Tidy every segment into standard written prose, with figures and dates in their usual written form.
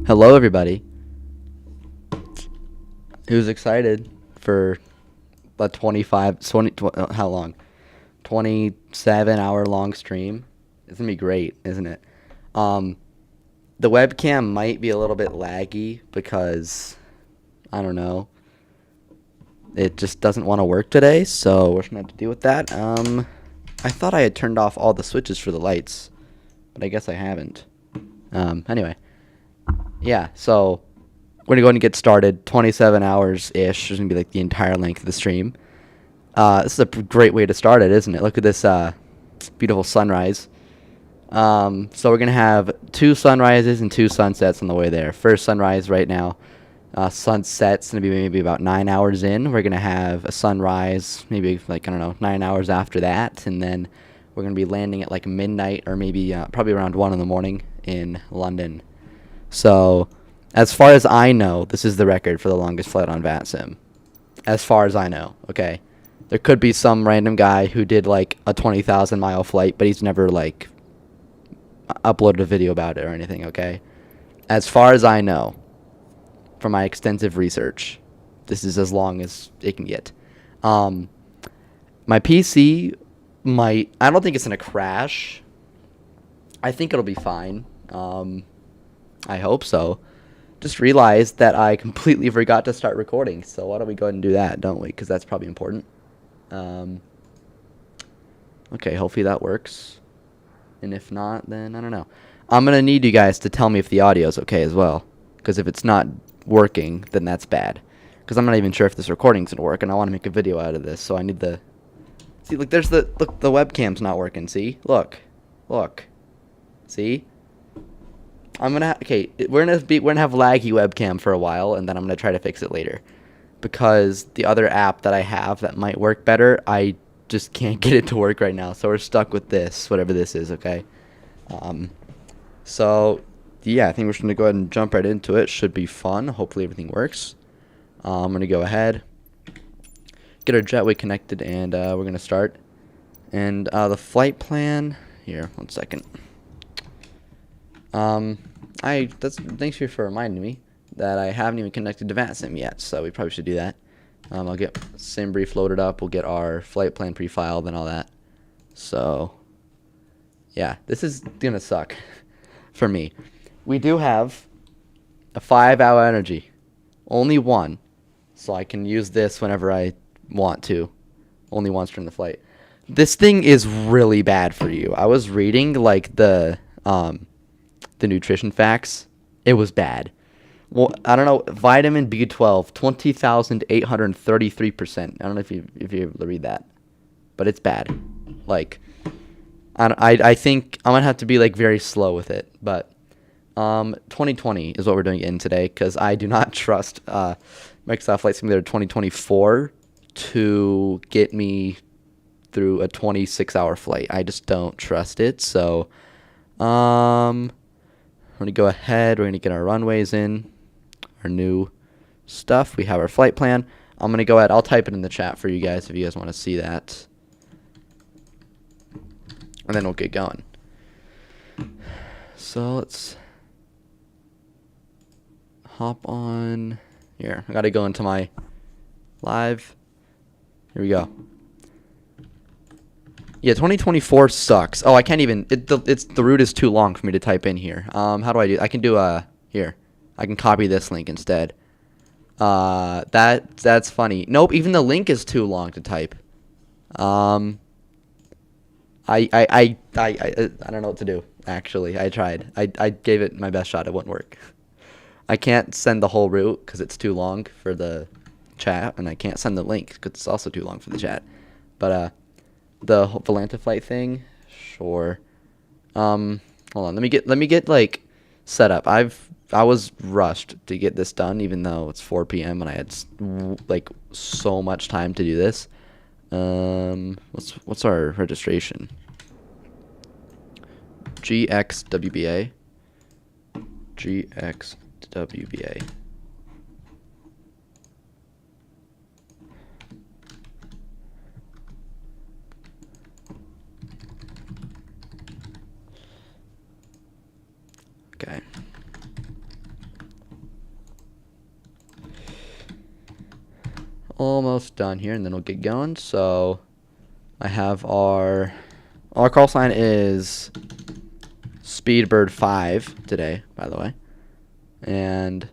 Hello, everybody. Who's excited for a 20, how long? 27-hour long stream? It's gonna be great, isn't it? Um, the webcam might be a little bit laggy because, I don't know, it just doesn't want to work today, so we're gonna have to deal with that. I thought I had turned off all the switches for the lights, but I guess I haven't. Anyway. Yeah, so we're going to go ahead and get started. 27 hours-ish is going to be like the entire length of the stream. This is a great way to start it, isn't it? Look at this beautiful sunrise. So we're going to have 2 sunrises and 2 sunsets on the way there. First sunrise right now. Sunset's going to be maybe about 9 hours in. We're going to have a sunrise maybe like, I don't know, 9 hours after that. And then we're going to be landing at like midnight or maybe probably around 1 in the morning in London. So, as far as I know, this is the record for the longest flight on VATSIM. As far as I know, okay? There could be some random guy who did, like, a 20,000-mile flight, but he's never, like, uploaded a video about it or anything, okay? As far as I know, from my extensive research, this is as long as it can get. My PC might... I don't think it's going to crash. I think it'll be fine. I hope so. Just realized that I completely forgot to start recording, so why don't we go ahead and do that, don't we? Because that's probably important. Okay, hopefully that works. And if not, then I don't know. I'm going to need you guys to tell me if the audio is okay as well. Because if it's not working, then that's bad. Because I'm not even sure if this recording's going to work, and I want to make a video out of this, so I need the... See, look, there's the... Look, the webcam's not working, see? Look. Look. See? I'm gonna okay. We're gonna have laggy webcam for a while, and then I'm gonna try to fix it later, because the other app that I have that might work better, I just can't get it to work right now. So we're stuck with this, whatever this is. Okay. So yeah, I think we're just gonna go ahead and jump right into it. Should be fun. Hopefully everything works. I'm gonna go ahead, get our jetway connected, and we're gonna start. And the flight plan here. 1 second. Thanks for reminding me that I haven't even connected to VATSIM yet, so we probably should do that. I'll get SimBrief loaded up, we'll get our flight plan pre-filed and all that. So, yeah, this is gonna suck for me. We do have a 5-hour energy, only one, so I can use this whenever I want to, only once during the flight. This thing is really bad for you. I was reading, like, the nutrition facts. It was bad. Well, I don't know. Vitamin B12, 20,833%. I don't know if you're able to read that, but it's bad. Like, I think I'm gonna have to be like very slow with it. But 2020 is what we're doing in today, because I do not trust Microsoft Flight Simulator 2024 to get me through a 26-hour flight. I just don't trust it. So, we're going to go ahead. We're going to get our runways in, our new stuff. We have our flight plan. I'm going to go ahead. I'll type it in the chat for you guys if you guys want to see that. And then we'll get going. So let's hop on here. I got to go into my live. Here we go. Yeah, 2024 sucks. Oh, I can't even. The route is too long for me to type in here. How do I do? I can do here. I can copy this link instead. That's funny. Nope, even the link is too long to type. I don't know what to do. Actually, I tried. I gave it my best shot. It wouldn't work. I can't send the whole route because it's too long for the chat, and I can't send the link because it's also too long for the chat. But the Volanta flight thing, sure. Hold on, let me get like set up. I was rushed to get this done, even though it's 4 p.m. and I had like so much time to do this. What's our registration? GXWBA. GXWBA. Okay. almost done here, and then we'll get going. So I have our call sign is Speedbird 5 today, by the way. And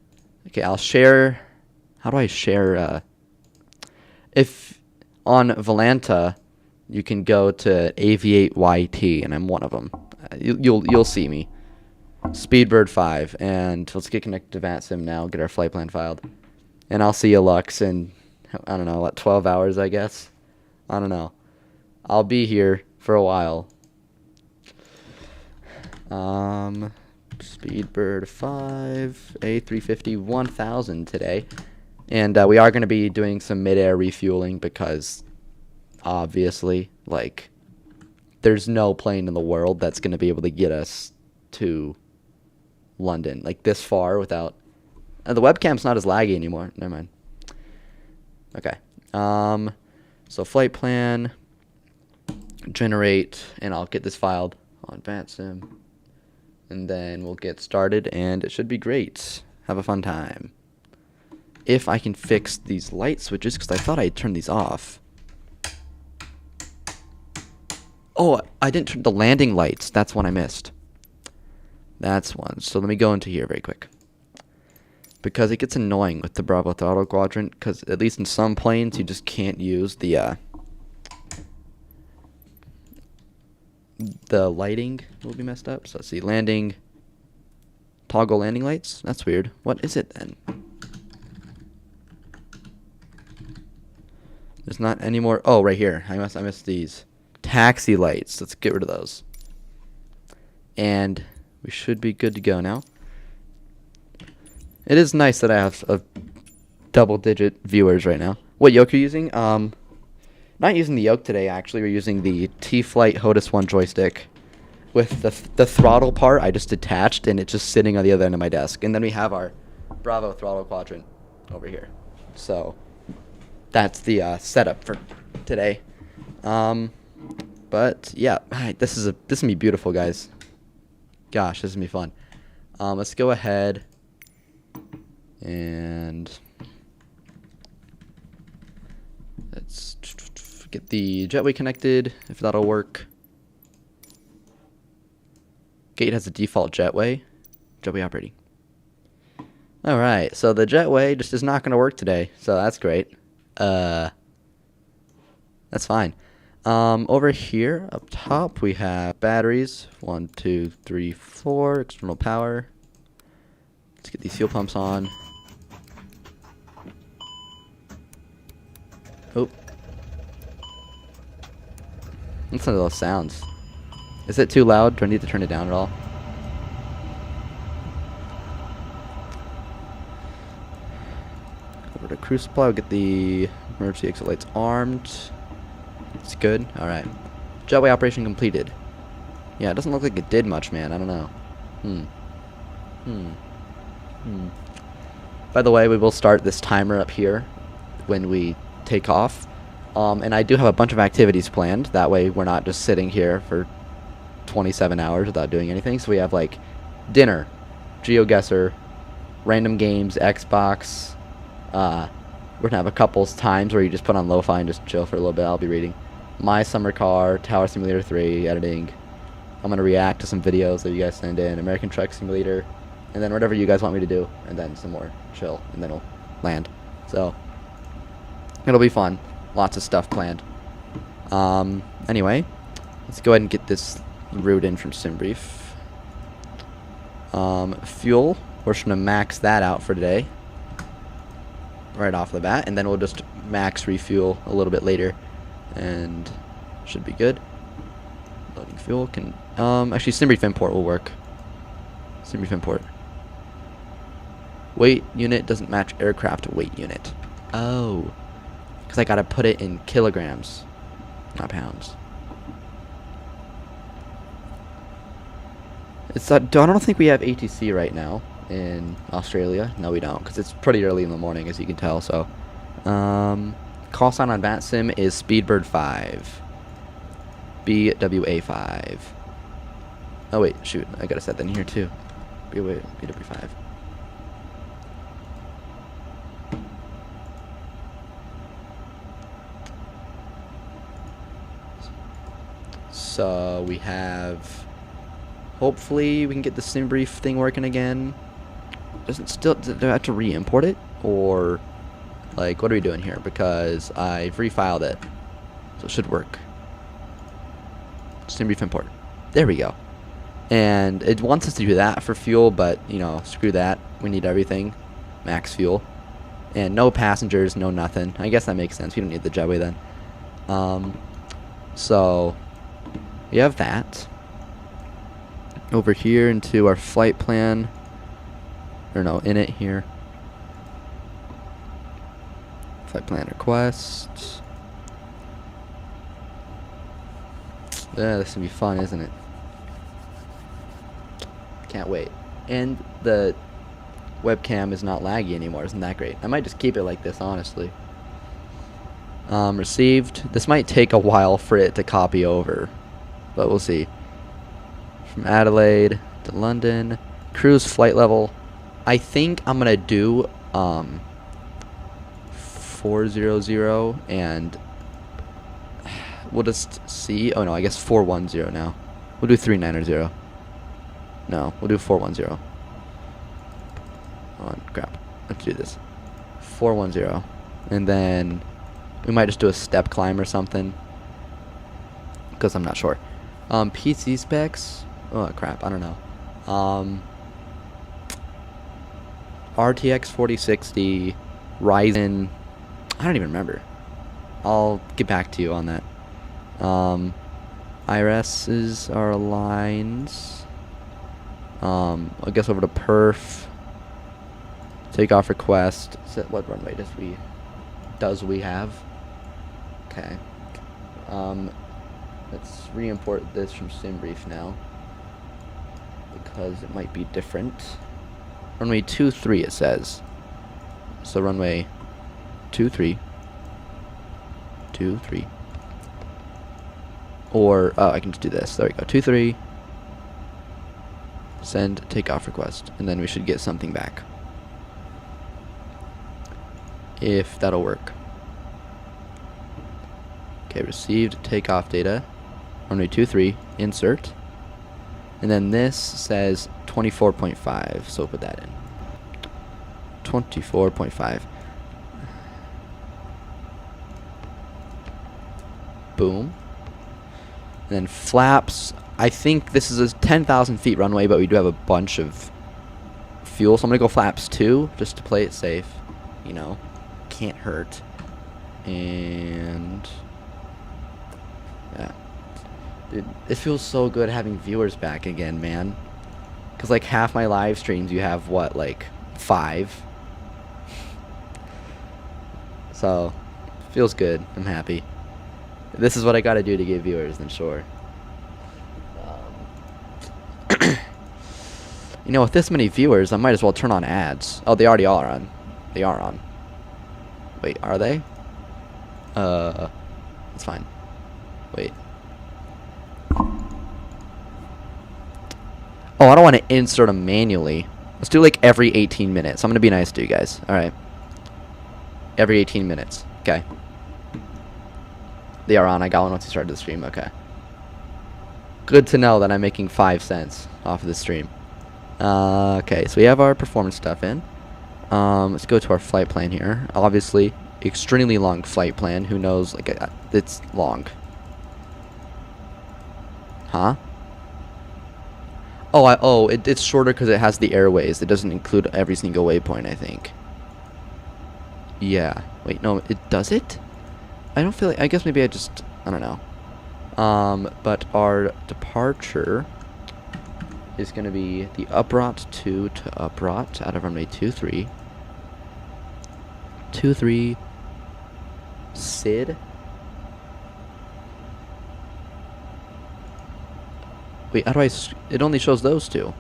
okay, I'll share. How do I share? If on Volanta, you can go to Aviate YT, and I'm one of them. You'll see me, Speedbird 5, and let's get connected to VATSIM now. Get our flight plan filed, and I'll see you, Lux, in I don't know what 12 hours, I guess. I don't know. I'll be here for a while. Speedbird 5 A350 1000 today, and we are going to be doing some mid-air refueling because obviously, like, there's no plane in the world that's going to be able to get us to London like this far without the webcam's not as laggy anymore. Never mind. Okay. So flight plan, generate, and I'll get this filed on VATSIM, and then we'll get started, and it should be great. Have a fun time. If I can fix these light switches, because I thought I turned these off. Oh, I didn't turn the landing lights. That's one I missed. That's one. So let me go into here very quick, because it gets annoying with the Bravo throttle quadrant, because at least in some planes you just can't use the lighting will be messed up. So let's see, landing, toggle landing lights. That's weird. What is it then? There's not any more. Oh, right here. I missed these taxi lights. Let's get rid of those, and we should be good to go now. It is nice that I have a double-digit viewers right now. What yoke are you using? Not using the yoke today, actually. We're using the T-Flight HOTUS 1 joystick with the throttle part I just detached, and it's just sitting on the other end of my desk. And then we have our Bravo throttle quadrant over here. So that's the setup for today. But yeah, this is gonna be beautiful, guys. Gosh, this is gonna be fun. Let's go ahead and let's get the jetway connected, if that'll work. Gate has a default jetway operating. Alright, so the jetway just is not going to work today, so that's great. That's fine. Over here, up top, we have batteries. 1, 2, 3, 4, external power. Let's get these fuel pumps on. Oh. Listen to those sounds. Is it too loud? Do I need to turn it down at all? Over to cruise supply. We'll get the emergency exit lights armed. It's good. Alright. Jetway operation completed. Yeah, it doesn't look like it did much, man. I don't know. By the way, we will start this timer up here when we take off. And I do have a bunch of activities planned. That way we're not just sitting here for 27 hours without doing anything. So we have like dinner, Geoguessr, random games, Xbox. We're gonna have a couple times where you just put on lo-fi and just chill for a little bit. I'll be reading My Summer Car, Tower Simulator 3, editing. I'm gonna react to some videos that you guys send in, American Truck Simulator, and then whatever you guys want me to do, and then some more chill, and then we'll land. So it'll be fun. Lots of stuff planned. Anyway, let's go ahead and get this route in from SimBrief. Fuel, we're just gonna max that out for today, right off the bat, and then we'll just max refuel a little bit later, and should be good. Loading fuel can actually SimBrief import will work. SimBrief import. Weight unit doesn't match aircraft weight unit. Oh, because I gotta put it in kilograms, not pounds. I don't think we have ATC right now in Australia. No, we don't, because it's pretty early in the morning, as you can tell. So, call sign on VATSIM is Speedbird 5, BWA5. Oh wait, shoot, I gotta set that in here too. BW5. So we have, hopefully we can get the sim brief thing working again. Do I have to re-import it? Or, like, what are we doing here? Because I've refiled it. So it should work. Sim brief import. There we go. And it wants us to do that for fuel, but, you know, screw that. We need everything. Max fuel. And no passengers, no nothing. I guess that makes sense. We don't need the jetway then. So, we have that. Over here into our flight plan. Or no, in it here. Flight plan request. Yeah, this is gonna be fun, isn't it? Can't wait. And the webcam is not laggy anymore. Isn't that great? I might just keep it like this, honestly. Received. This might take a while for it to copy over, but we'll see. From Adelaide to London. Cruise flight level. I think I'm gonna do 400 and we'll just see. Oh no, I guess 410 now. We'll do 390. No, we'll do 410. Oh crap. Let's do this. 410. And then we might just do a step climb or something. Because I'm not sure. PC specs. Oh crap, I don't know. RTX 4060 Ryzen. I don't even remember. I'll get back to you on that. IRSs are lines. I guess over to perf. Takeoff request. What runway does we have? Okay. Let's re-import this from SimBrief now, because it might be different. Runway 23 it says. So runway 23. Or I can just do this. There we go. 23. Send takeoff request, and then we should get something back. If that'll work. Okay, received takeoff data. Runway 23, insert. And then this says 24.5, so we'll put that in. 24.5. Boom. And then flaps. I think this is a 10,000 feet runway, but we do have a bunch of fuel, so I'm gonna go flaps 2 just to play it safe. You know, can't hurt. And yeah, dude, it feels so good having viewers back again, man. Cause like half my live streams, you have what, like 5. So feels good. I'm happy. If this is what I gotta do to get viewers, then sure. You know, with this many viewers, I might as well turn on ads. Oh, they already are on. They are on. Wait, are they? It's fine. Wait. Oh, I don't want to insert them manually. Let's do like every 18 minutes. I'm going to be nice to you guys. Alright. Every 18 minutes. Okay. They are on. I got one once you started the stream. Okay. Good to know that I'm making 5 cents off of the stream. Okay, so we have our performance stuff in. Let's go to our flight plan here. Obviously, extremely long flight plan. Who knows? Like, it's long. Huh? Oh, it's shorter because it has the airways. It doesn't include every single waypoint, I think. Yeah. Wait, no, it does it? I don't feel like... I guess maybe I don't know. But our departure is going to be the uprot 2 to uprot out of runway 23. 23 SID. Wait, how do it only shows those two.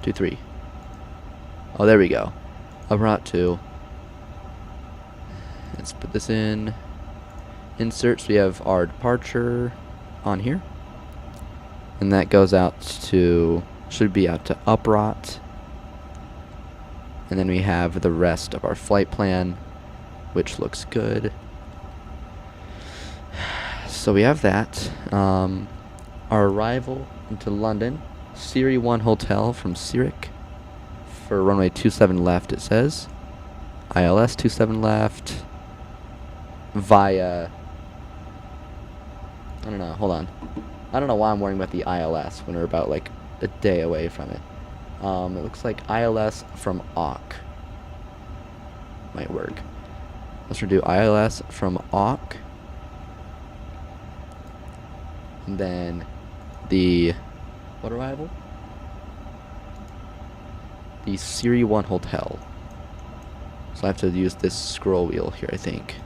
23. Oh, there we go. Uprot 2. Let's put this in. Insert. So we have our departure on here. And that goes out to, should be out to uprot. And then we have the rest of our flight plan, which looks good. So we have that. Our arrival into London, Siri 1 Hotel from Zurich for runway 27 left, it says. ILS 27 left via, I don't know, hold on. I don't know why I'm worrying about the ILS when we're about like a day away from it. It looks like ILS from AUK might work. Let's do ILS from AUK. And then the, what arrival? The Siri 1 Hotel. So I have to use this scroll wheel here, I think.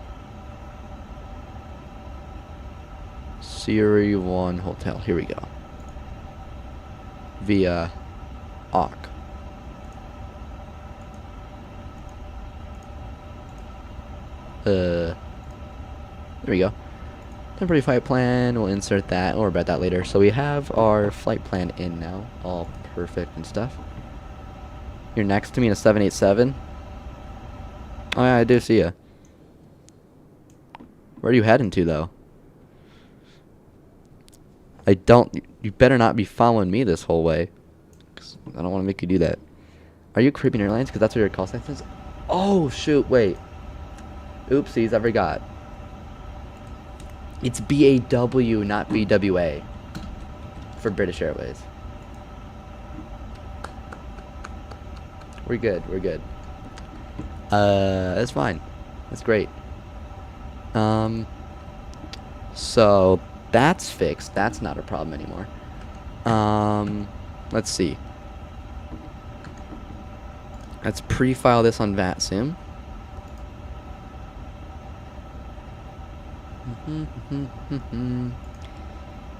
Siri 1 Hotel, here we go. Via AUK. There we go. Temporary flight plan, we'll insert that, we'll worry about that later. So we have our flight plan in now, all perfect and stuff. You're next to me in a 787. Oh yeah, I do see ya. Where are you heading to, though? You better not be following me this whole way. 'Cause I don't want to make you do that. Are you Caribbean Airlines? Because that's what your call sign is. Oh, shoot, wait. Oopsies, I forgot. It's BAW, not BWA. For British Airways. We're good, we're good. That's fine. That's great. So that's fixed. That's not a problem anymore. Let's see. Let's pre-file this on VATSIM.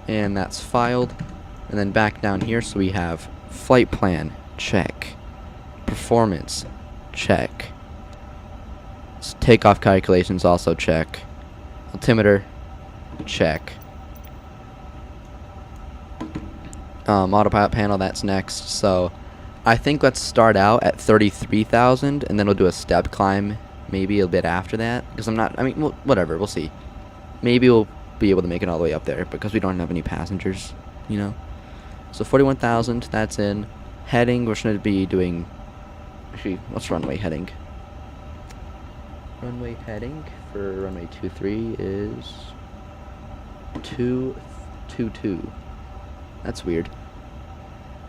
And that's filed. And then back down here, so we have flight plan, check. Performance, check. Takeoff calculations, also check. Altimeter, check. Autopilot panel, that's next. So I think let's start out at 33,000 and then we'll do a step climb maybe a bit after that, because whatever, we'll see. Maybe we'll be able to make it all the way up there because we don't have any passengers, you know. So 41,000, that's in. Heading, we're going to be doing, actually, what's runway heading? Runway heading for runway 23 is 222. That's weird.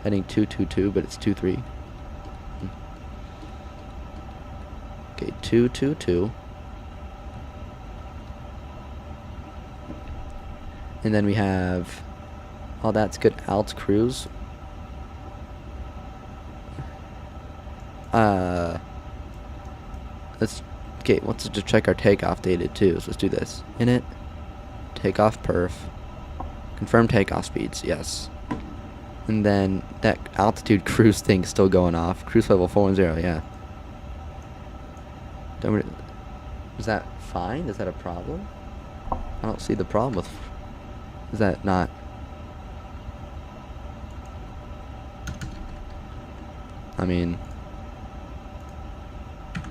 Heading 222, but it's 23. Okay, 222. And then we have, oh, that's good, alt cruise. Let's just check our takeoff data too. So let's do this. Init, takeoff perf, confirm takeoff speeds, yes. And then that altitude cruise thing's still going off. Cruise level 410, yeah. Is that fine? Is that a problem? I don't see the problem with. Is that not? I mean, I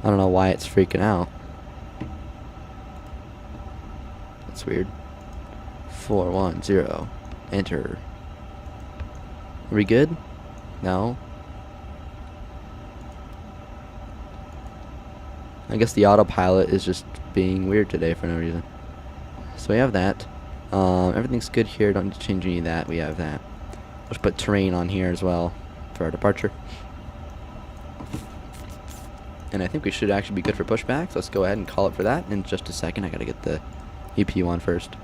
don't know why it's freaking out. That's weird. 410. Enter. Are we good? No. I guess the autopilot is just being weird today for no reason. So we have that. Everything's good here. Don't need to change any of that. We have that. Let's put terrain on here as well for our departure. And I think we should actually be good for pushback. So let's go ahead and call it for that in just a second. I gotta get the EPU on first.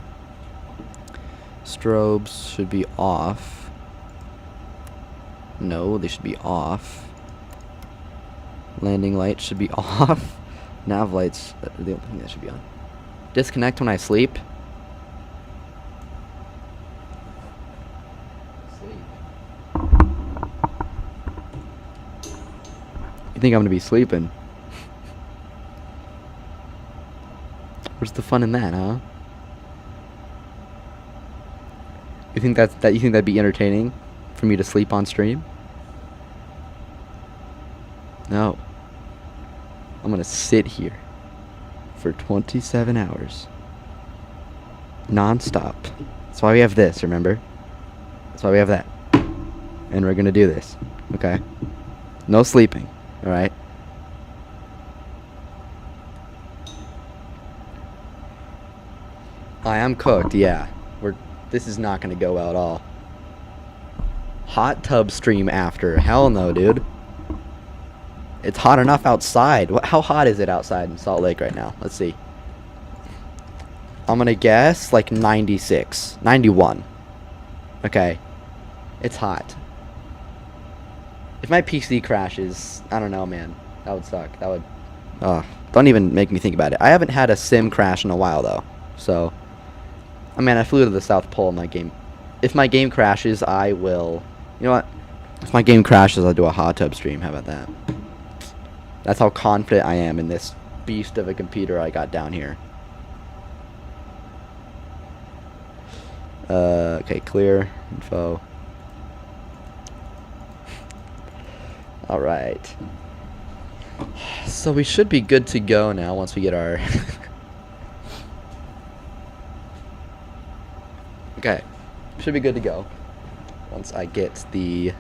Strobes should be off. No, they should be off. Landing lights should be off. Nav lights are the only thing that should be on. Disconnect when I sleep. You think I'm gonna be sleeping? Where's the fun in that, huh? You think you think that'd be entertaining for me to sleep on stream? No. I'm gonna sit here for 27 hours non-stop. That's why we have this, remember? That's why we have that. And we're gonna do this, okay? No sleeping, alright? I am cooked, yeah. This is not gonna go well at all. Hot tub stream after. Hell no, dude. It's hot enough outside. How hot is it outside in Salt Lake right now? Let's see. I'm gonna guess like 96. 91. Okay. It's hot. If my PC crashes, I don't know, man. That would suck. That would... don't even make me think about it. I haven't had a sim crash in a while, though. So... I mean, I flew to the South Pole in my game. If my game crashes, I will... You know what? If my game crashes, I'll do a hot tub stream. How about that? That's how confident I am in this beast of a computer I got down here. Okay, clear. Info. Alright. So we should be good to go now once we get our... Okay, should be good to go once I get the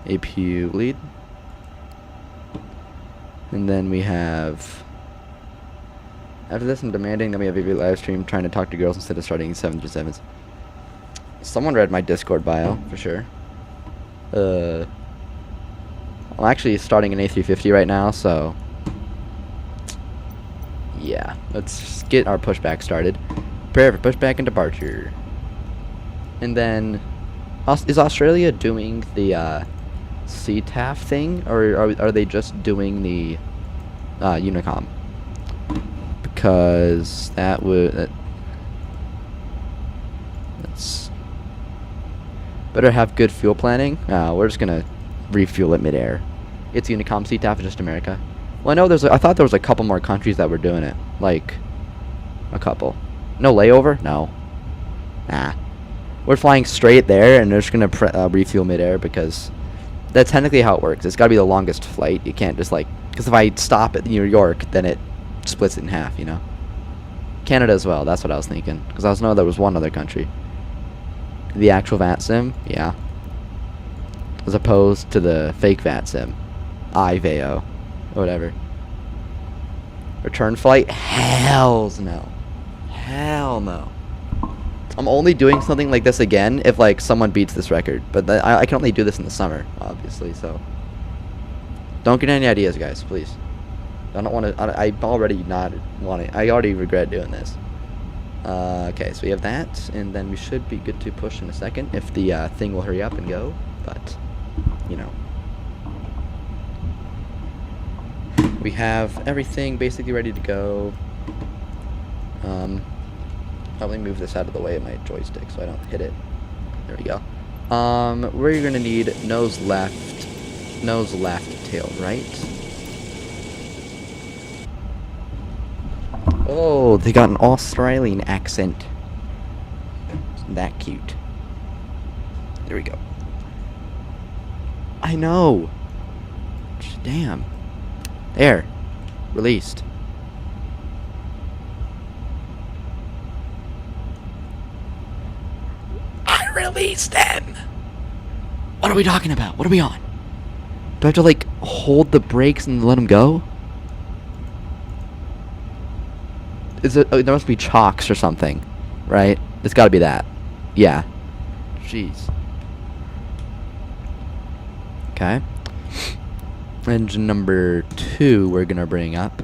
APU lead. And then we have, after this I'm demanding that we have a live stream trying to talk to girls instead of starting 737s. Someone read my Discord bio, for sure. I'm actually starting an A350 right now, so... Yeah, let's get our pushback started. Prepare for pushback and departure. And then, is Australia doing the CTAF thing, or are they just doing the Unicom? Because that would that's better have good fuel planning. We're just gonna refuel it midair. It's Unicom. CTAF is just America. Well, I know I thought there was a couple more countries that were doing it. Like, a couple. No layover? No. Nah. We're flying straight there, and they're just going to refuel midair, because that's technically how it works. It's got to be the longest flight. You can't just, like... Because if I stop at New York, then it splits it in half, you know? Canada as well. That's what I was thinking. Because I was know there was one other country. The actual VATSIM? Yeah. As opposed to the fake VATSIM. IVAO. Whatever. Return flight? Hells no. Hell no. I'm only doing something like this again if, like, someone beats this record. But I can only do this in the summer, obviously, so... Don't get any ideas, guys, please. I don't want to... I already not want to... I already regret doing this. Okay, so we have that, and then we should be good to push in a second if the thing will hurry up and go, but, you know. We have everything basically ready to go. Let me move this out of the way of my joystick so I don't hit it. There we go. We're gonna need nose left, tail right. Oh, they got an Australian accent. Isn't that cute? There we go. I know. Damn. There. Released. I released them! What are we talking about? What are we on? Do I have to, like, hold the brakes and let them go? Is it... Oh, there must be chocks or something, right? It's gotta be that. Yeah. Jeez. Okay. Engine number 2 we're gonna bring up,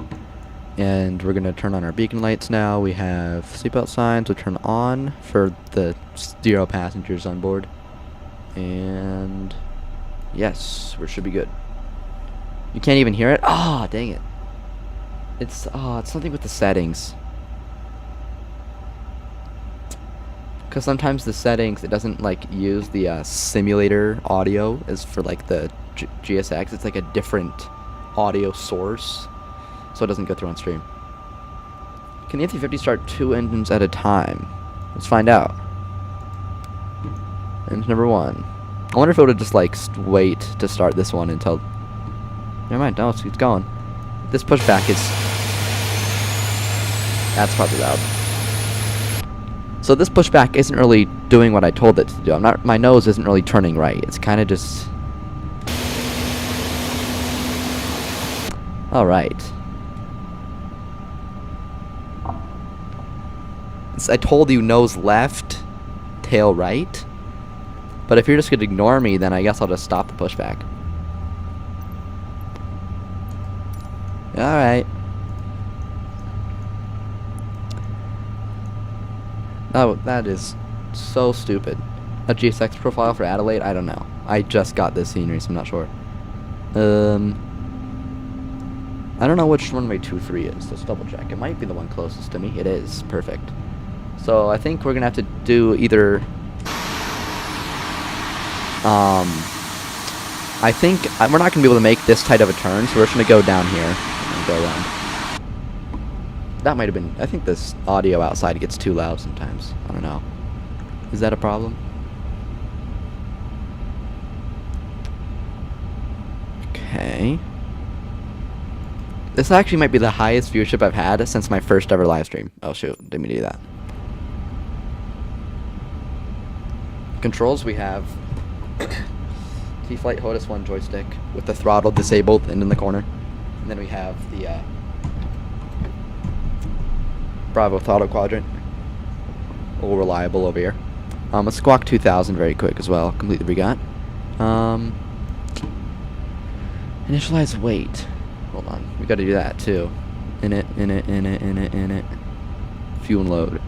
and we're gonna turn on our beacon lights now. We have seatbelt signs will turn on for the 0 passengers on board, and yes, we should be good. You can't even hear it? Ah, dang it. It's something with the settings. Because sometimes the settings, it doesn't, like, use the simulator audio as for, like, the GSX. It's like a different audio source, so it doesn't go through on stream. Can the A350 start 2 engines at a time? Let's find out. Engine number 1. I wonder if it would just, like, wait to start this one until... Never mind, no, it's going. This pushback is... That's probably loud. So this pushback isn't really doing what I told it to do. My nose isn't really turning right. It's kind of just... Alright. I told you nose left, tail right. But if you're just going to ignore me, then I guess I'll just stop the pushback. Alright. Oh, that is so stupid. A GSX profile for Adelaide? I don't know. I just got this scenery, so I'm not sure. I don't know which runway 23 is. Let's double check. It might be the one closest to me. It is. Perfect. So I think we're going to have to do either... I think we're not going to be able to make this tight of a turn, so we're just going to go down here and go around. That might have been... I think this audio outside gets too loud sometimes. I don't know. Is that a problem? Okay. This actually might be the highest viewership I've had since my first ever live stream. Oh shoot, didn't mean to do that. Controls, we have T-Flight HOTUS 1 joystick with the throttle disabled and in the corner. And then we have the Bravo throttle quadrant. All reliable over here. A Squawk 2000 very quick as well. Completely forgot. Initialize weight. Hold on. We gotta do that too. In it. Fuel and load.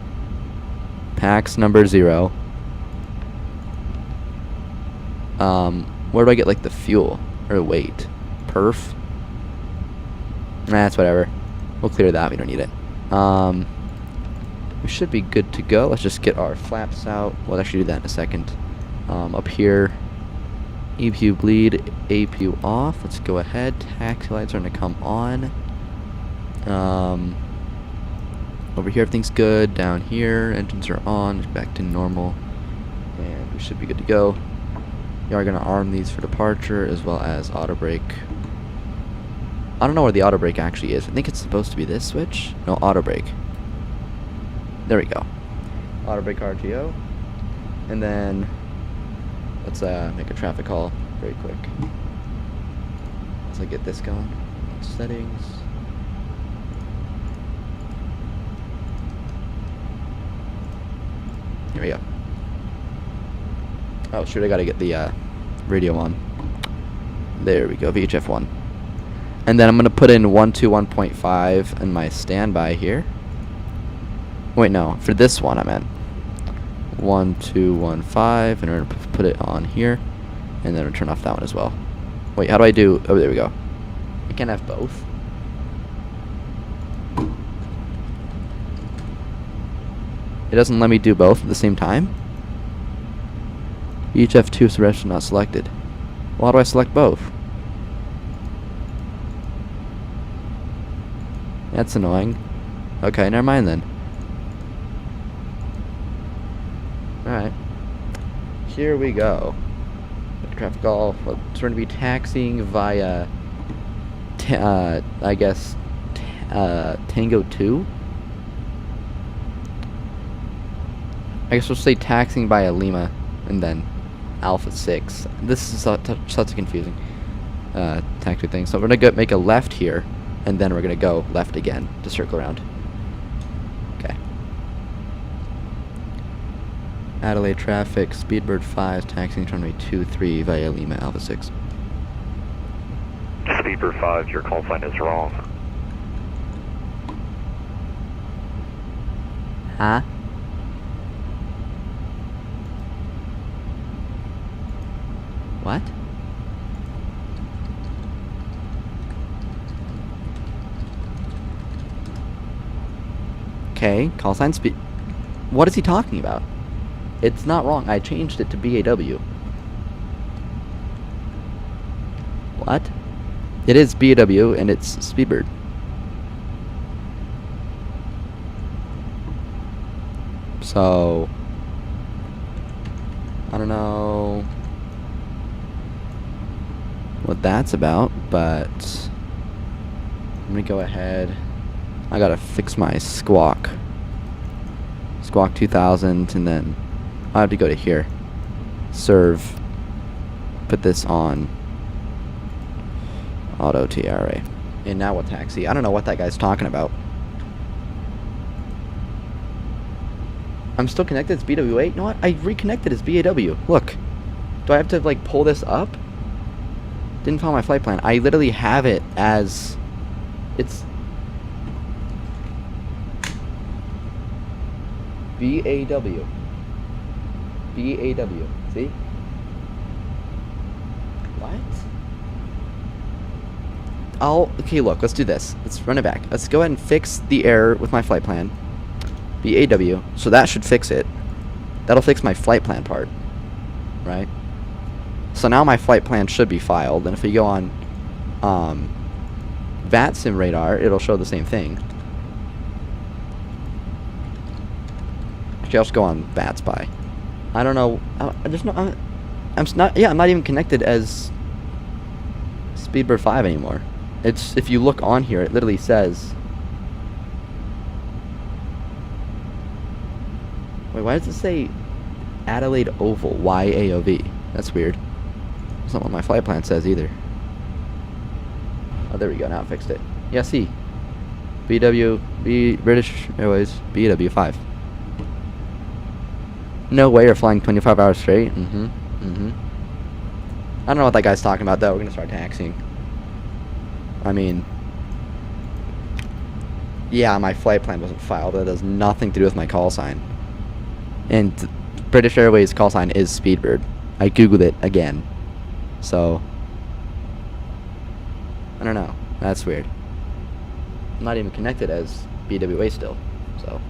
Packs number 0. Where do I get like the fuel or weight? Perf. Nah, that's whatever. We'll clear that. We don't need it. We should be good to go. Let's just get our flaps out. We'll actually do that in a second. Up here, EPU bleed, APU off. Let's go ahead. Taxi lights are going to come on. Over here, everything's good. Down here, engines are on. Back to normal. And we should be good to go. We are going to arm these for departure as well as auto brake. I don't know where the auto brake actually is. I think it's supposed to be this switch. No, auto brake. There we go. Auto brake RTO. And then let's make a traffic call very quick. As I get this going. Settings. Here we go. Oh shoot, I gotta get the radio on. There we go, VHF 1. And then I'm gonna put in 121.5 in my standby here. Wait, no, for this one I meant 1215, and we're gonna put it on here, and then we'll turn off that one as well. Wait, how do I do? Oh, there we go. I can't have both. It doesn't let me do both at the same time. VHF 2 selection not selected. Well, how do I select both? That's annoying. Okay, never mind then. Alright. Here we go. Traffic call. Well, it's going to be taxiing via, I guess, Tango 2? I guess we'll say taxiing via Lima, and then Alpha 6. This is such a confusing taxi thing. So we're going to make a left here, and then we're going to go left again to circle around. Okay. Adelaide traffic, Speedbird 5, taxiing runway 23 via Lima, Alpha 6. Speedbird 5, your call sign is wrong. Huh? What? Okay, call sign speed. What is he talking about? It's not wrong. I changed it to BAW. What? It is BAW and it's Speedbird. So I don't know what that's about, but I'm gonna go ahead, I gotta fix my squawk. Squawk 2000, and then I have to go to here. Serve. Put this on. Auto TRA. And now what taxi? I don't know what that guy's talking about. I'm still connected. It's BWA. You know what? I reconnected as BAW. Look. Do I have to, like, pull this up? Didn't follow my flight plan. I literally have it as... It's... BAW. BAW. See? What? Okay, look. Let's do this. Let's run it back. Let's go ahead and fix the error with my flight plan. BAW. So that should fix it. That'll fix my flight plan part. Right? So now my flight plan should be filed. And if we go on VATSIM radar, it'll show the same thing. Actually, I'll just go on VATSpy. I don't know. I'm not even connected as Speedbird 5 anymore. It's, if you look on here, it literally says... Wait, why does it say Adelaide Oval, YAOV? That's weird. That's not what my flight plan says either. Oh, there we go. Now it fixed it. Yeah, see. British Airways, BW5. No way you're flying 25 hours straight. I don't know what that guy's talking about, though. We're going to start taxiing. I mean... Yeah, my flight plan wasn't filed. That has nothing to do with my call sign. And British Airways call sign is Speedbird. I googled it again. So... I don't know. That's weird. I'm not even connected as BWA still. So...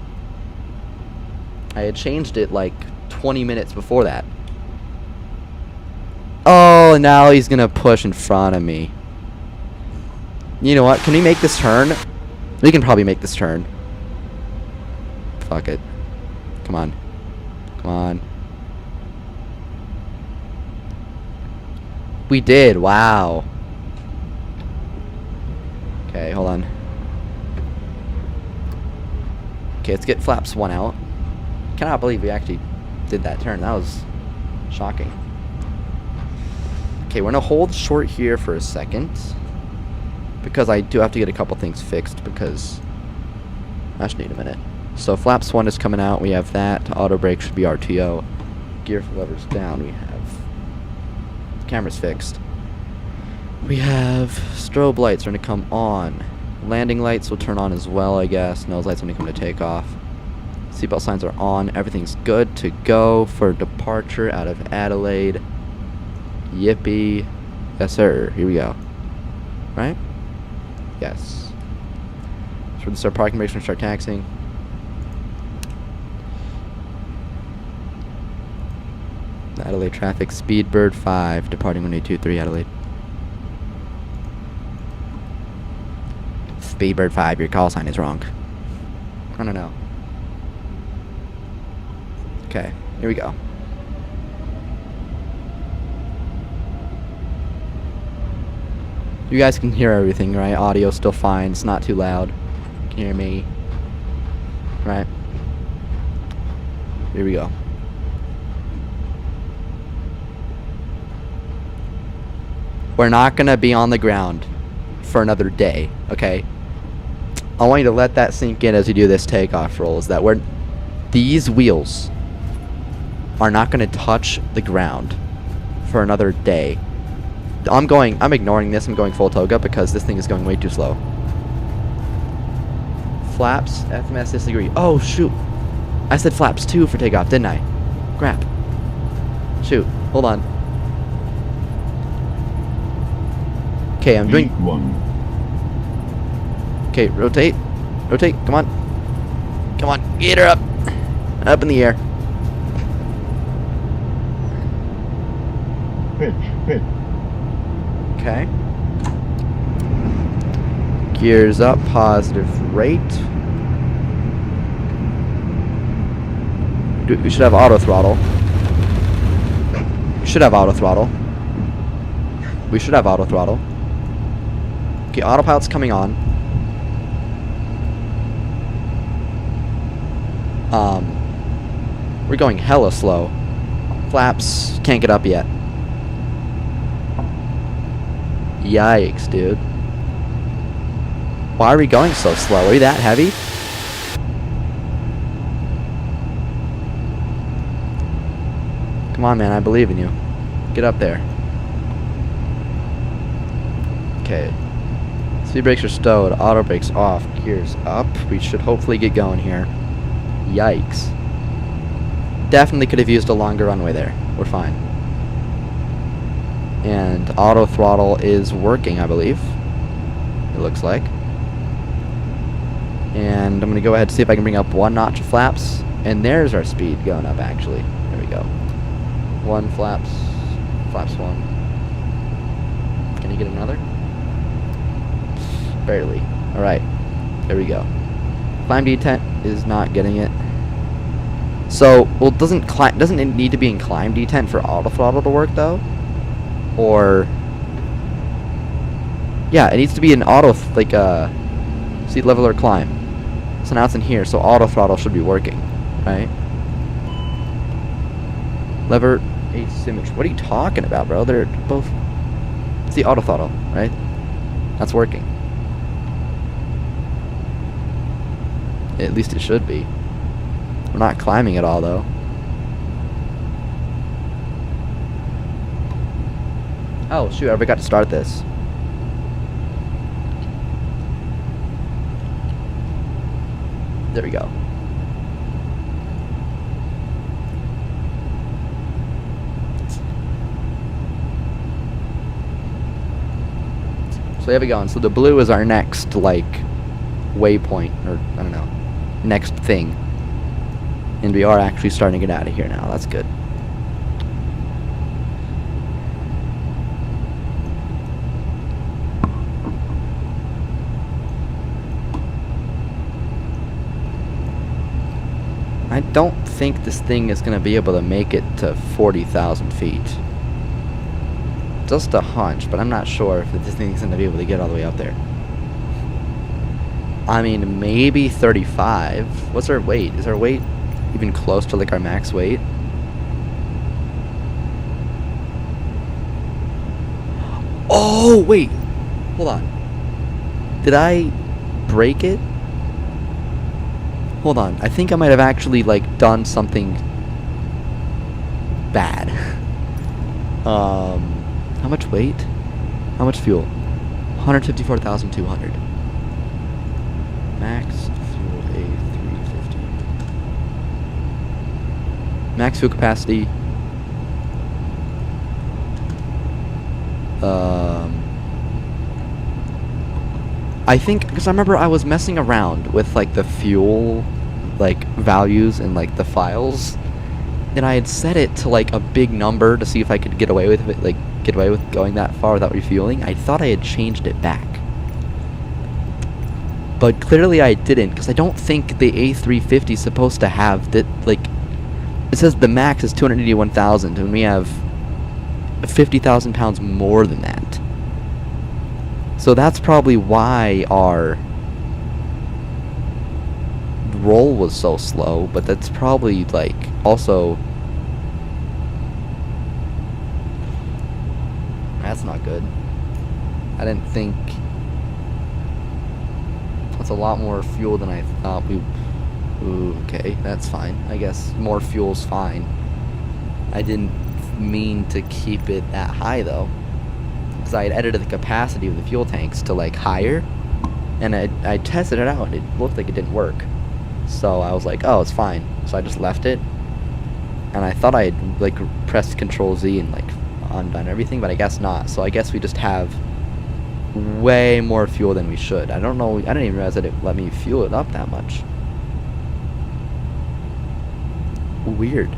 I had changed it like 20 minutes before that. Oh, now he's gonna push in front of me. You know what? Can we make this turn? We can probably make this turn. Fuck it. Come on. Come on. We did. Wow. Okay, hold on. Okay, let's get flaps 1 out. Cannot believe we actually did that turn. That was shocking. Okay, we're gonna hold short here for a second because I do have to get a couple things fixed because I just need a minute. So flaps 1 is coming out. We have that. Auto brake should be RTO. Gear levers down. We have cameras fixed. We have strobe lights are gonna come on. Landing lights will turn on as well, I guess. Nose lights when they come to takeoff. Seatbelt signs are on. Everything's good to go for departure out of Adelaide. Yippee. Yes, sir. Here we go. Right? Yes. So we're going to start parking brakes and start taxiing. Adelaide traffic. Speedbird 5. Departing 1823 Adelaide. Speedbird 5. Your call sign is wrong. I don't know. Okay, here we go. You guys can hear everything, right? Audio's still fine. It's not too loud. You can hear me. Right? Here we go. We're not going to be on the ground for another day, okay? I want you to let that sink in as you do this takeoff roll, is that these wheels are not going to touch the ground for another day. I'm ignoring this. I'm going full toga because this thing is going way too slow. Flaps, FMS disagree. Oh, shoot. I said flaps 2 for takeoff, didn't I? Crap. Shoot. Hold on. Okay, I'm doing... Okay, rotate. Rotate. Come on. Come on. Get her up. Up in the air. Pitch. Okay. Gears up, positive rate. We should have auto throttle. We should have auto throttle. We should have auto throttle. Okay, autopilot's coming on. We're going hella slow. Flaps can't get up yet. Yikes, dude. Why are we going so slow? Are we that heavy? Come on, man, I believe in you. Get up there. Okay. Speed brakes are stowed. Auto brakes off. Gears up. We should hopefully get going here. Yikes. Definitely could have used a longer runway there. We're fine. And auto throttle is working, I believe. It looks like. And I'm going to go ahead and see if I can bring up one notch of flaps. And there's our speed going up, actually. There we go. One flaps. Flaps one. Can you get another? Barely. Alright. There we go. Climb detent is not getting it. So, well, doesn't it need to be in climb detent for auto throttle to work, though? Or... yeah, it needs to be in auto, seat level or climb. So now it's in here, so auto throttle should be working, right? Lever asymmetry. What are you talking about, bro? They're both... it's the auto throttle, right? That's working. At least it should be. We're not climbing at all, though. Oh, shoot, I forgot to start this. There we go. So there we go. And so the blue is our next, like, waypoint, or, I don't know, next thing. And we are actually starting to get out of here now. That's good. I don't think this thing is going to be able to make it to 40,000 feet. Just a hunch, but I'm not sure if this thing's going to be able to get all the way up there. I mean, maybe 35. What's our weight? Is our weight even close to, like, our max weight? Oh, wait. Hold on. Did I break it? Hold on. I think I might have actually, like, done something bad. How much weight? How much fuel? 154,200. Max fuel A350. Max fuel capacity. I think, because I remember I was messing around with, like, the fuel, like, values and, like, the files, and I had set it to, like, a big number to see if I could get away with it, like, get away with going that far without refueling. I thought I had changed it back. But clearly I didn't, because I don't think the A350 is supposed to have that, like, it says the max is 281,000, and we have 50,000 pounds more than that. So that's probably why our roll was so slow, but that's probably, like, also... that's not good. I didn't think... that's a lot more fuel than I thought we... ooh, okay, that's fine. I guess more fuel's fine. I didn't mean to keep it that high, though. Because I had edited the capacity of the fuel tanks to, like, higher. And I tested it out, and it looked like it didn't work. So I was like, oh, it's fine. So I just left it. And I thought I had, like, pressed Control Z and, like, undone everything, but I guess not. So I guess we just have way more fuel than we should. I don't know. I didn't even realize that it let me fuel it up that much. Weird.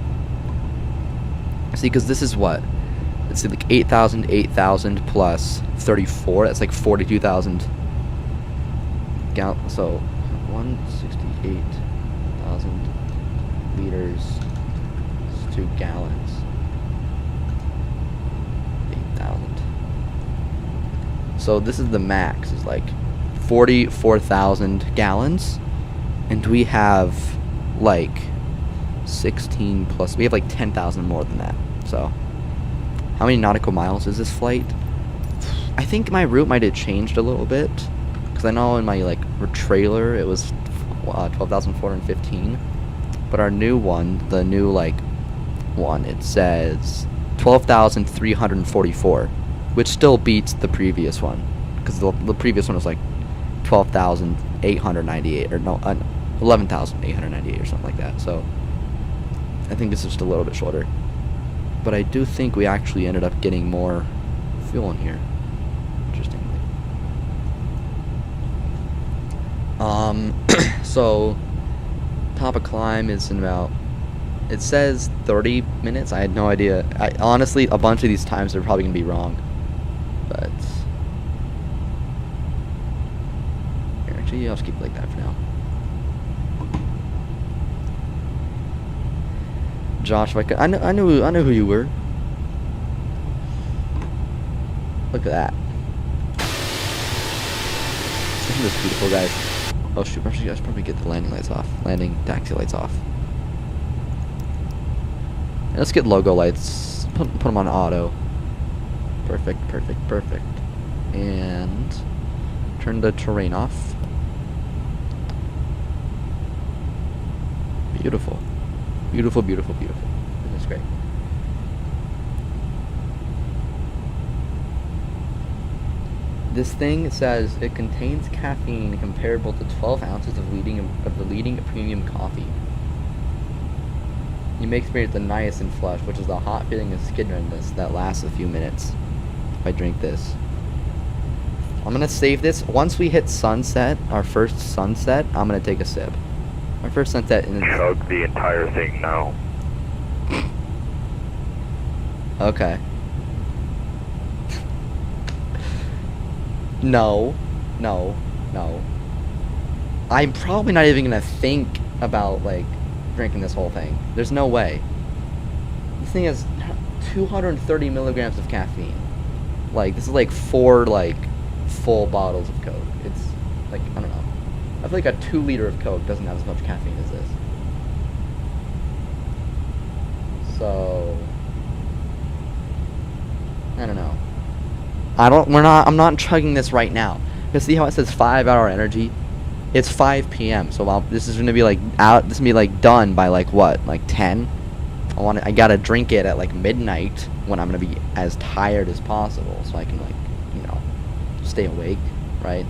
See, because this is what? It's like 8,000 plus 34. That's like 42,000 gallons. So 168,000 liters to gallons. 8,000. So this is the max. It's like 44,000 gallons, and we have like 16 plus. We have like 10,000 more than that. So, how many nautical miles is this flight? I think my route might have changed a little bit, because I know in my like trailer it was 12,415, but our new one, the new like one, it says 12,344, which still beats the previous one, because the previous one was like 12,898 or no 11,898 or something like that. So I think this is just a little bit shorter, but I do think we actually ended up getting more fuel in here, interestingly. So top of climb is in about, it says 30 minutes. I had no idea. Honestly, a bunch of these times are probably gonna be wrong, but here, actually I'll just keep it like that for now. Josh, if I knew who you were. Look at that. Isn't this beautiful, guys? Oh shoot, I should probably get the landing lights off. Landing taxi lights off. And let's get logo lights. Put them on auto. Perfect, perfect, perfect. And turn the terrain off. Beautiful. Beautiful, beautiful, beautiful. This is great. This thing says it contains caffeine comparable to 12 ounces of the leading premium coffee. You may experience the niacin flush, which is the hot feeling of skin redness that lasts a few minutes if I drink this. I'm gonna save this. Once we hit sunset, our first sunset, I'm gonna take a sip. Our first sunset in Chug the entire thing now. Okay. No. I'm probably not even gonna think about like drinking this whole thing. There's no way. This thing has 230 milligrams of caffeine. Like, this is like 4 like full bottles of Coke. It's like, I don't know. I feel like a 2 liter of Coke doesn't have as much caffeine as this. So I don't know. I'm not chugging this right now. Because see how it says 5-hour energy? It's 5 p.m. So this is gonna be like out. This is gonna be like done by like what? Like 10. I gotta drink it at like midnight when I'm gonna be as tired as possible, so I can like, you know, stay awake, right?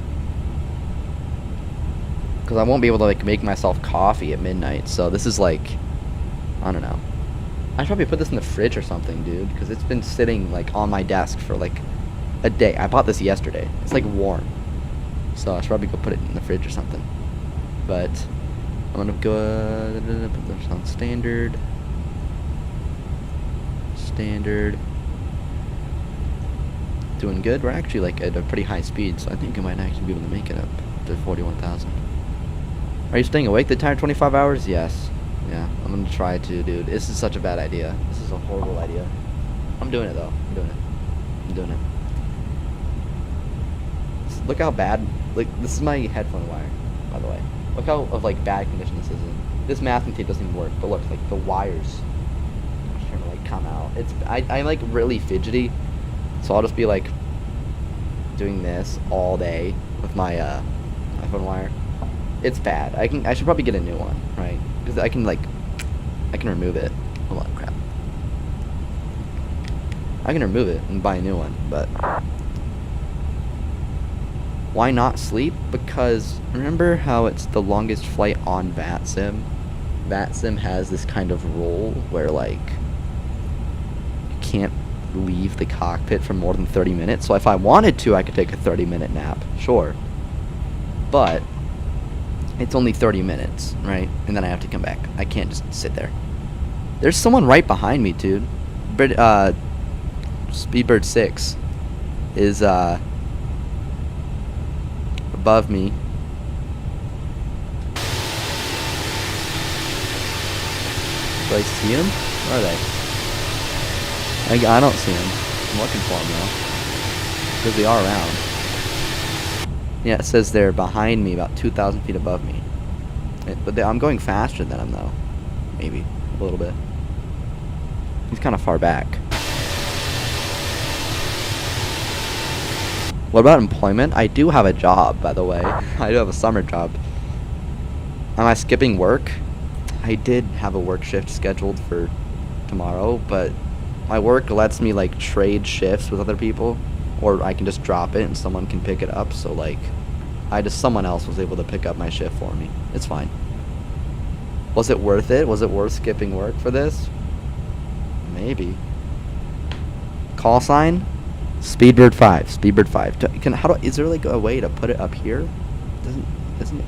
Because I won't be able to like make myself coffee at midnight. So this is like, I don't know. I should probably put this in the fridge or something, dude, because it's been sitting like on my desk for like a day. I bought this yesterday. It's like warm, so I should probably go put it in the fridge or something. But I'm gonna go put this on standard. Doing good. We're actually like at a pretty high speed, so I think I might actually be able to make it up to 41,000. Are you staying awake the entire 25 hours? Yes. Yeah, I'm gonna try to, dude. This is such a bad idea. This is a horrible idea. I'm doing it though. I'm doing it. Look how bad. Like, this is my headphone wire, by the way. Look how of like bad condition this is in. This masking tape doesn't even work. But look, like the wires are trying to like come out. I'm like really fidgety, so I'll just be like doing this all day with my iPhone wire. It's bad. I should probably get a new one, right? Because I can remove it. Hold on, crap. I can remove it and buy a new one, but why not sleep? Because remember how it's the longest flight on VATSIM? VATSIM has this kind of rule where like you can't leave the cockpit for more than 30 minutes. So if I wanted to, I could take a 30-minute nap, sure. But it's only 30 minutes, right? And then I have to come back. I can't just sit there. There's someone right behind me, dude. Speedbird 6 is above me. Do I see him? Where are they? I don't see him. I'm looking for them though, because they are around. Yeah, it says they're behind me, about 2,000 feet above me. But I'm going faster than him though. Maybe a little bit. He's kind of far back. What about employment? I do have a job, by the way. I do have a summer job. Am I skipping work? I did have a work shift scheduled for tomorrow, but my work lets me like trade shifts with other people, or I can just drop it and someone can pick it up. So like, someone else was able to pick up my shift for me. It's fine. Was it worth it? Was it worth skipping work for this? Maybe. Call sign? Speedbird 5. Speedbird 5. Is there like a way to put it up here? Doesn't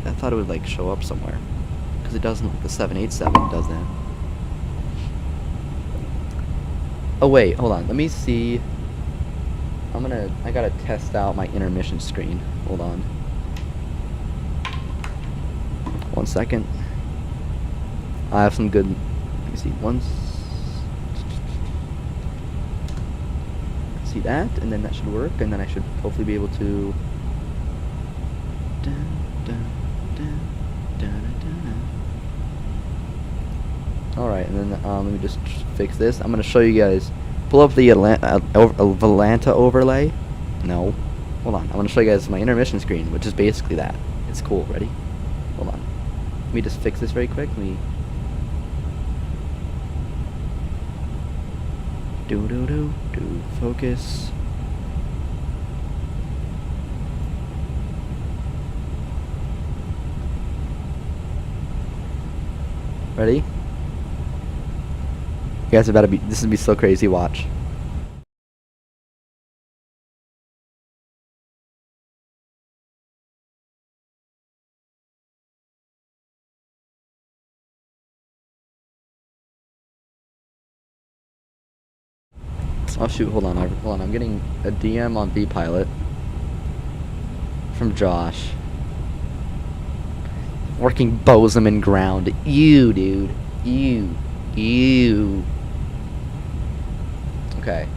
I thought it would like show up somewhere. Because it doesn't, the 787 does that. Oh wait, hold on. Let me see. I gotta test out my intermission screen. Hold on. 1 second. I have some good, let me see, see that, and then that should work, and then I should hopefully be able to alright, and then let me just fix this. I'm gonna show you guys. Pull up the Atlanta overlay. No, hold on, I'm gonna show you guys my intermission screen, which is basically that. It's cool. Ready? Hold on, let me just fix this very quick. Do focus. Ready? You guys are about to be. This is gonna be so crazy. Watch. Oh shoot! Hold on. I'm getting a DM on VPilot from Josh. Working Bozeman ground. Ew, dude. Ew. Okay.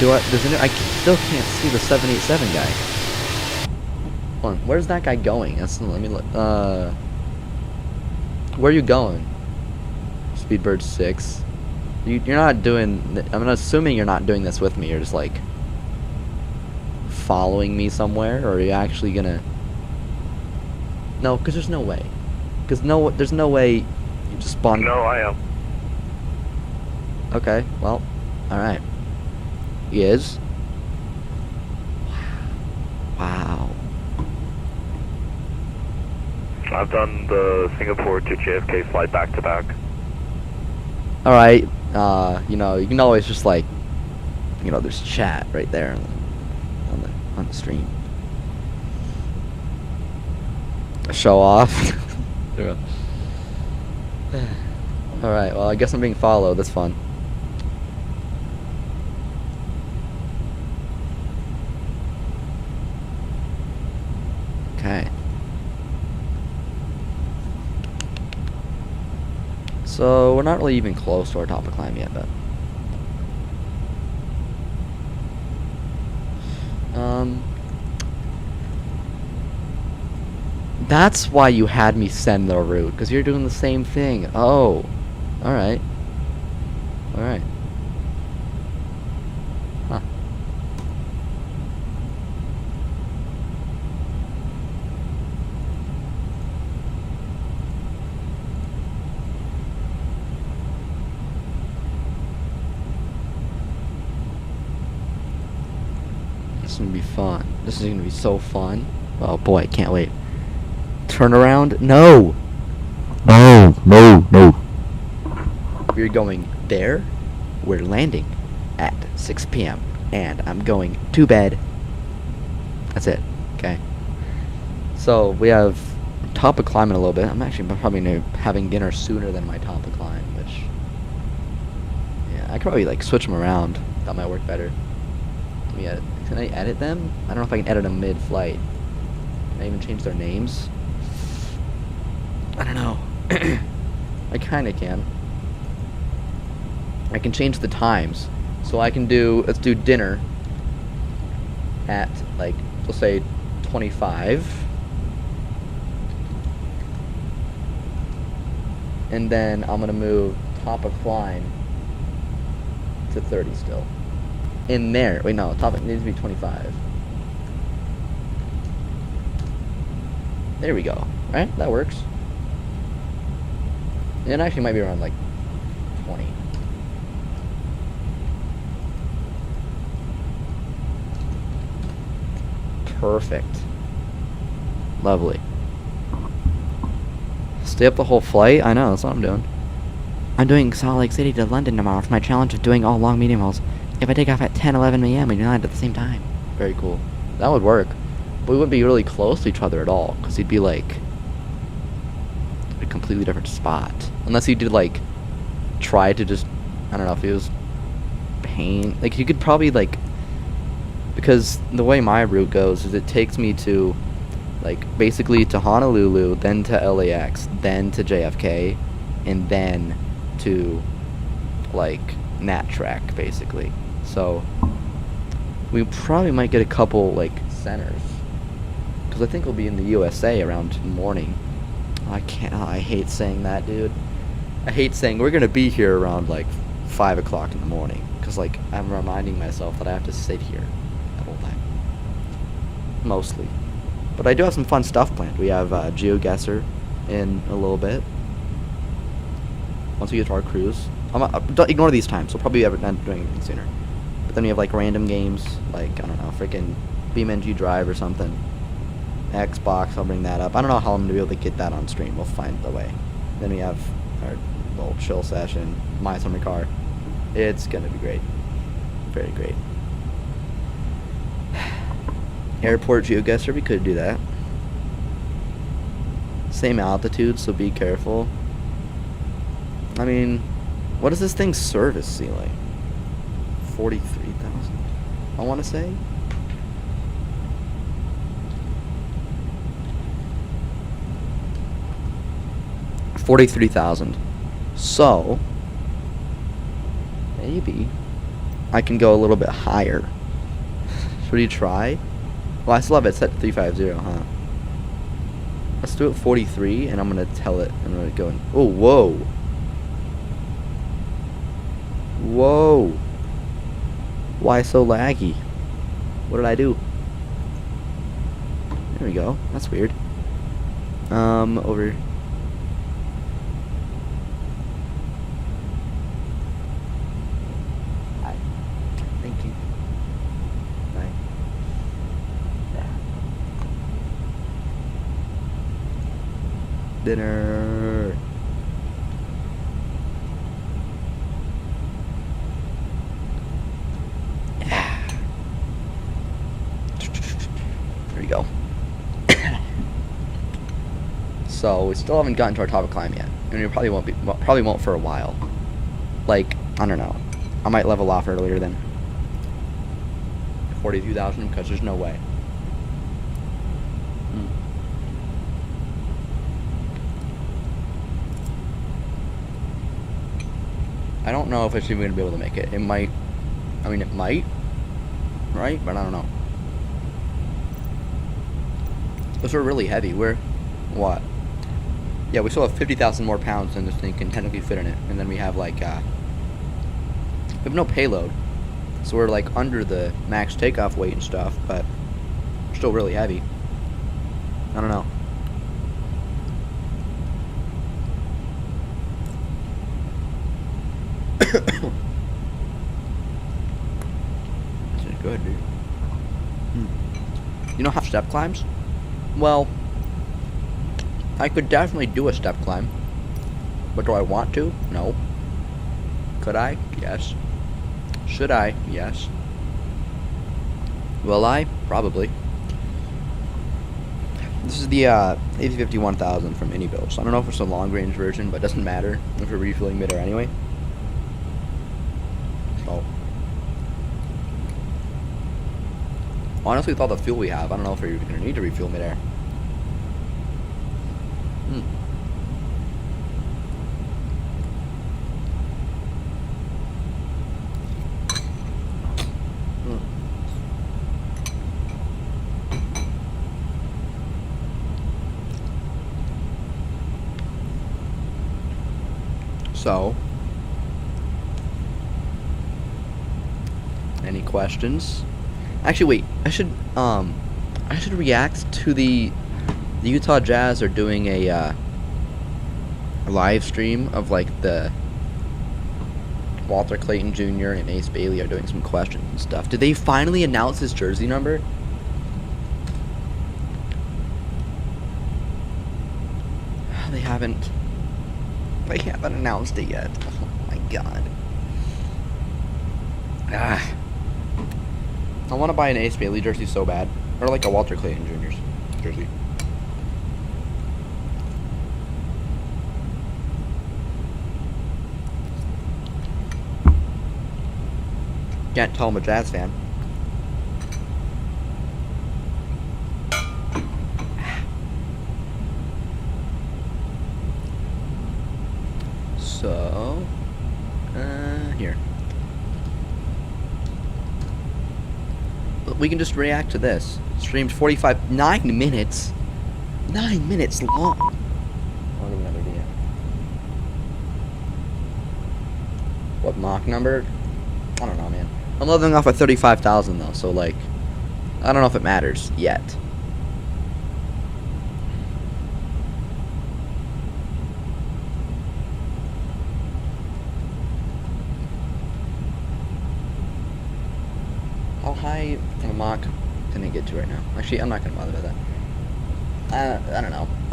I still can't see the 787 guy. Hold on, where's that guy going? Let me look. Where are you going? Speedbird 6. You're not doing. I'm assuming you're not doing this with me. You're just like following me somewhere, or are you actually gonna? No, because there's no way. There's no way you just spawn. No, I am. Okay, well, all right. He is. Wow. I've done the Singapore to JFK flight back to back. All right. You know, you can always just like, there's chat right there on the stream. Show off. Yeah. All right. Well, I guess I'm being followed. That's fun. Okay. So we're not really even close to our top of climb yet, but that's why you had me send the route, because you're doing the same thing. Oh, all right. Huh. This is gonna be fun. This is gonna be so fun. Oh boy, I can't wait. Turn around? No! No. We're going there. We're landing at 6 p.m. And I'm going to bed. That's it. Okay. So we have top of climb in a little bit. I'm actually probably having dinner sooner than my top of climb, which, yeah, I could probably like switch them around. That might work better. Let me edit. Can I edit them? I don't know if I can edit them mid-flight. Can I even change their names? I don't know. I kinda can. I can change the times. So I can do, let's do dinner at, like, let's say 25. And then I'm gonna move top of climb to 30 still. In there. Wait, no, top it needs to be 25. There we go. Right? That works. It actually might be around like 20. Perfect. Lovely. Stay up the whole flight? I know, that's what I'm doing. I'm doing Salt Lake City to London tomorrow for my challenge of doing all long medium hauls. If I take off at 10, 11 a.m., we do land at the same time. Very cool. That would work. But we wouldn't be really close to each other at all, because he'd be like a completely different spot. Unless he did like try to just, I don't know if he was pain. Like you could probably like, because the way my route goes is it takes me to like basically to Honolulu, then to LAX, then to JFK, and then to like Nat Track basically. So we probably might get a couple like centers, because I think we'll be in the USA around morning. I can't. I hate saying that, dude. I hate saying we're gonna be here around like 5 o'clock in the morning, because like I'm reminding myself that I have to sit here the whole time. Mostly, but I do have some fun stuff planned. We have Geoguessr in a little bit. Once we get to our cruise, don't ignore these times. We'll probably end doing anything sooner. But then we have like random games, like I don't know, freaking BeamNG Drive or something. Xbox, I'll bring that up. I don't know how I'm gonna be able to get that on stream. We'll find the way. Then we have our little chill session, my summer car. It's gonna be great, very great. Airport Geoguessr, we could do that. Same altitude, so be careful. I mean, what is this thing's service ceiling? 43,000, I want to say. $43,000. So maybe I can go a little bit higher. Should we try? Well, I still have it set to 350, huh? Let's do it 43, and I'm gonna tell it. I'm gonna go in. Oh, whoa. Whoa. Why so laggy? What did I do? There we go. That's weird. Over. Hi. Thank you. Bye. Yeah. Dinner. There you go. So we still haven't gotten to our top of climb yet, and we probably won't for a while. Like, I don't know. I might level off earlier than 42,000, because there's no way. I don't know if it's even gonna be able to make it. It might. I mean, it might, right? But I don't know. Those are really heavy. We're what? Yeah, we still have 50,000 more pounds than this thing can technically fit in it, and then we have like we have no payload, so we're like under the max takeoff weight and stuff, but we're still really heavy. I don't know. This is good, dude. You know how step climbs? Well, I could definitely do a step climb, but do I want to? No. Could I? Yes. Should I? Yes. Will I? Probably. This is the A350-1000 from AnyBuild, so I don't know if it's a long-range version, but it doesn't matter if we're refueling midair anyway. So, honestly, with all the fuel we have, I don't know if we're even going to need to refuel midair. So, any questions? Actually, wait. I should react to the Utah Jazz are doing a live stream of like the Walter Clayton Jr. and Ace Bailey are doing some questions and stuff. Did they finally announce his jersey number? They haven't announced it yet. Oh my god. I want to buy an Ace Bailey jersey so bad. Or like a Walter Clayton Jr.'s jersey. Can't tell I'm a Jazz fan. So, here. We can just react to this. Streamed 9 minutes. 9 minutes long. I don't even have an idea. What mock number? I don't know, man. I'm living off of 35,000 though, so like, I don't know if it matters yet. How high on a mock can I get to right now? Actually, I'm not gonna bother with that. I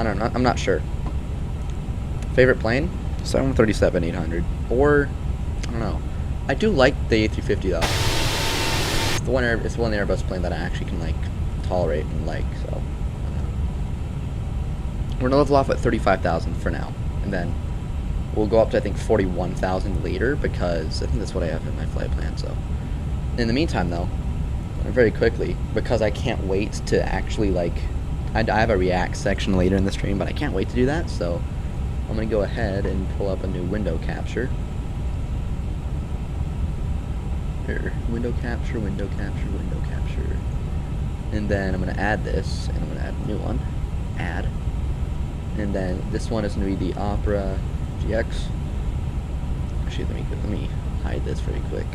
don't know. I'm not sure. Favorite plane? 737-800 or I don't know. I do like the A350 though. It's the one Airbus plane that I actually can like tolerate and like. So I don't know. We're gonna level off at 35,000 for now, and then we'll go up to I think 41,000 later because I think that's what I have in my flight plan. So in the meantime though, very quickly, because I can't wait to actually like. I have a react section later in the stream, but I can't wait to do that. So I'm gonna go ahead and pull up a new window capture. Window capture, and then I'm gonna add this, and I'm gonna add a new one, add, and then this one is gonna be the Opera GX. Actually, let me hide this very quick.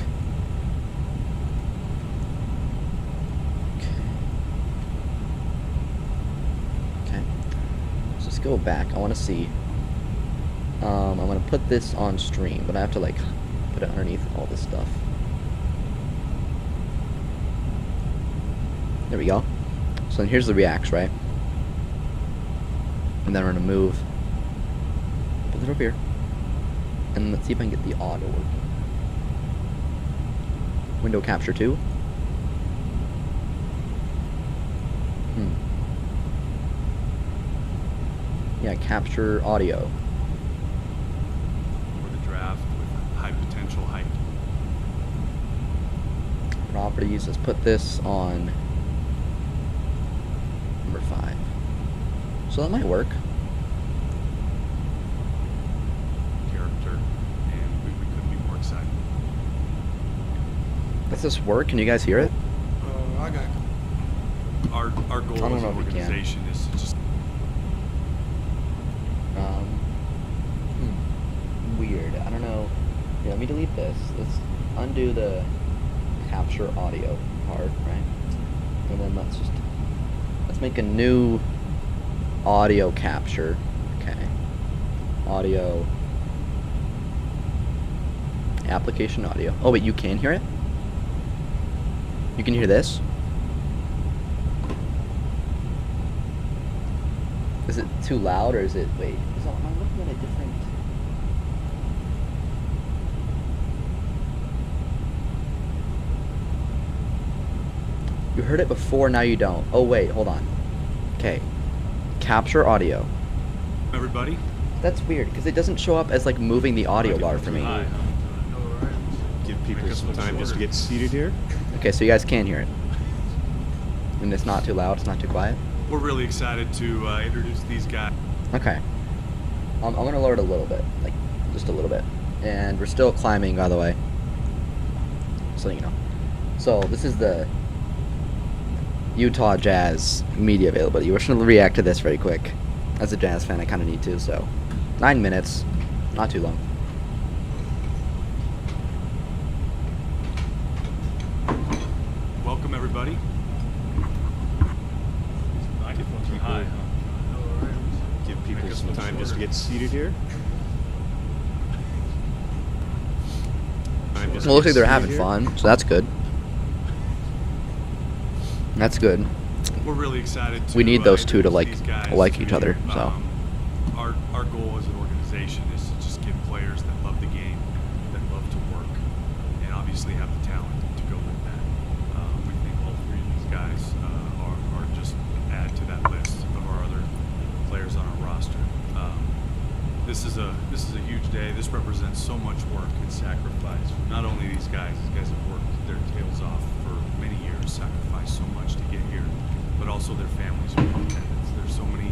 Okay, let's just go back. I want to see. I'm gonna put this on stream, but I have to like put it underneath all this stuff. There we go. So then here's the reacts, right? And then we're gonna move. Put it over here. And let's see if I can get the auto working. Window capture 2. Yeah, capture audio. For the draft with high potential height. Properties, let's put this on number 5. So that might work. Character, and we couldn't be more excited. Does this work? Can you guys hear it? I got Our goal I don't as know an if we can. organization is to just Weird. I don't know. Yeah, let me delete this. Let's undo the capture audio part, right? And then let's make a new audio capture. Okay. Audio. Application audio. Oh wait, you can hear it? You can hear this? Is it too loud or is it, wait, am I looking at a different? You heard it before, now you don't. Oh wait, hold on. Okay. Capture audio. everybody. That's weird, because it doesn't show up as like moving the audio bar for me. Hi. Give people some time just to get seated here. Okay, so you guys can hear it. And it's not too loud, it's not too quiet. We're really excited to introduce these guys. Okay. I'm gonna lower it a little bit, like just a little bit. And we're still climbing, by the way. So you know. So this is the Utah Jazz media availability. We're just gonna react to this very quick. As a Jazz fan, I kind of need to. So 9 minutes, not too long. Microphones are high, huh? Give people Make us some look time just to shorter. get seated here. Time just to Well, looks get like they're seated having here. fun, so that's good. That's good. We're really excited to We need those two to, introduce like, these guys like to each you. other, so. Our goal as an organization is to just get players that love the game, that love to work, and obviously have the talent to go with that. We think all three of these guys are just add to that list of our other players on our roster. This is a huge day. This represents so much work and sacrifice. Not only these guys have worked their tails off for many years, sacrificed so much to get here, but also their families are in attendance. There's so many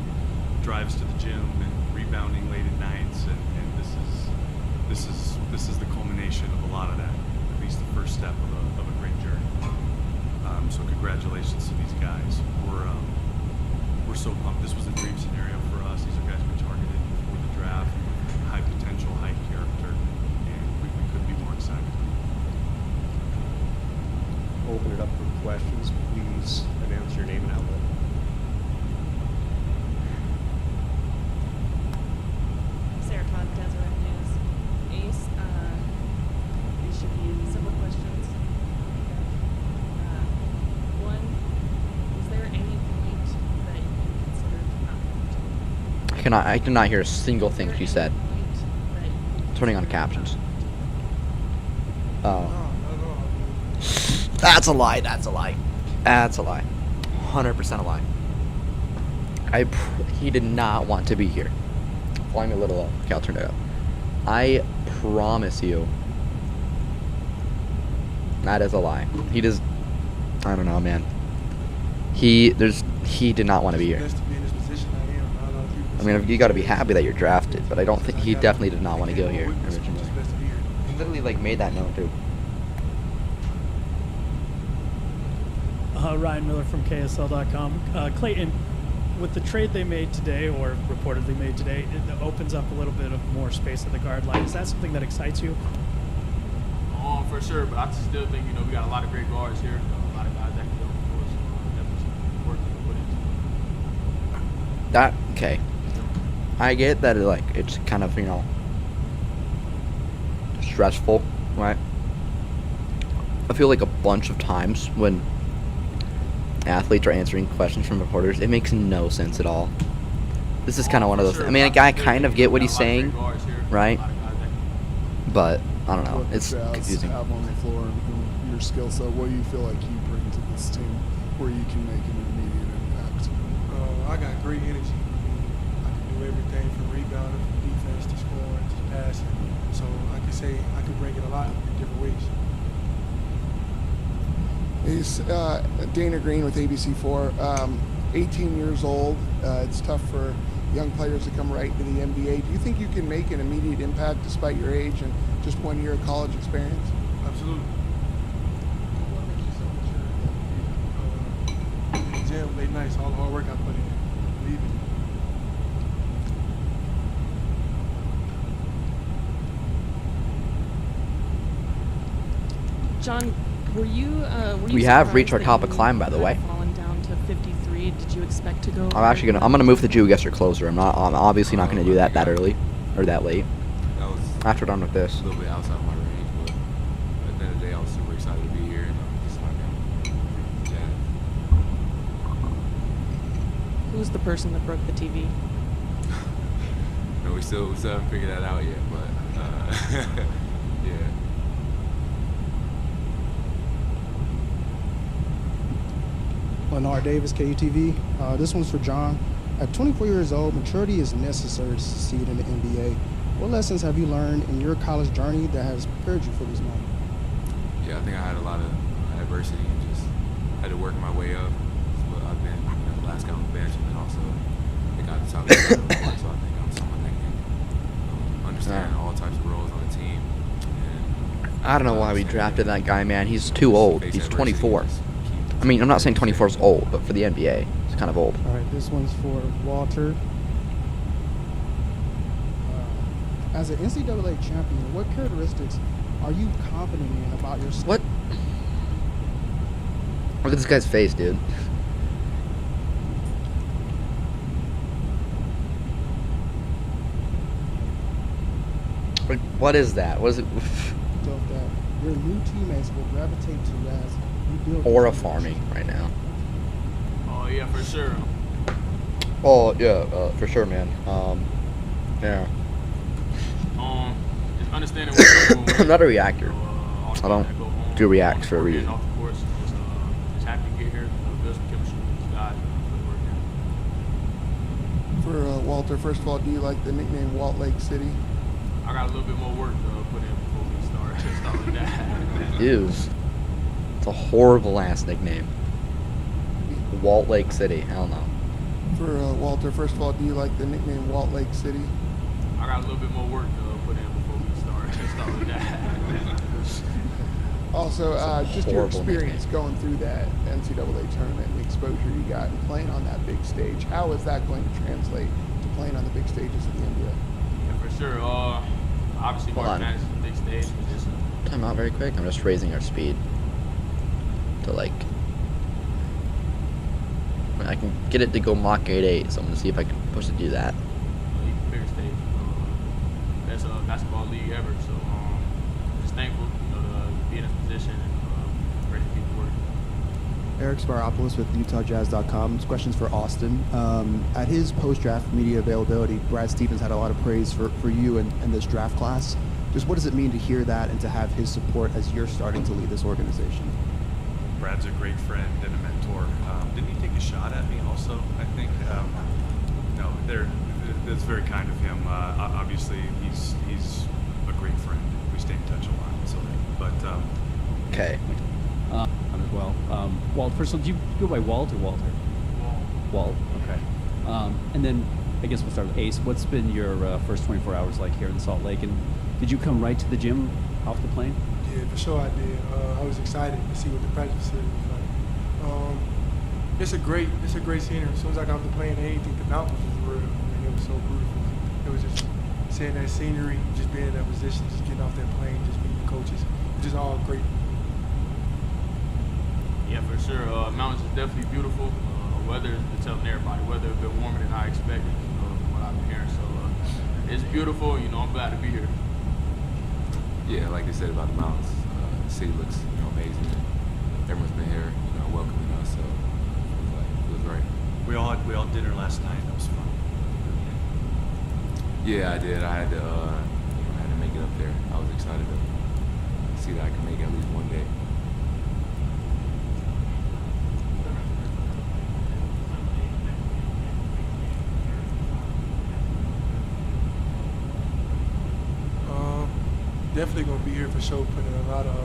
drives to the gym and rebounding late at nights, and this is the culmination of a lot of that. At least the first step of a great journey. So congratulations to these guys. We're so pumped. This was a dream scenario for us. These are guys we targeted before the draft, high potential, high character, and we couldn't be more excited. Open it up for questions. Please announce your name and outlet. Sarah Todd, Deseret News. Ace, these should be simple questions. One, is there any point that you considered not going to? I cannot hear a single Is thing there she any said. point that you Turning on considered captions. not Oh. That's a lie. That's a lie. That's a lie. 100% a lie. He did not want to be here. Flying me a little low. Okay, I'll turn it up. I promise you. That is a lie. He does. I don't know, man. He did not want to be here. Blessed to be in this position I am. Not a lot of people I mean, you got to be happy that you're drafted, but I don't think he definitely did not want to go I here can't witness, I'm originally. just blessed to be here. He literally like made that known too. Ryan Miller from KSL.com. Clayton, with the trade they made today, or reportedly made today, it opens up a little bit of more space at the guard line. Is that something that excites you? For sure, but I still think, we got a lot of great guards here. A lot of guys that can go for us. Definitely work to put into. That okay. I get that it's kind of stressful, right? I feel like a bunch of times when athletes are answering questions from reporters, it makes no sense at all. This is kind of one of those. I mean, I kind of get what he's saying, right? But I don't know. What the It's Jazz confusing. have on the floor and your skill set. What do you feel like you bring to this team where you can make an immediate impact? I got great energy. I can do everything from rebounding, from defense to scoring to passing. So I can say I can bring it a lot in different ways. He's Dana Green with ABC4. 18 years old. It's tough for young players to come right into the NBA. Do you think you can make an immediate impact despite your age and just 1 year of college experience? Absolutely. What makes you so mature? In the gym, late nights, all the hard work I put in. Believe it. John, were you We have surprised reached our that top of you climb, by the had way. fallen down to 53? Did you expect to go? I'm gonna move the Geoguessr closer. I'm obviously not gonna do that early or that late. That was After done with this. a little bit outside of my range, but at the end of the day, I was super excited to be here and just knock out Jazz. Who was the person that broke the TV? No, we still haven't figured that out yet, but yeah. Leonard Davis, KUTV. This one's for John. At 24 years old, maturity is necessary to succeed in the NBA. What lessons have you learned in your college journey that has prepared you for this moment? Yeah, I think I had a lot of adversity and just had to work my way up. But I've been the last guy on the bench and then also I got the top of the court, so I think I'm someone that can understand all types of roles on the team. And I don't know why we drafted that guy, man. He's too old. He's 24. I mean, I'm not saying 24 is old, but for the NBA, it's kind of old. All right, this one's for Walter. As an NCAA champion, what characteristics are you confident in about yourself? What? Look at this guy's face, dude. Like, what is that? What is it? So that your new teammates will gravitate to as you build Aura this farming right now. Oh yeah, for sure. Oh yeah, for sure, man. Yeah. Just understanding what you're doing. I'm not a reactor. All the I don't things that go on do reacts on the for a court and reason. Off the course, just happy to get here. Build some chemistry with these guys. Put the work in. For Walter, first of all, do you like the nickname Walt Lake City? I got a little bit more work to put in before we start with that. Ew. It's a horrible ass nickname. Walt Lake City. Hell no. For Walter, first of all, do you like the nickname Walt Lake City? I got a little bit more work to put in before we start with that. Also, just your horrible experience going through that NCAA tournament and the exposure you got and playing on that big stage. How is that going to translate to playing on the big stages of the NBA? Yeah, for sure. Obviously, Hold March on. Madness is a big stage, but just Time out very quick. I'm just raising our speed to like. I can get it to go Mach 8.8, so I'm gonna see if I can push it to do that. even bigger stage. Best basketball league ever. So just thankful, to be in this position and ready to get to work. Eric Sparopoulos with UtahJazz.com. This question's for Austin. At his post-draft media availability, Brad Stevens had a lot of praise for you and this draft class. Just what does it mean to hear that and to have his support as you're starting to lead this organization? Brad's a great friend and a mentor. Didn't he take a shot at me also, I think? No, that's very kind of him. Obviously, he's a great friend. We stay in touch a lot. So, but Okay. As well. Walt, first of all, do you go by Walt or Walter? Walt. Okay. And then I guess we'll start with Ace. What's been your first 24 hours like here in Salt Lake? And did you come right to the gym off the plane? Yeah, for sure I did. I was excited to see what the practice facility was like. It's a great scenery. As soon as I got off the plane, I didn't think the mountains was real. I mean, it was so beautiful. It was just seeing that scenery, just being in that position, just getting off that plane, just meeting the coaches. It was just all great. Yeah, for sure. Mountains is definitely beautiful. Weather is telling everybody. Weather has been warmer than I expected from what I've been hearing. So it's beautiful. I'm glad to be here. Yeah, like they said about the mountains, the city looks amazing. Everyone's been here, welcoming us, so it was right. we all had dinner last night. That was fun. Yeah, I did. I had to make it up there. I was excited to see that I can make it at least one day. Definitely gonna be here for sure. Putting a lot of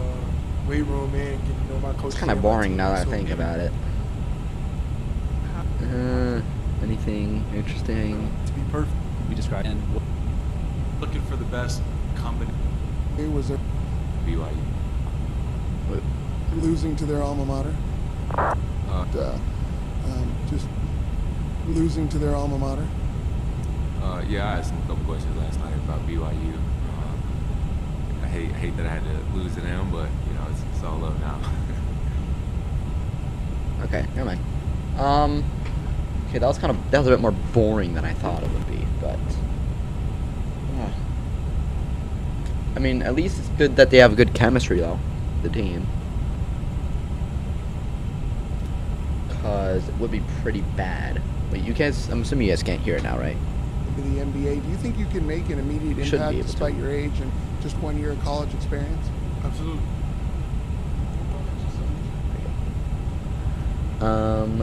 weight room in, getting to know my coach. It's kind of boring now that I think about it. Anything interesting? To be perfect. We described and Looking for the best combination. It was a BYU. losing to their alma mater. Just losing to their alma mater. Yeah, I asked him a couple questions last night about BYU. I hate that I had to lose to them, but it's all up now. Okay, never mind. Okay, that was a bit more boring than I thought it would be, but I mean, at least it's good that they have good chemistry though, the team. Cause it would be pretty bad. Wait, you guys? I'm assuming you guys can't hear it now, right? To the NBA, do you think you can make an immediate Should be impact able to. despite your age and just 1 year of college experience? Absolutely.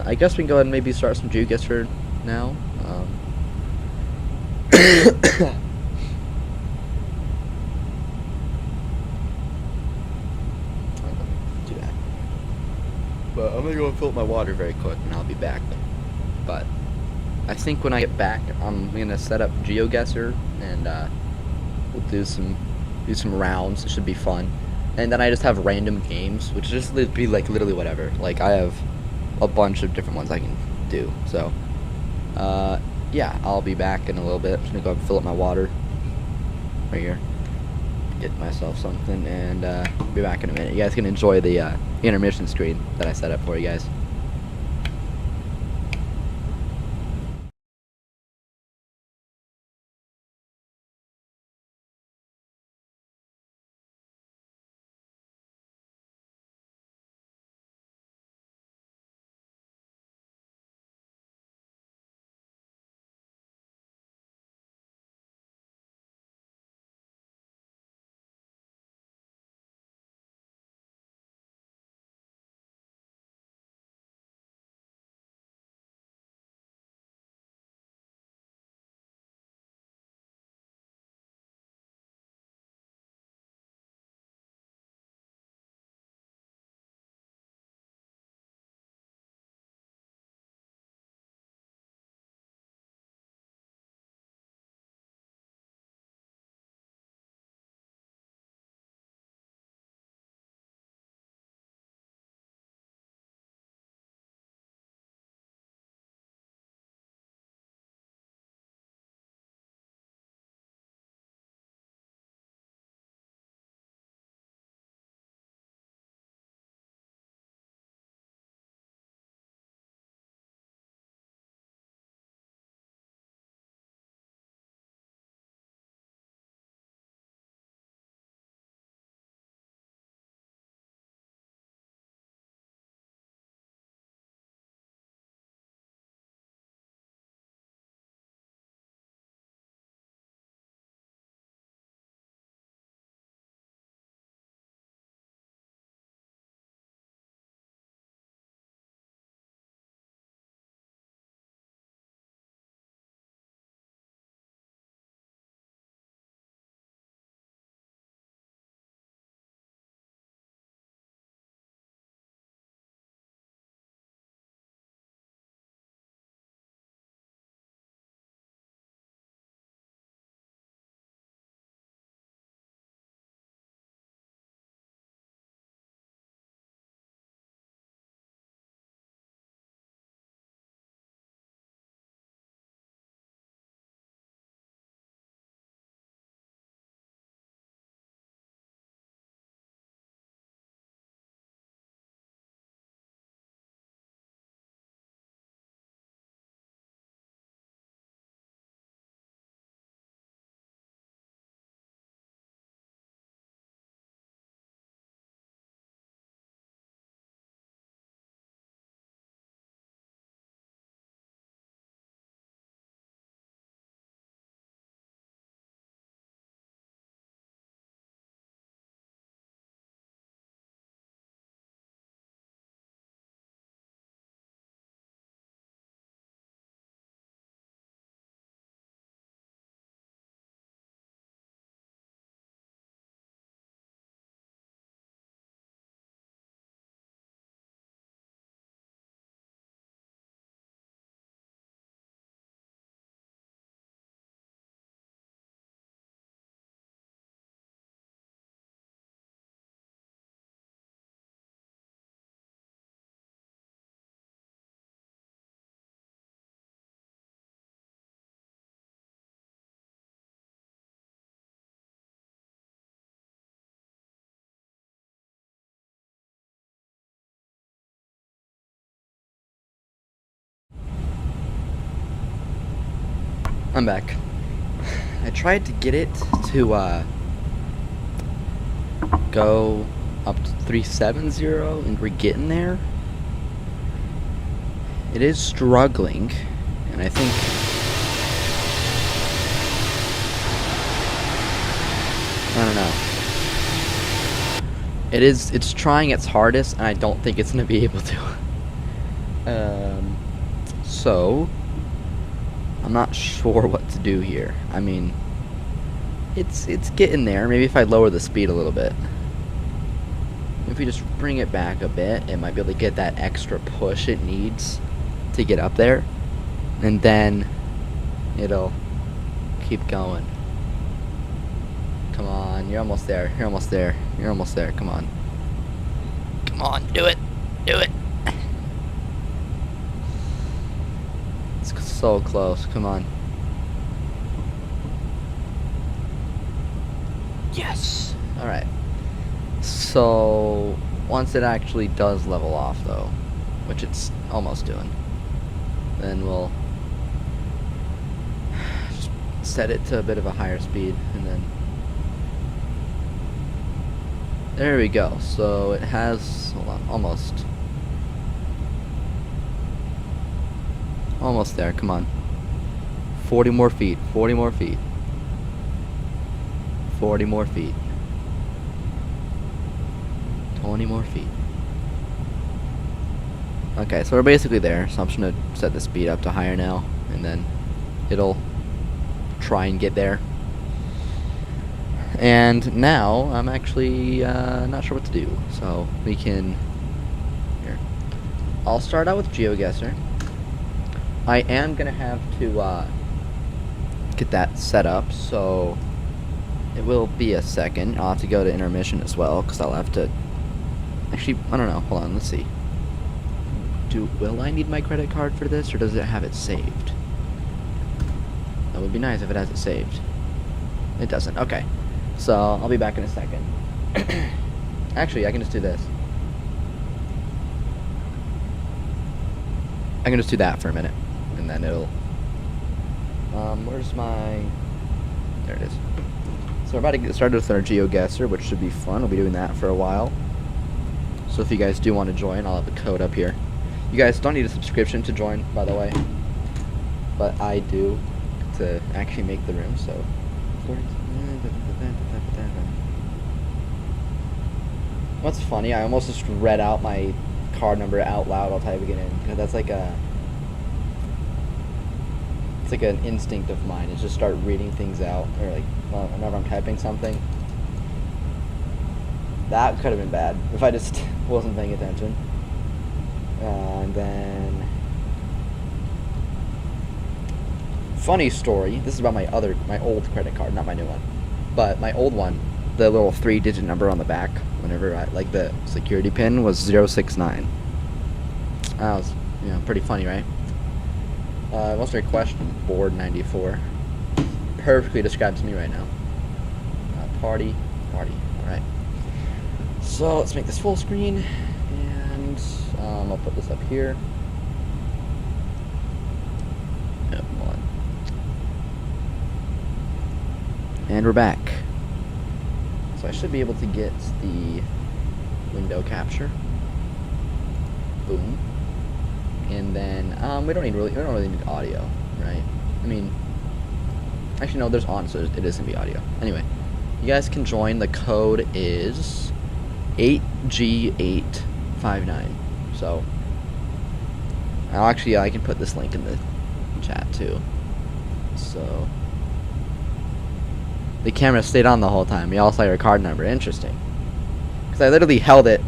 I guess we can go ahead and maybe start some Geoguessr now. Do that. But I'm gonna go and fill up my water very quick, and I'll be back. But I think when I get back, I'm gonna set up Geoguessr, and we'll do some rounds. It should be fun. And then I just have random games, which just be like literally whatever. Like I have a bunch of different ones I can do. So, yeah, I'll be back in a little bit. I'm just gonna go and fill up my water right here, get myself something, and be back in a minute. You guys can enjoy the intermission screen that I set up for you guys. I'm back. I tried to get it to go up to 370, and we're getting there. It is struggling, and I think I don't know. It's trying its hardest, and I don't think it's gonna be able to. So I'm not sure what to do here. I mean, it's getting there. Maybe if I lower the speed a little bit. If we just bring it back a bit, it might be able to get that extra push it needs to get up there. And then it'll keep going. Come on, you're almost there. You're almost there. You're almost there. Come on. Come on, do it. Do it. It's so close. Come on. Yes. All right. So once it actually does level off, though, which it's almost doing, then we'll just set it to a bit of a higher speed, and then there we go. So it has, hold on, almost there. Come on. 40 more feet. 40 more feet. 40 more feet. 20 more feet. Okay, so we're basically there. So I'm just gonna set the speed up to higher now, and then it'll try and get there. And now I'm actually not sure what to do. So we can, here, I'll start out with Geoguessr. I am gonna have to get that set up, so it will be a second. I'll have to go to intermission as well, because I'll have to, actually, I don't know, hold on, let's see. Will I need my credit card for this, or does it have it saved? That would be nice if it has it saved. It doesn't. Okay, so I'll be back in a second. Actually, I can just do this. I can just do that for a minute, and then it'll, where's my, there it is. So we're about to get started with our Geoguessr, which should be fun. We'll be doing that for a while. So if you guys do want to join, I'll have the code up here. You guys don't need a subscription to join, by the way, but I do to actually make the room, so. What's funny, I almost just read out my card number out loud while typing it in, because that's like a, it's like an instinct of mine, is just start reading things out, or like, well, whenever I'm typing something. That could have been bad if I just wasn't paying attention. And then, funny story, this is about my old credit card, not my new one, but my old one, the little 3-digit number on the back, whenever I, like, the security pin was 069. That was, you know, pretty funny, right? What's your question? Board 94. Perfectly describes me right now. Party. Alright. So let's make this full screen, and I'll put this up here. Yep, hold on. And we're back. So I should be able to get the window capture. Boom. And then we don't really need audio, right? I mean, actually no, there's on, so it is gonna be audio. Anyway, you guys can join. The code is 8G859. So I can put this link in the chat too. So the camera stayed on the whole time. You all saw your card number. Interesting. Because I literally held it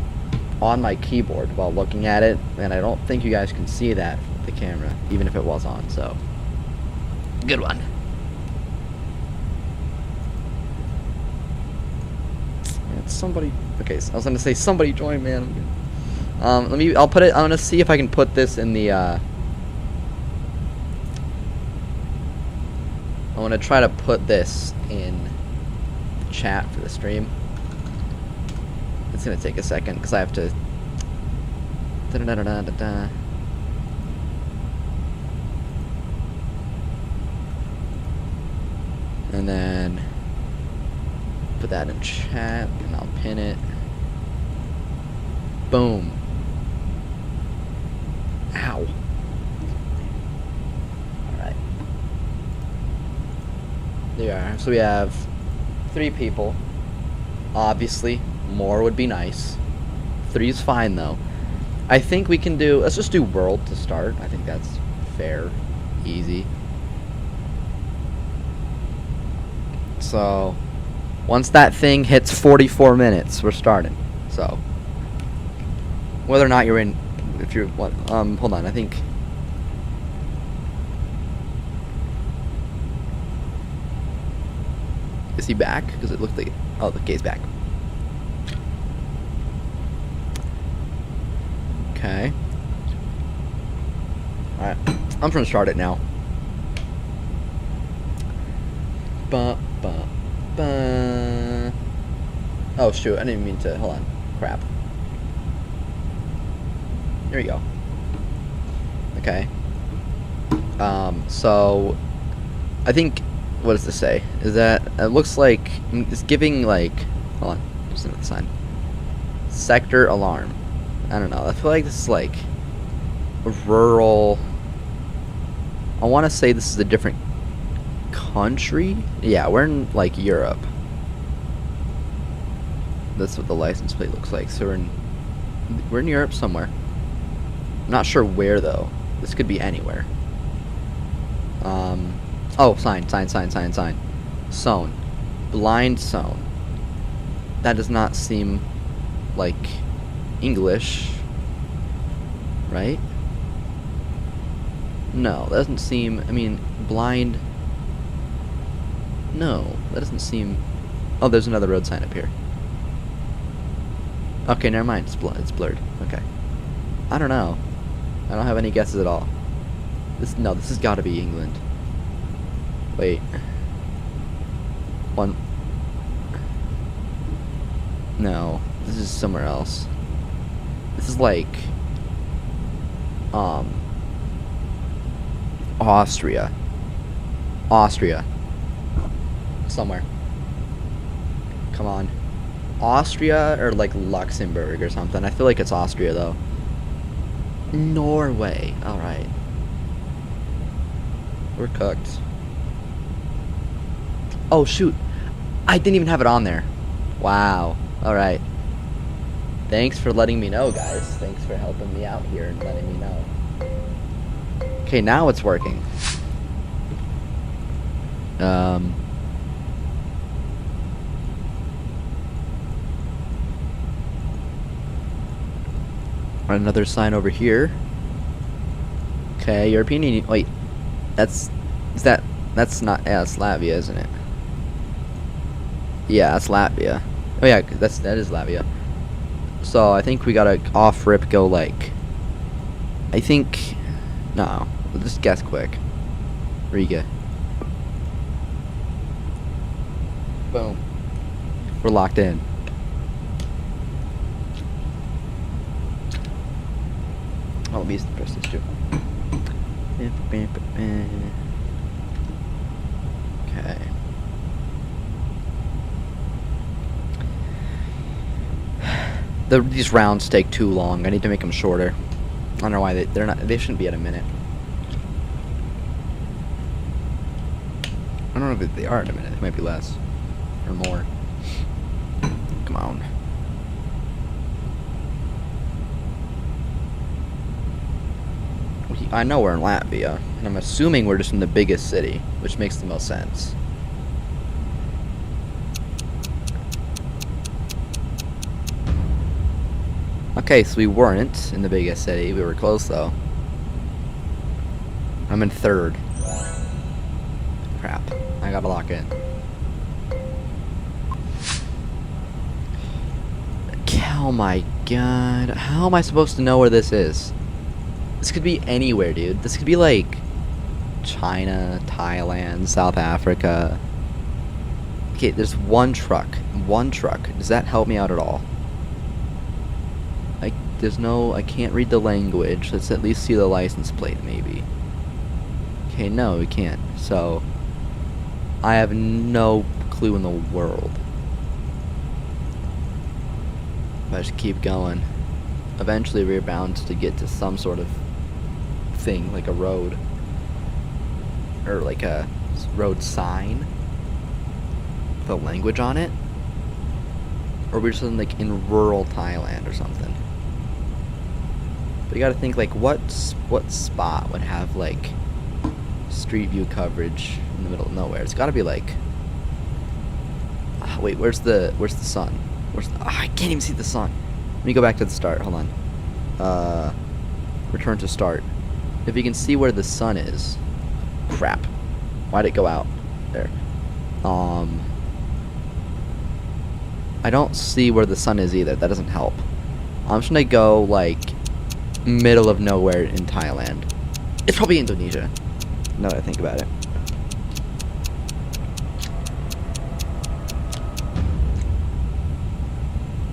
on my keyboard while looking at it, and I don't think you guys can see that with the camera, even if it was on. So good one. It's somebody. Okay, so I was gonna say somebody join, man. I'll put it. I'm gonna see if I can put this in the. I want to try to put this in the chat for the stream. It's gonna take a second because I have to. And then put that in chat, and I'll pin it. Boom. Ow. Alright. There you are. So we have 3 people. Obviously, more would be nice. 3 is fine, though. I think we can do... Let's just do world to start. I think that's fair. Easy. So, once that thing hits 44 minutes, we're starting. So, whether or not you're in... If you're... What? Hold on. I think... Is he back? Because it looked like... Oh, the guy's back. Okay. Alright. I'm just gonna start it now. Oh shoot, I didn't mean to. Hold on. Crap. There we go. Okay. So I think, what does this say? Is that it looks like it's giving like, hold on, just another sign. Sector alarm. I don't know. I feel like this is like a rural. I want to say this is a different country. Yeah, we're in like Europe. That's what the license plate looks like. So we're in Europe somewhere. I'm not sure where though. This could be anywhere. Oh, sign. Zone. Blind zone. That does not seem like English, right? No, that doesn't seem, I mean, blind. No, that doesn't seem. Oh, there's another road sign up here. Okay, never mind, it's blurred. Okay. I don't know. I don't have any guesses at all. This has got to be England. Wait. One. No, this is somewhere else. This is like Austria. Somewhere. Come on. Austria or like Luxembourg or something. I feel like it's Austria though. Norway. Alright. We're cooked. Oh shoot. I didn't even have it on there. Wow. Alright. Thanks for letting me know, guys. Thanks for helping me out here and letting me know. Okay, now it's working. Another sign over here. Okay, European Union. Wait, that's not. Yeah, that's Latvia, isn't it? Yeah, that's Latvia. Oh yeah, that is Latvia. So I think we gotta off rip go like. I think. No, we'll just guess quick. Riga. Boom. We're locked in. Oh, let me press this too. Okay. These rounds take too long. I need to make them shorter. I don't know why they shouldn't be at a minute. I don't know if they are at a minute. They might be less or more. Come on. I know we're in Latvia, and I'm assuming we're just in the biggest city, which makes the most sense. Okay, so we weren't in the biggest city. We were close, though. I'm in third. Crap. I gotta lock in. Oh my god. How am I supposed to know where this is? This could be anywhere, dude. This could be like China, Thailand, South Africa. Okay, there's one truck. One truck. Does that help me out at all? I can't read the language. Let's at least see the license plate, maybe. Okay, no, we can't. So, I have no clue in the world. If I just keep going, eventually we're bound to get to some sort of thing, like a road. Or like a road sign with a language on it. Or we're just in, like, in rural Thailand or something. But you gotta think, like, what spot would have, like, street view coverage in the middle of nowhere? It's gotta be, like... wait, where's the sun? I can't even see the sun. Let me go back to the start. Hold on. Return to start. If you can see where the sun is... Crap. Why'd it go out? There. I don't see where the sun is either. That doesn't help. I'm just gonna go, like, middle of nowhere in Thailand. It's probably Indonesia, now that I think about it.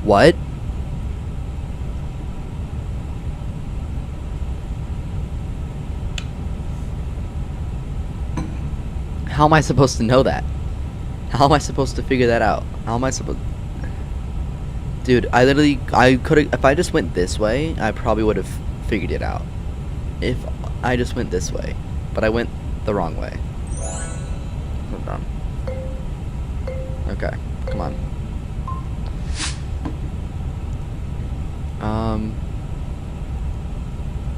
What? How am I supposed to know that? How am I supposed to figure that out? How am I supposed... Dude, I could've... If I just went this way, I probably would have figured it out. If I just went this way. But I went the wrong way. Hold on. Okay, come on.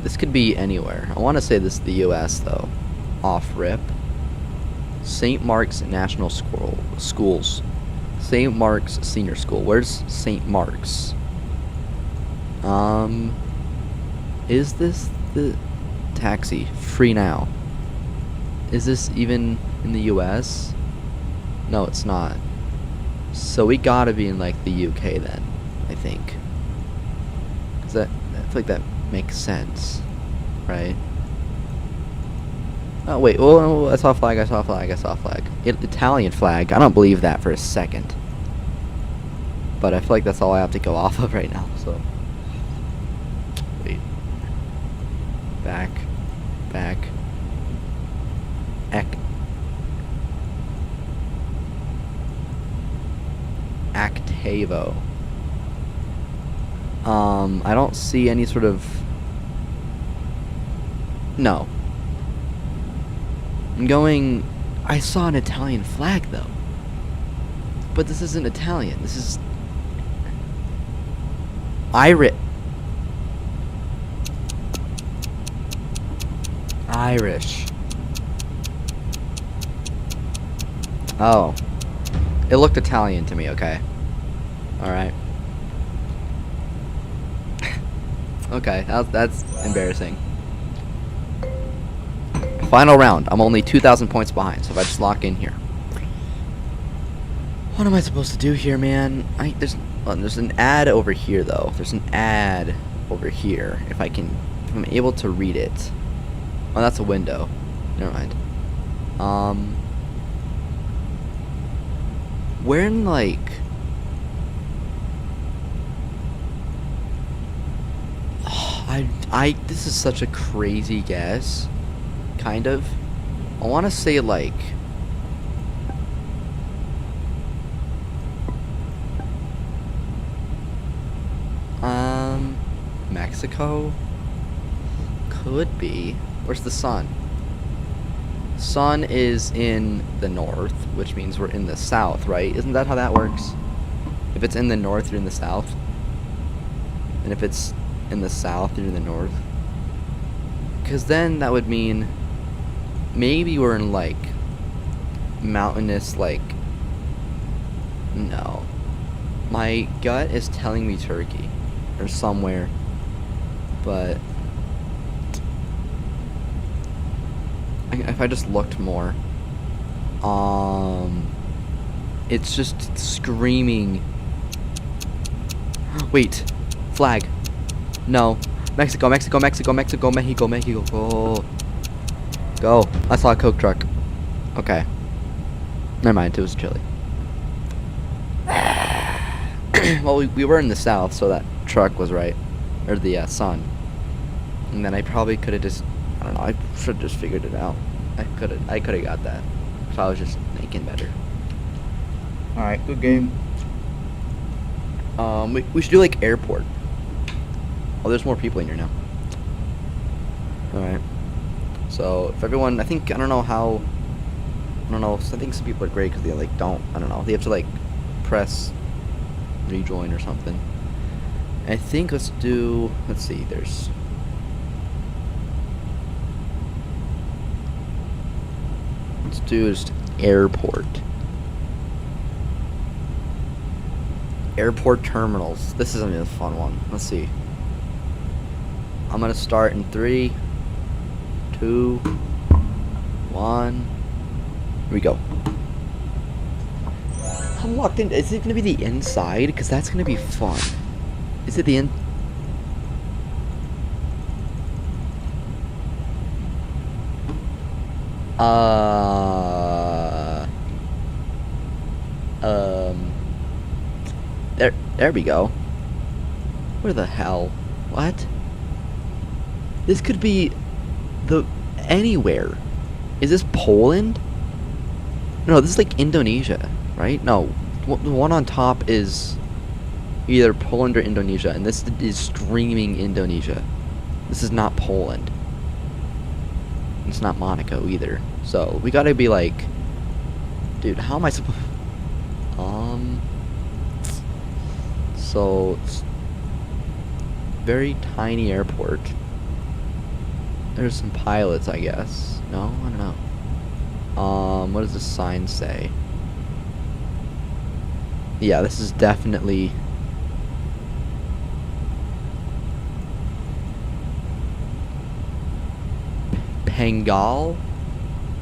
This could be anywhere. I want to say this is the U.S. though. Off rip. St. Mark's National Schools. St. Mark's Senior School. Where's St. Mark's? Is this the taxi? Free now. Is this even in the U.S.? No, it's not. So we gotta be in, like, the U.K. then, I think. 'Cause I feel like that makes sense, right? Oh, wait, oh, I saw a flag, I saw a flag, I saw a flag. Italian flag, I don't believe that for a second. But I feel like that's all I have to go off of right now, so. Wait. Back. Actavo. I don't see any sort of... No. I'm going... I saw an Italian flag, though. But this isn't Italian. This is... Irish. Oh. It looked Italian to me, okay. Alright. Okay, that's embarrassing. Final round. I'm only 2,000 points behind, so if I just lock in here. What am I supposed to do here, man? There's an ad over here, though. There's an ad over here. If I'm able to read it. Oh, that's a window. Never mind. Where in, like... This is such a crazy guess. Kind of. I want to say, like... Mexico? Could be. Where's the sun? Sun is in the north, which means we're in the south, right? Isn't that how that works? If it's in the north, you're in the south. And if it's in the south, you're in the north. Because then that would mean maybe we're in, like, mountainous, like... No. My gut is telling me Turkey. Or somewhere. But... if I just looked more... It's just screaming... Wait. Flag. No. Mexico. Go. I saw a Coke truck. Okay. Never mind, it was chilly. Well, we were in the south, so that truck was right. Or the sun. And then I probably could have just... I don't know, I should have just figured it out. I could have got that. So I was just thinking better. Alright, good game. We should do like airport. Oh, there's more people in here now. Alright. So, if everyone, I don't know, I think some people are great because they like I don't know, they have to like press rejoin or something. I think let's see, let's do just airport. Airport terminals. This is gonna be a fun one. Let's see. I'm gonna start in 3, 2, 1. Here we go. I'm locked in. Is it gonna be the inside? Because that's gonna be fun. Is it the in? There we go. Where the hell? What? This could be anywhere. Is this Poland? No, this is like Indonesia, right? No, the one on top is either Poland or Indonesia, and this is screaming Indonesia. This is not Poland. It's not Monaco either. So we gotta be like, dude, how am I supposed? So it's very tiny airport. There's some pilots, I guess. No, I don't know. What does the sign say? Yeah, this is definitely Bengal.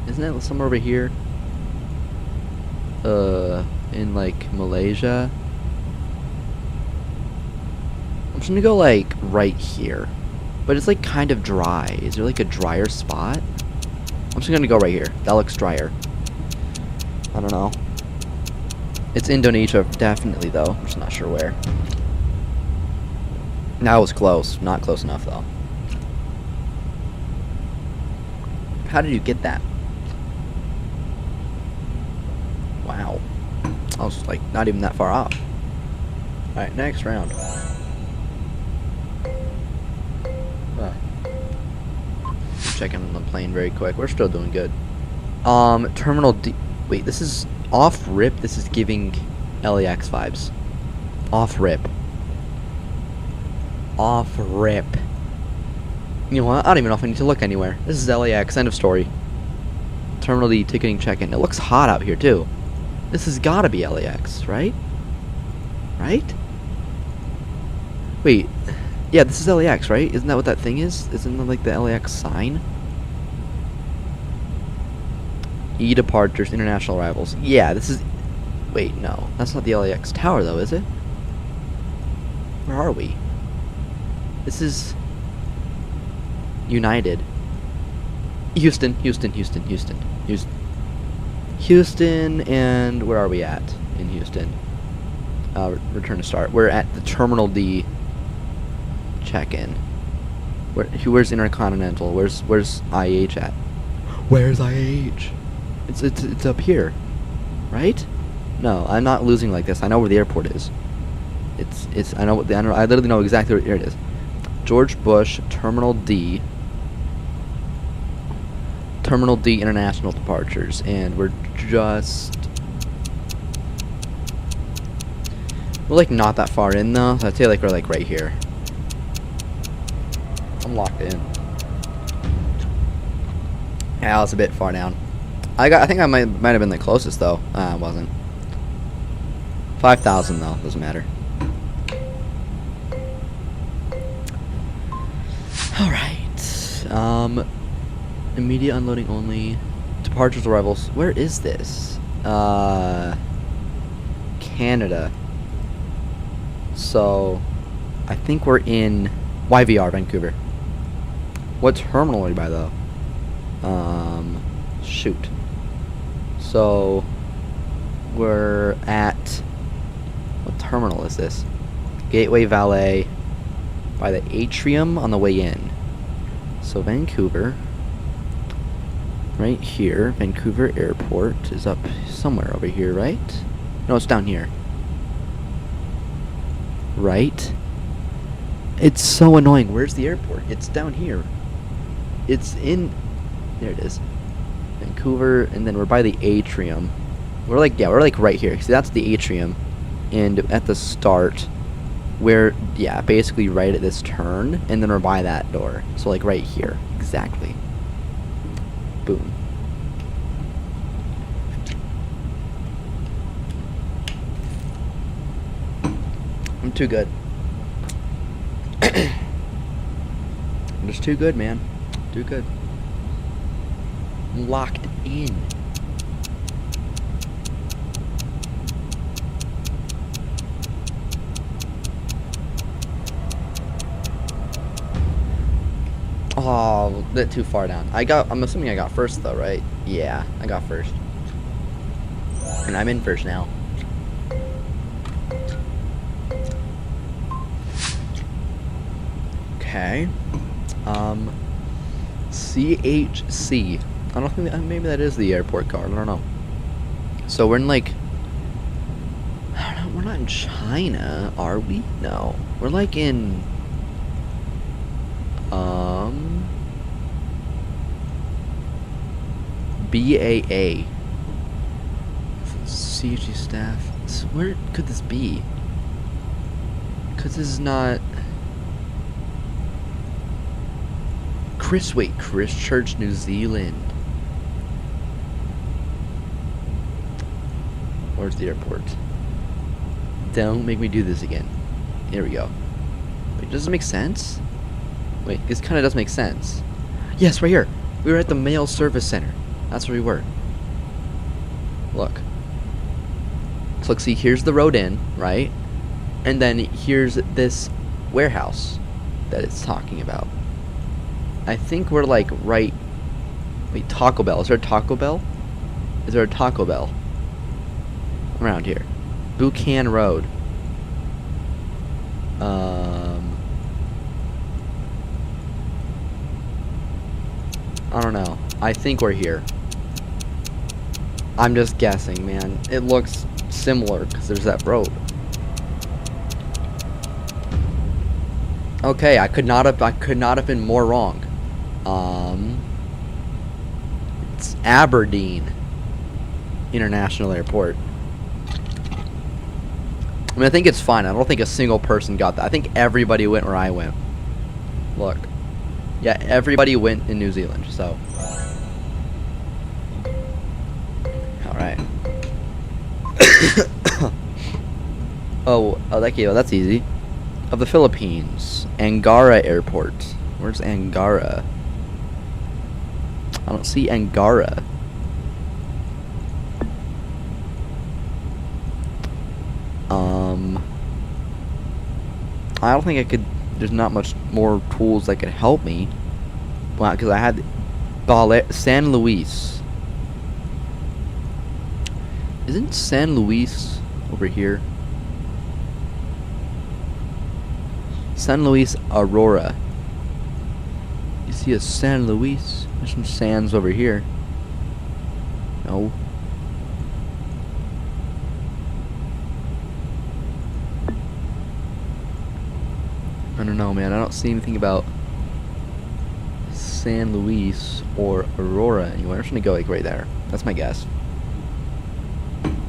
Isn't it somewhere over here? In like Malaysia. I'm just gonna go like right here. But it's like kind of dry. Is there like a drier spot? I'm just gonna go right here. That looks drier. I don't know. It's Indonesia, definitely though. I'm just not sure where. That was close. Not close enough though. How did you get that? Wow. I was like not even that far off. Alright, next round. Checking on the plane very quick. We're still doing good. Terminal D. Wait, this is off rip. This is giving LAX vibes. Off rip. Off rip. You know what? I don't even know if I need to look anywhere. This is LAX. End of story. Terminal D ticketing check-in. It looks hot out here too. This has got to be LAX, right? Right? Wait. Yeah, this is LAX, right? Isn't that what that thing is? Isn't that like the LAX sign? E-departures, international arrivals. Yeah, this is... Wait, no. That's not the LAX tower, though, is it? Where are we? This is... United. Houston, and where are we at in Houston? Return to start. We're at the Terminal D check-in. Where's Intercontinental? Where's IH at? Where's IH? It's up here, right? No, I'm not losing like this. I know where the airport is. I literally know exactly where it is. George Bush Terminal D. Terminal D international departures, and we're like not that far in though. So I'd say like we're like right here. I'm locked in. Yeah, I was a bit far down. I think I might have been the closest though. I wasn't. 5,000 though, doesn't matter. Alright. Immediate unloading only. Departures, arrivals. Where is this? Canada. So, I think we're in YVR, Vancouver. What terminal are we by though? Shoot. So, we're at... What terminal is this? Gateway Valet by the atrium on the way in. So, Vancouver. right here. Vancouver Airport is up somewhere over here, right? No, it's down here. Right? It's so annoying. Where's the airport? It's down here. It's in... There it is. Vancouver, and then we're by the atrium. We're like right here. See, that's the atrium. And at the start, we're, yeah, basically right at this turn, and then we're by that door. So, like, right here. Exactly. Boom. I'm too good. I'm just too good, man. Too good. I'm locked in. Oh, a bit too far down. I'm assuming I got first though, right? Yeah, I got first. And I'm in first now. Okay. CHC. I don't think maybe that is the airport card. I don't know. So we're in like, I don't know, we're not in China, are we? No. We're like in BAA. CHC staff. So where could this be? Because this is not Christchurch, New Zealand. Where's the airport? Don't make me do this again. Here we go. Wait, does it make sense? Wait, this kind of does make sense. Yes, right here. We were at the mail service center. That's where we were. Look. So look, see, here's the road in, right? And then here's this warehouse that it's talking about. I think we're like right... Wait, Taco Bell. Is there a Taco Bell? Is there a Taco Bell around here? Buchan Road. I don't know. I think we're here. I'm just guessing, man. It looks similar because there's that road. Okay, I could not have been more wrong. It's Aberdeen International Airport. I mean, I think it's fine. I don't think a single person got that. I think everybody went where I went. Look. Yeah, everybody went in New Zealand, so. Alright. That's easy. Of the Philippines. Angara Airport. Where's Angara? I don't see Angara. I don't think I could. There's not much more tools that could help me. Well, because I had San Luis. Isn't San Luis over here? San Luis Aurora. You see a San Luis? There's some sands over here. No. I don't know, man. I don't see anything about San Luis or Aurora anywhere. I'm just gonna go like right there. That's my guess.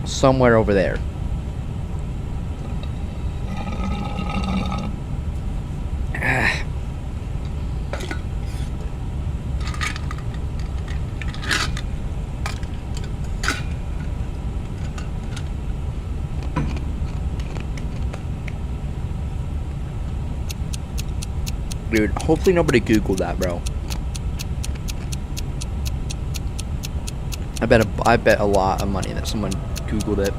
Somewhere over there. Dude, hopefully nobody Googled that, bro. I bet a lot of money that someone Googled it.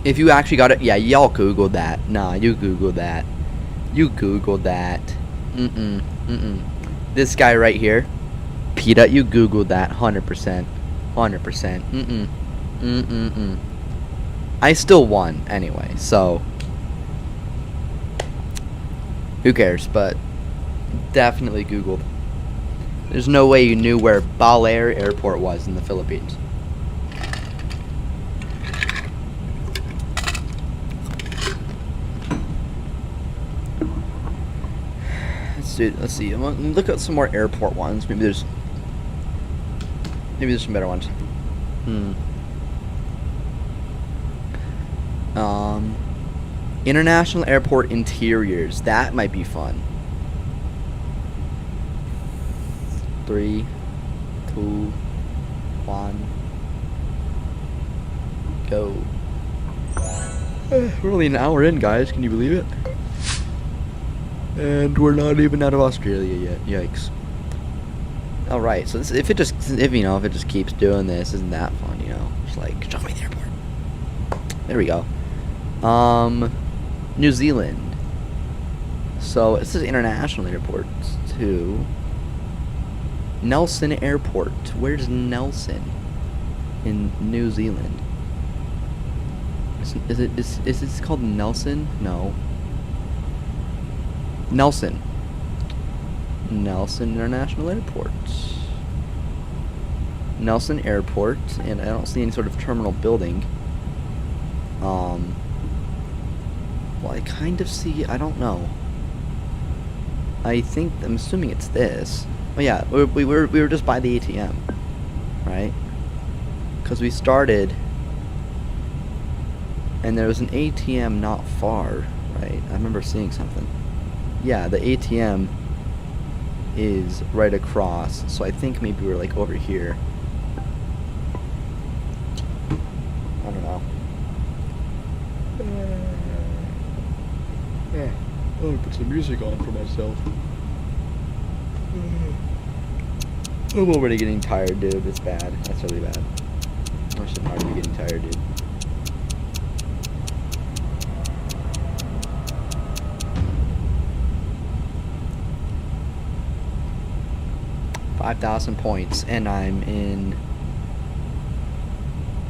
If you actually got it, yeah, y'all Googled that. Nah, you Googled that. You Googled that. This guy right here, PETA, you Googled that, 100%. 100%. I still won anyway, so who cares? But definitely Googled. There's no way you knew where Balair Airport was in the Philippines. Let's see. I'm gonna look at some more airport ones. Maybe there's some better ones. International airport interiors. That might be fun. 3, 2, 1, go. We're only an hour in, guys. Can you believe it? And we're not even out of Australia yet. Yikes. All right. So if it just keeps doing this, isn't that fun? Just like show me the airport. There we go. New Zealand. So this is international airports too. Nelson Airport. Where's Nelson? In New Zealand. Is it called Nelson? No. Nelson International Airport. Nelson Airport, and I don't see any sort of terminal building. Well, I kind of see. I don't know. I'm assuming it's this. Oh yeah, we were just by the ATM, right? Because we started, and there was an ATM not far, right? I remember seeing something. Yeah, the ATM is right across, so I think maybe we're like over here. I don't know. Yeah, I'm gonna put some music on for myself. I'm already getting tired, dude. It's bad. That's really bad. I shouldn't already be getting tired, dude. $5,000 points, and I'm in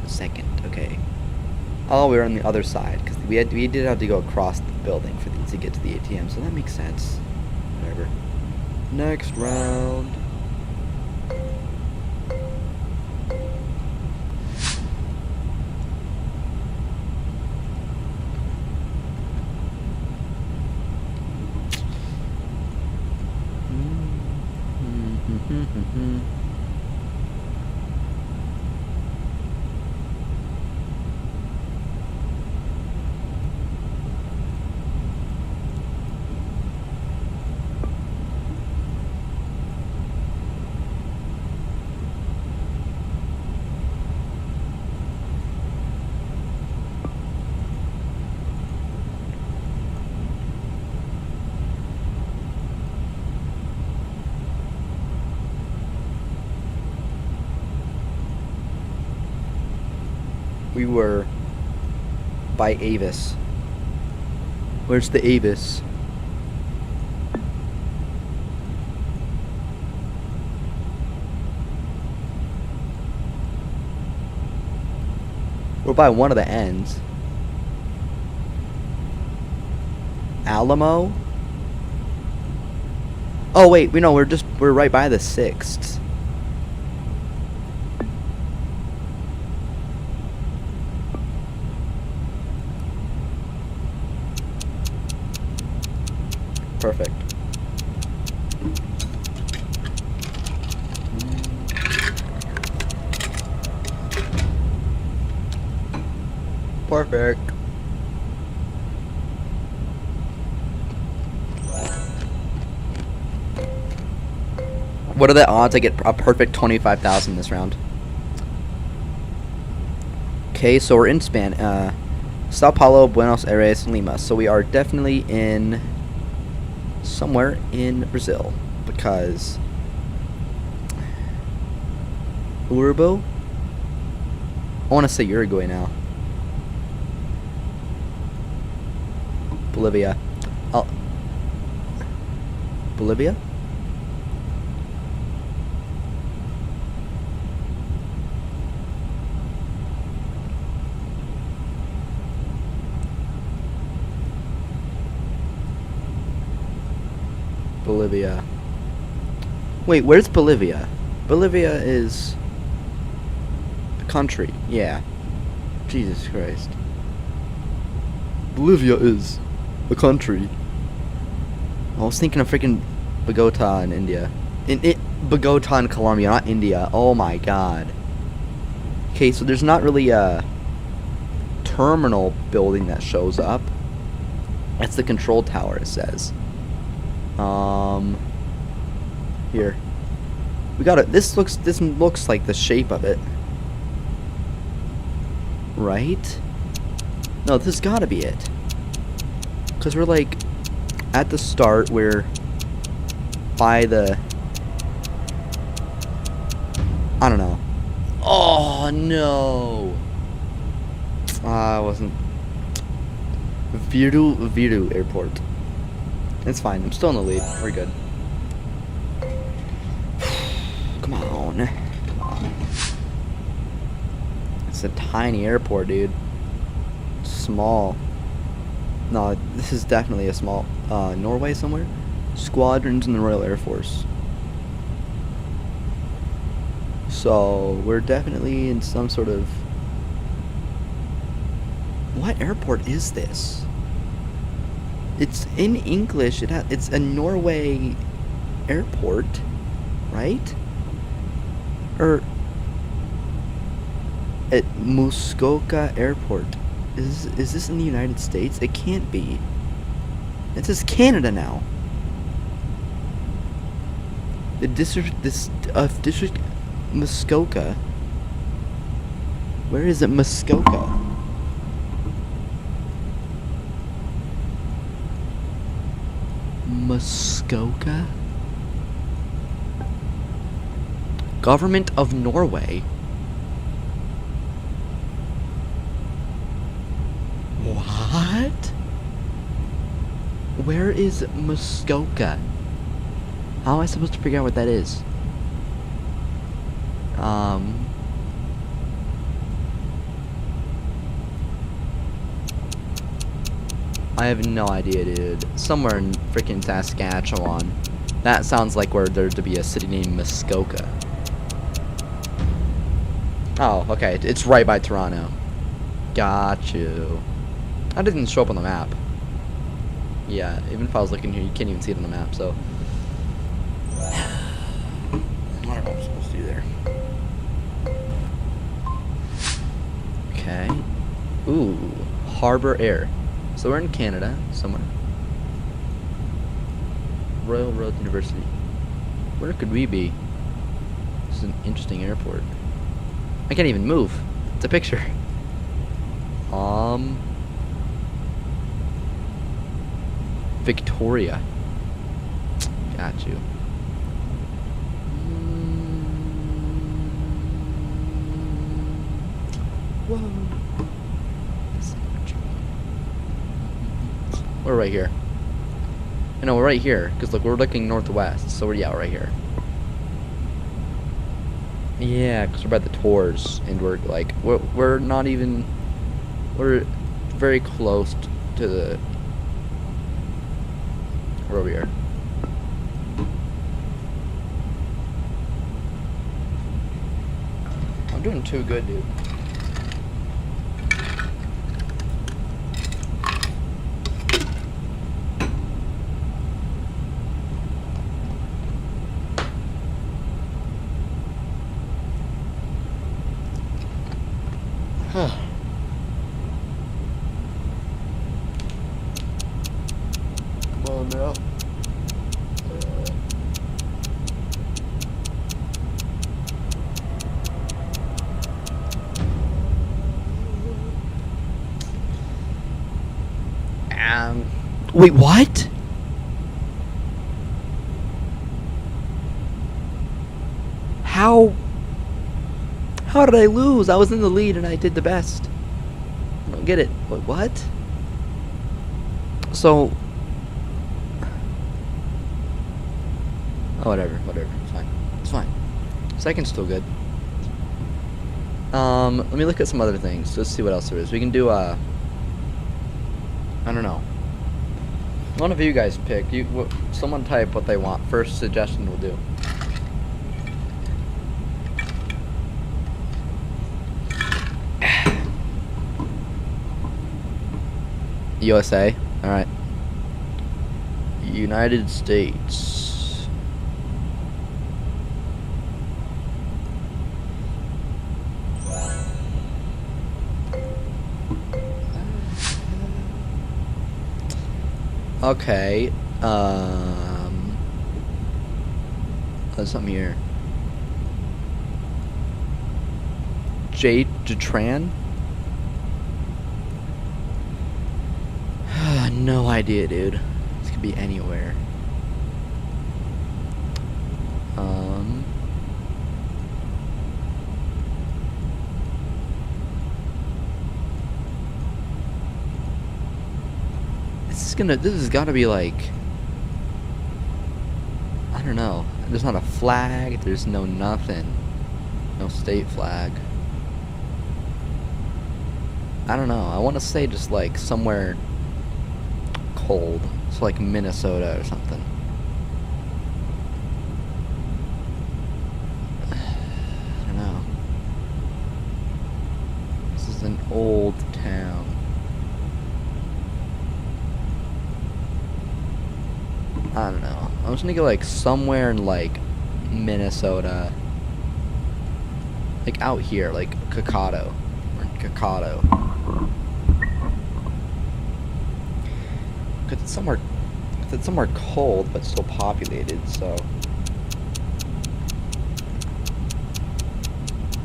second. Okay. Oh, we were on the other side because we did have to go across the building for these to get to the ATM, so that makes sense. Whatever. Next round. We were by Avis. Where's the Avis? We're by one of the ends. Alamo? Oh wait, we're right by the 6th. Perfect. Perfect. What are the odds I get a perfect 25,000 this round? Okay, so we're in Sao Paulo, Buenos Aires, Lima. So we are definitely in somewhere in Brazil, because Urubu? I want to say Uruguay now. Bolivia. Oh. Bolivia? Bolivia. Wait, where's Bolivia? Bolivia is a country. Yeah. Jesus Christ. Bolivia is a country. I was thinking of freaking Bogota in India. Bogota in Colombia, not India. Oh my god. Okay, so there's not really a terminal building that shows up. That's the control tower, it says. Here. We got it. This looks like the shape of it. Right? No, this has got to be it. Because we're like at the start, we're by the, I don't know. Oh no. I wasn't. Viru Airport. It's fine. I'm still in the lead. We're good. Come on. Come on. It's a tiny airport, dude. Small. No, this is definitely a small. Norway somewhere? Squadrons in the Royal Air Force. So, we're definitely in some sort of... What airport is this? It's in English. It's a Norway airport, right? Or at Muskoka Airport. Is this in the United States? It can't be. It says Canada now. The district Muskoka. Where is it, Muskoka? Muskoka? Government of Norway? What? Where is Muskoka? How am I supposed to figure out what that is? I have no idea, dude. Somewhere in freaking Saskatchewan. That sounds like where there to be a city named Muskoka. Oh, okay. It's right by Toronto. Got you. That didn't show up on the map. Yeah, even if I was looking here, you can't even see it on the map, so. What am I supposed to do there? Okay. Ooh, Harbor Air. So we're in Canada, somewhere. Royal Road University. Where could we be? This is an interesting airport. I can't even move. It's a picture. Victoria. Got you. Whoa. We're right here. I know, we're right here. Because look, we're looking northwest. So we're, yeah, right here. Yeah, because we're by the tours. And we're like, we're not even... We're very close to the... We're over here. I'm doing too good, dude. Huh. Come on now. Wait, what? How did I lose? I was in the lead and I did the best. I don't get it. Wait, what? So... Oh, whatever. It's fine. It's fine. Second's still good. Let me look at some other things. Let's see what else there is. We can do, I don't know. One of you guys pick. Someone type what they want. First suggestion will do. USA. All right. United States. Okay. There's something here. Jade Detran? No idea, dude. This could be anywhere. This has got to be like, I don't know. There's not a flag. There's no nothing. No state flag. I don't know. I want to say just like somewhere cold. So like Minnesota or something. I don't know. This is an old town. I don't know. I was gonna go like somewhere in like Minnesota. Like out here, like Cacado. Or Cacado. Cause it's somewhere cold but still populated, so.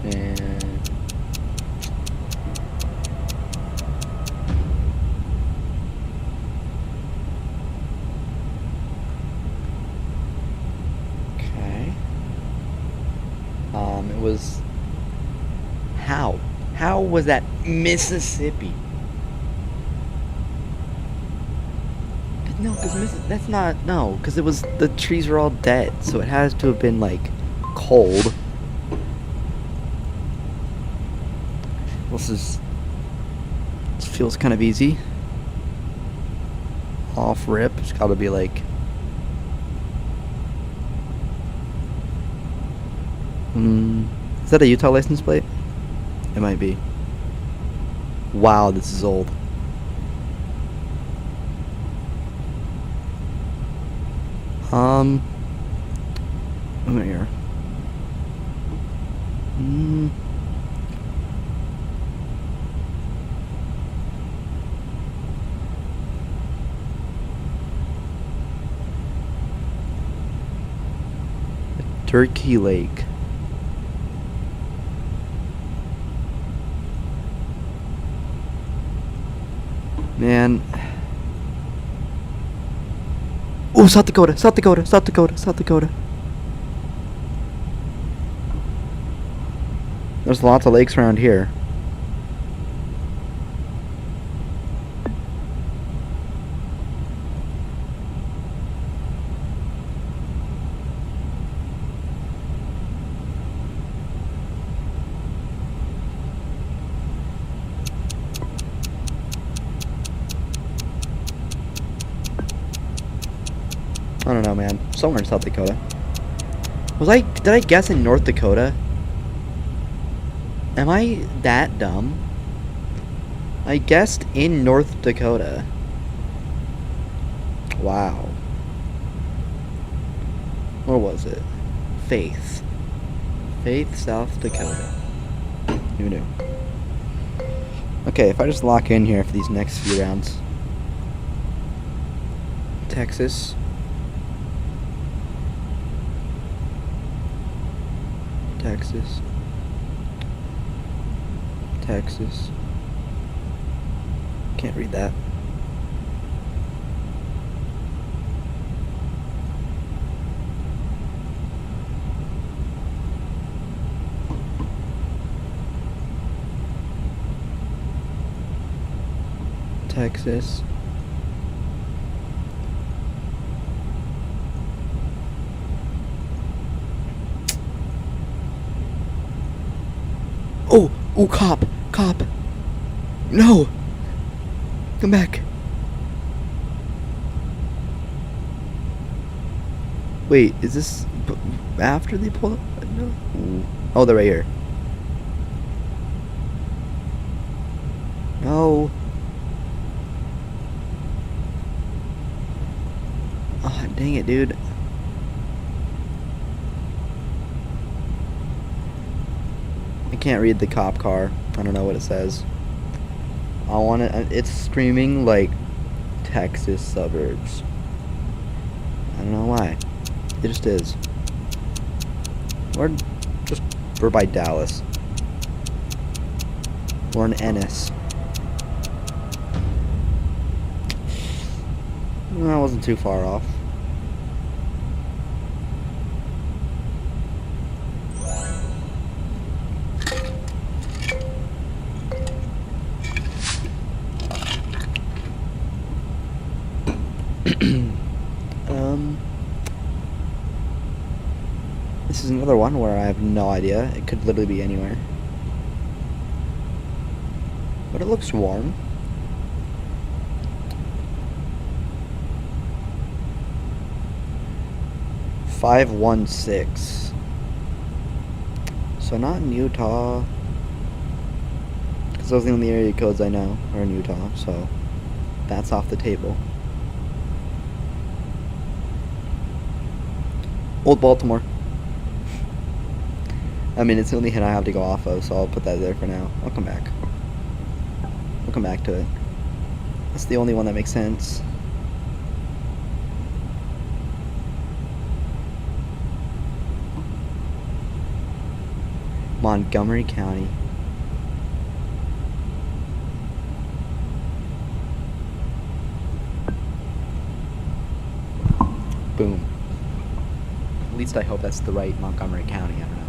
And it was how was that Mississippi? No, that's not, no, because it was, the trees were all dead, so it has to have been like cold. This feels kind of easy. Off rip, it's got to be like. Is that a Utah license plate? It might be. Wow, this is old. Over here. Turkey Lake. Man. Oh, South Dakota, South Dakota, South Dakota, South Dakota. There's lots of lakes around here. I don't know, man. Somewhere in South Dakota. Did I guess in North Dakota? Am I that dumb? I guessed in North Dakota. Wow. Where was it? Faith, South Dakota. Who knew? Okay, if I just lock in here for these next few rounds. Texas. Texas. Texas. Can't read that. Texas. Oh, cop. No. Come back. Wait, is this after they pull up? No. Oh, they're right here. No. Dang it, dude. I can't read the cop car. I don't know what it says. I want it. It's screaming like Texas suburbs. I don't know why. It just is. We're by Dallas. We're in Ennis. No, I wasn't too far off. This is another one where I have no idea. It could literally be anywhere. But it looks warm. $516. So not in Utah. Because those are the only area codes I know are in Utah. So that's off the table. Old Baltimore. I mean, it's the only hint I have to go off of, so I'll put that there for now. I'll come back. We'll come back to it. That's the only one that makes sense. Montgomery County. Boom. At least I hope that's the right Montgomery County. I don't know.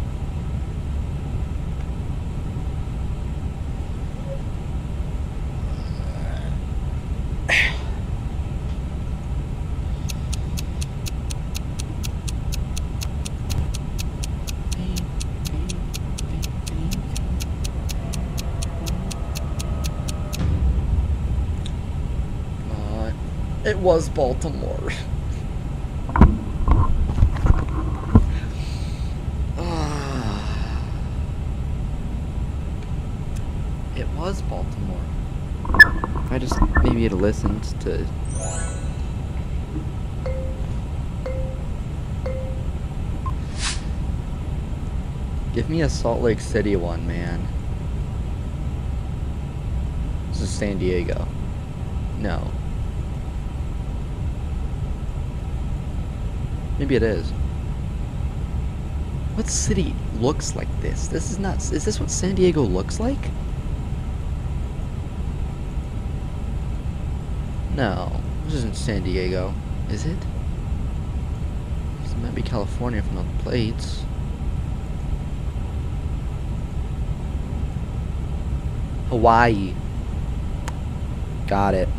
It was Baltimore. It was Baltimore. If I just maybe had listened to... Give me a Salt Lake City one, man. This is San Diego. No. Maybe it is. What city looks like this? This is not... Is this what San Diego looks like? No. This isn't San Diego. Is it? This might be California from the plates. Hawaii. Got it.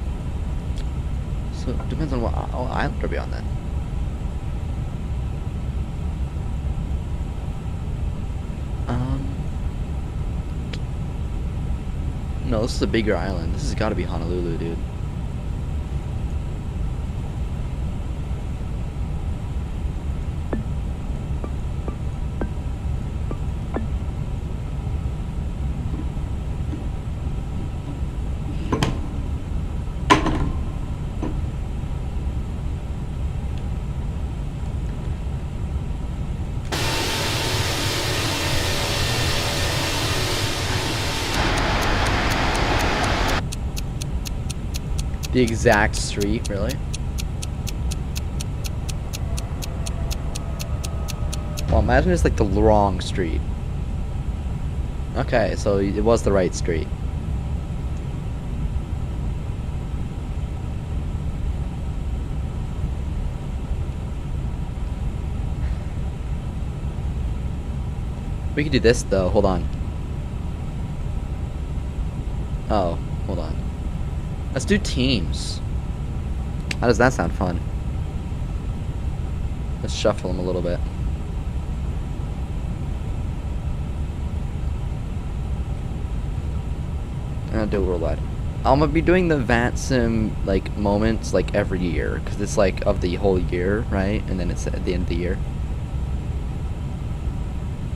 So it depends on what island are we on then. No, this is a bigger island. This has got to be Honolulu, dude. The exact street, really? Well, imagine it's like the wrong street. Okay, so it was the right street. We could do this though, hold on. Oh, hold on. Let's do teams. How does that sound fun? Let's shuffle them a little bit. And I'll do worldwide. I'm gonna be doing the VATSIM like moments like every year because it's like of the whole year, right? And then it's at the end of the year.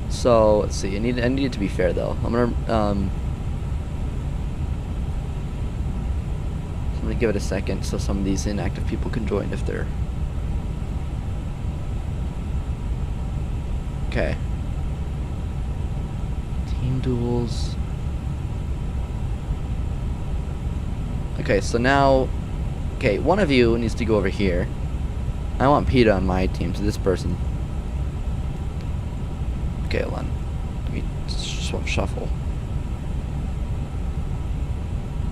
So let's see. I need it to be fair though. I'm gonna give it a second so some of these inactive people can join if they're Okay. Team duels. Okay, so now... Okay, one of you needs to go over here. I want Peter on my team, so this person. Okay, hold on. Let me shuffle.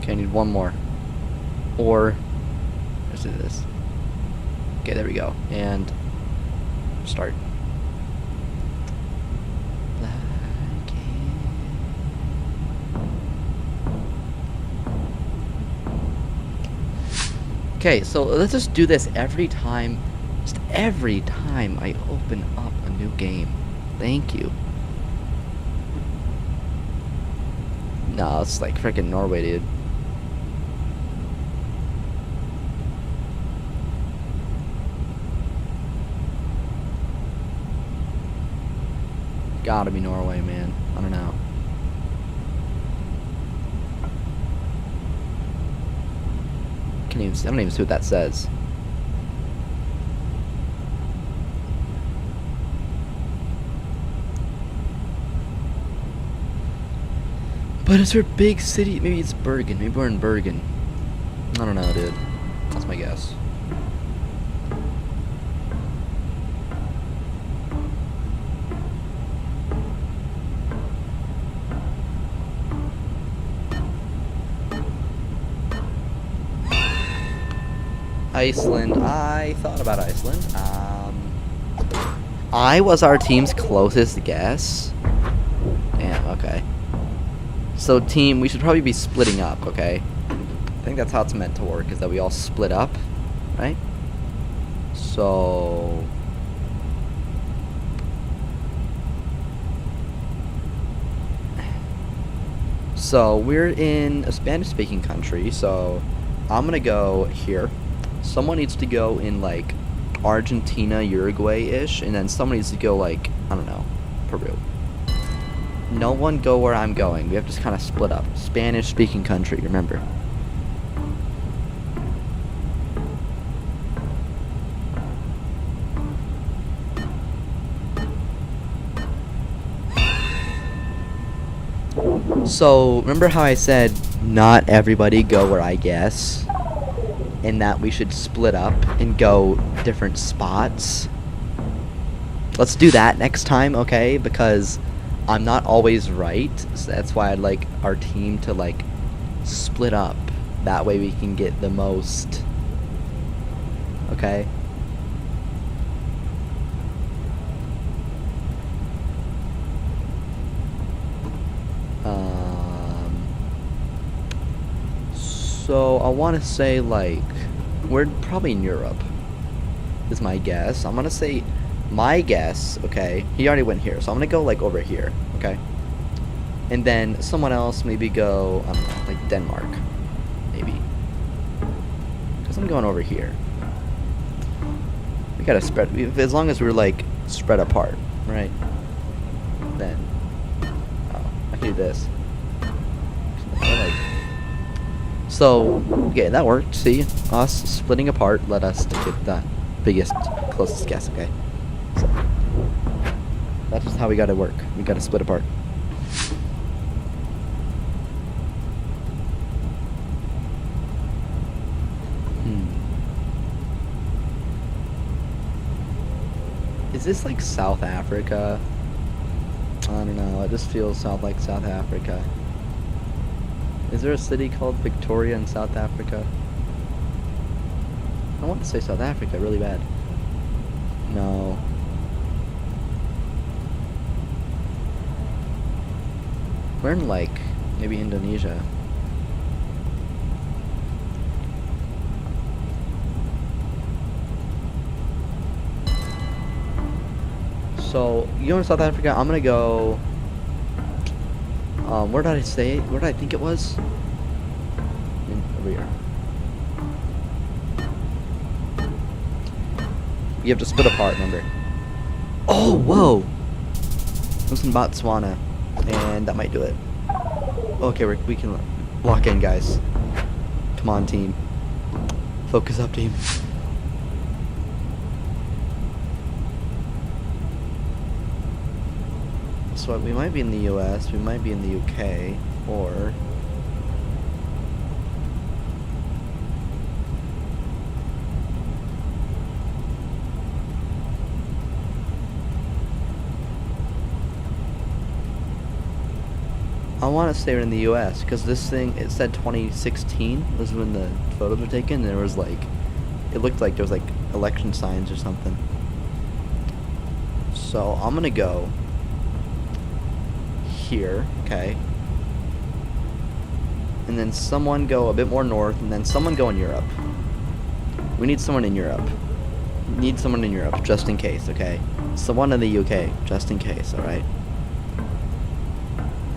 Okay, I need one more. Or... let's do this. Okay, there we go. And... start. Okay, so let's just do this every time. Just every time I open up a new game. Thank you. No, it's like freaking Norway, dude. Gotta be Norway, man. I don't know. I don't even see what that says. But is there a big city? Maybe it's Bergen. Maybe we're in Bergen. I don't know, dude. That's my guess. Iceland. I thought about Iceland. I was our team's closest guess. Damn, okay. So team, we should probably be splitting up, okay? I think that's how it's meant to work, is that we all split up, right? So... So we're in a Spanish-speaking country, so I'm gonna go here. Someone needs to go in, like, Argentina, Uruguay-ish, and then someone needs to go, like, I don't know, Peru. No one go where I'm going. We have to just kind of split up. Spanish-speaking country, remember. So, remember how I said not everybody go where I guess? And that we should split up and go different spots? Let's do that next time, okay? Because I'm not always right, so that's why I'd like our team to, like, split up. That way we can get the most, okay? So I want to say, like, we're probably in Europe, is my guess. I'm gonna say my guess, okay, he already went here, so I'm gonna go, like, over here, okay? And then someone else maybe go, I don't know, like Denmark, maybe. Because I'm going over here. We gotta spread, as long as we're, like, spread apart, right? Then, oh, I can do this. So, okay, that worked. See, us splitting apart led us to get that biggest, closest guess, okay? So, that's just how we gotta work. We gotta split apart. Is this like South Africa? I don't know, it just feels like South Africa. Is there a city called Victoria in South Africa? I want to say South Africa really bad. No. We're in, like, maybe Indonesia. So, you go to South Africa, I'm gonna go... where did I say? Where did I think it was? Over here. You have to split apart, remember. Oh, whoa! It was in Botswana. And that might do it. Okay, we can lock in, guys. Come on, team. Focus up, team. So we might be in the U.S., we might be in the U.K., or... I want to say we're in the U.S. because this thing, it said 2016 was when the photos were taken, and there was like, it looked like there was like election signs or something. So I'm gonna go here, okay, and then someone go a bit more north, and then someone go in Europe. We need someone in Europe. Need someone in Europe just in case, okay? Someone in the UK just in case, all right?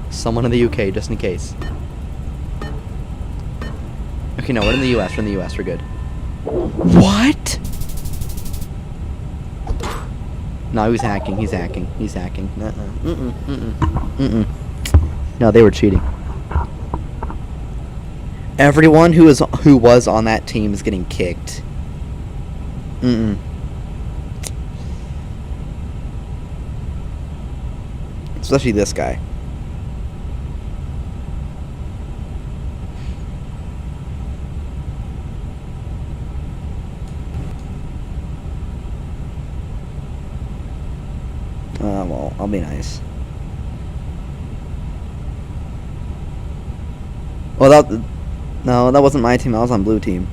Someone in the UK, just in case. Okay, no, we're in the US. We're in the US. We're good. What? No, he's hacking. He's hacking. He's hacking. No, they were cheating. Everyone who was on that team is getting kicked. Especially this guy. Well, I'll be nice. Well, no, that wasn't my team. I was on blue team.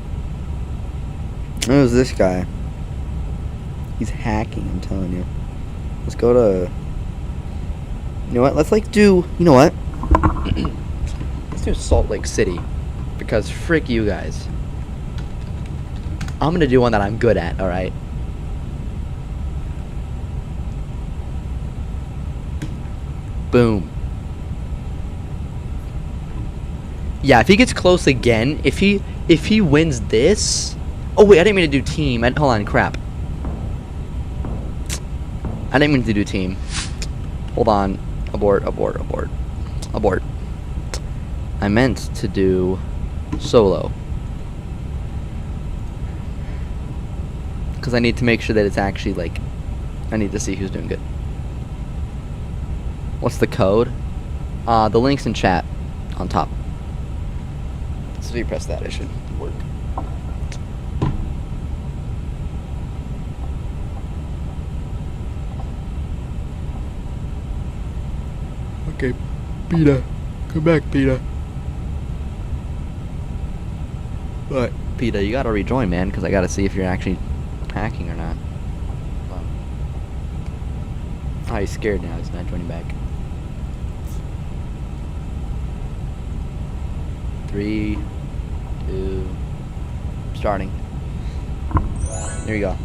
It was this guy. He's hacking, I'm telling you. Let's go to... You know what? Let's like do... You know what? Let's do Salt Lake City. Because frick you guys. I'm gonna do one that I'm good at, alright? Boom. Yeah, if he gets close again, if he wins this... Oh wait, I didn't mean to do team. Hold on, crap. I didn't mean to do team. Hold on. Abort. I meant to do solo. Because I need to make sure that it's actually like... I need to see who's doing good. What's the code? The link's in chat on top. So if you press that, it should work. Okay, Peter. Come back, Peter. What? Peter, you gotta rejoin, man, because I gotta see if you're actually hacking or not. Oh, he's scared now. He's not joining back. 3, 2, starting. There you go.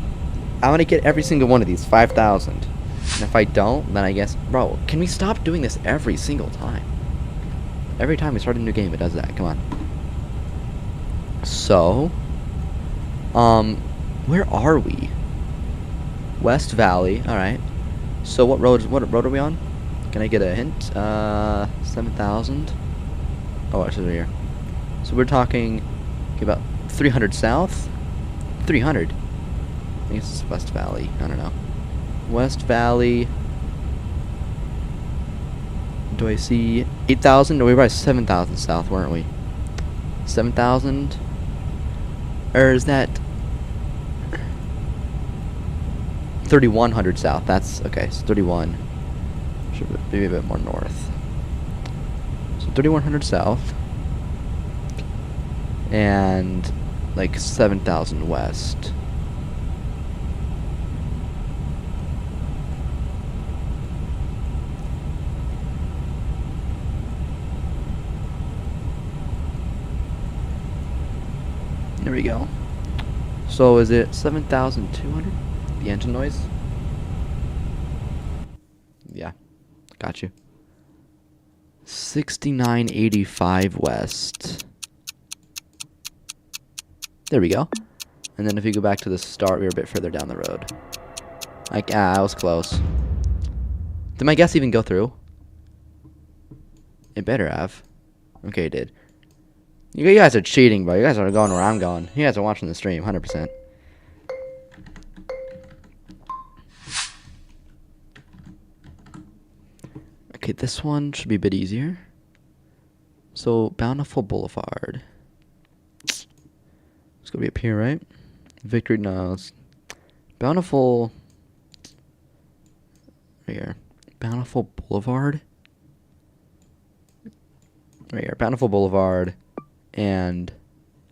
I'm gonna get every single one of these, 5,000. And if I don't, then I guess... Bro, can we stop doing this every single time? Every time we start a new game, it does that. Come on. So... where are we? West Valley. Alright. So what road are we on? Can I get a hint? 7,000. Oh, it's over here. So we're talking about 300 south? 300? I think it's West Valley. I don't know. West Valley. Do I see 8,000? No, we were by 7,000 south, weren't we? 7,000? Or is that 3,100 south? That's okay. So 31. Should be a bit more north. So 3,100 south. And like 7,000 west. There we go. So is it 7,200? The engine noise? Yeah. Got you. 6985 west. There we go. And then if you go back to the start, we were a bit further down the road. Like, I was close. Did my guess even go through? It better have. Okay, it did. You guys are cheating, bro. You guys are going where I'm going. You guys are watching the stream, 100%. Okay, this one should be a bit easier. So, Bountiful Boulevard. It's gonna be up here, right? Victory, no. Bountiful. Right here. Bountiful Boulevard. Right here. Bountiful Boulevard. And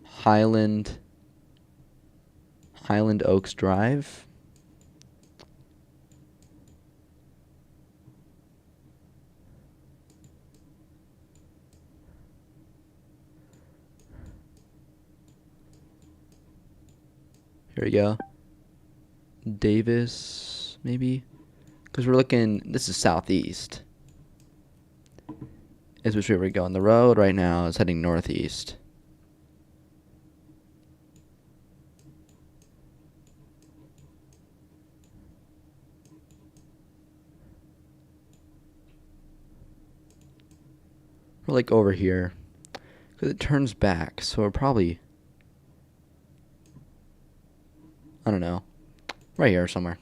Highland Oaks Drive. Here we go. Davis, maybe? Because we're looking, this is southeast. Is which way we're going. The road right now is heading northeast. We're like over here. Because it turns back, so we're probably, I don't know, right here somewhere.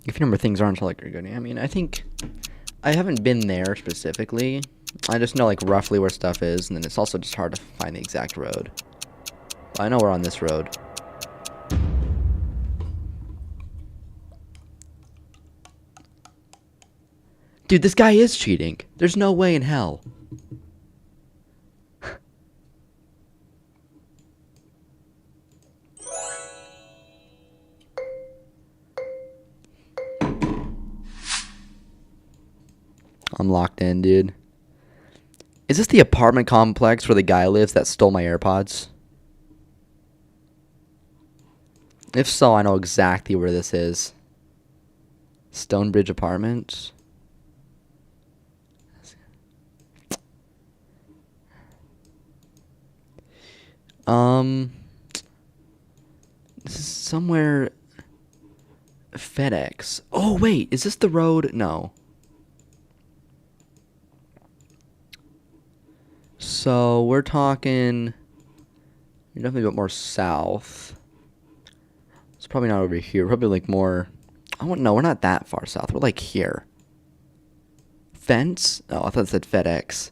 If you remember, things aren't like good. I mean, I think I haven't been there specifically. I just know like roughly where stuff is, and then it's also just hard to find the exact road. But I know we're on this road. Dude, this guy is cheating. There's no way in hell. I'm locked in, dude. Is this the apartment complex where the guy lives that stole my AirPods? If so, I know exactly where this is. Stonebridge Apartments. This is somewhere. FedEx. Oh, wait. Is this the road? No. So, we're talking. You're definitely a bit more south. It's probably not over here. Probably like more. Oh, no, we're not that far south. We're like here. Fence? Oh, I thought it said FedEx.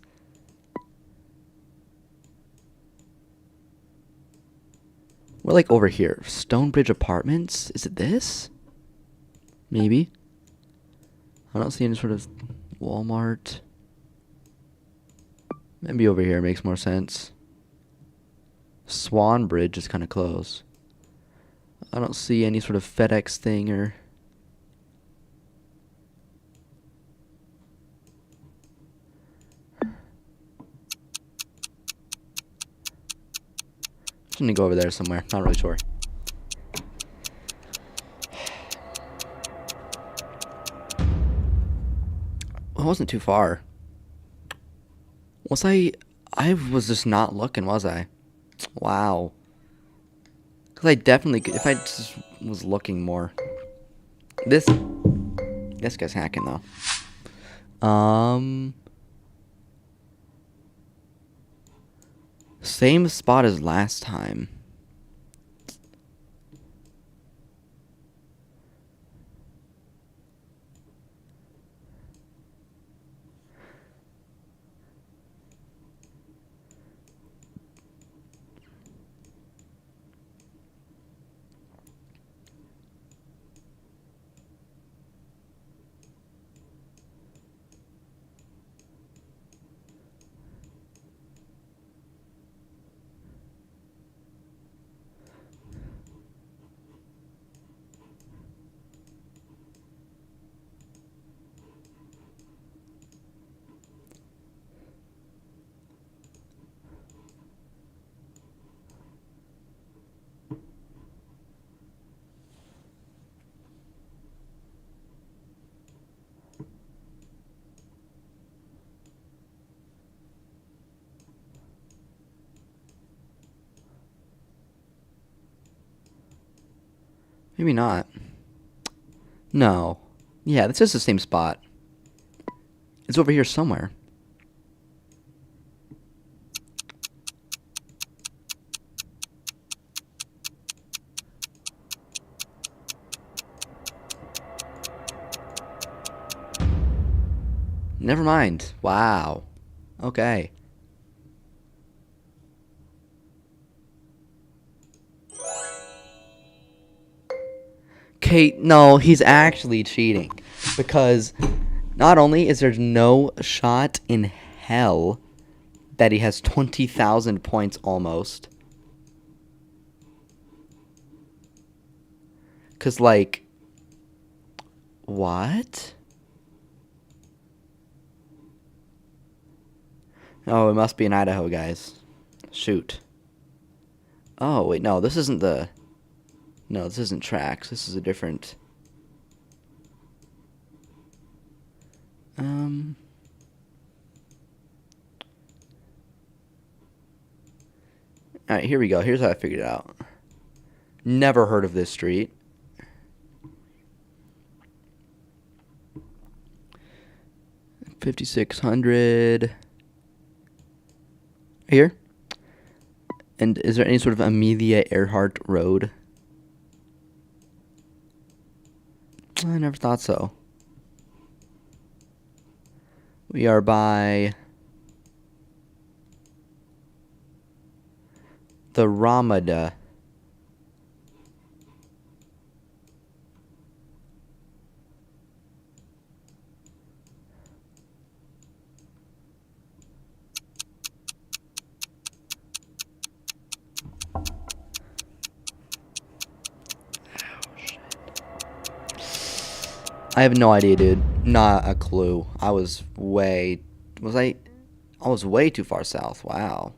We're like over here. Stonebridge Apartments? Is it this? Maybe. I don't see any sort of Walmart. Maybe over here makes more sense. Swan Bridge is kind of close. I don't see any sort of FedEx thing or... Just gonna go over there somewhere. Not really sure. Well, it wasn't too far. Was I was just not looking, was I? Wow. Because I definitely could, if I just was looking more. This guy's hacking, though. Same spot as last time. Maybe not. No. Yeah, this is the same spot. It's over here somewhere. Never mind. Wow. Okay. Okay, no, he's actually cheating. Because not only is there no shot in hell that he has 20,000 points almost. Because, like, what? Oh, it must be in Idaho, guys. Shoot. Oh, wait, no, this isn't the... No, this isn't tracks. This is a different... Alright, here we go. Here's how I figured it out. Never heard of this street. $5,600. Here. And is there any sort of Amelia Earhart Road? I never thought so. We are by the Ramada. I have no idea, dude. Not a clue. I was way too far south. Wow.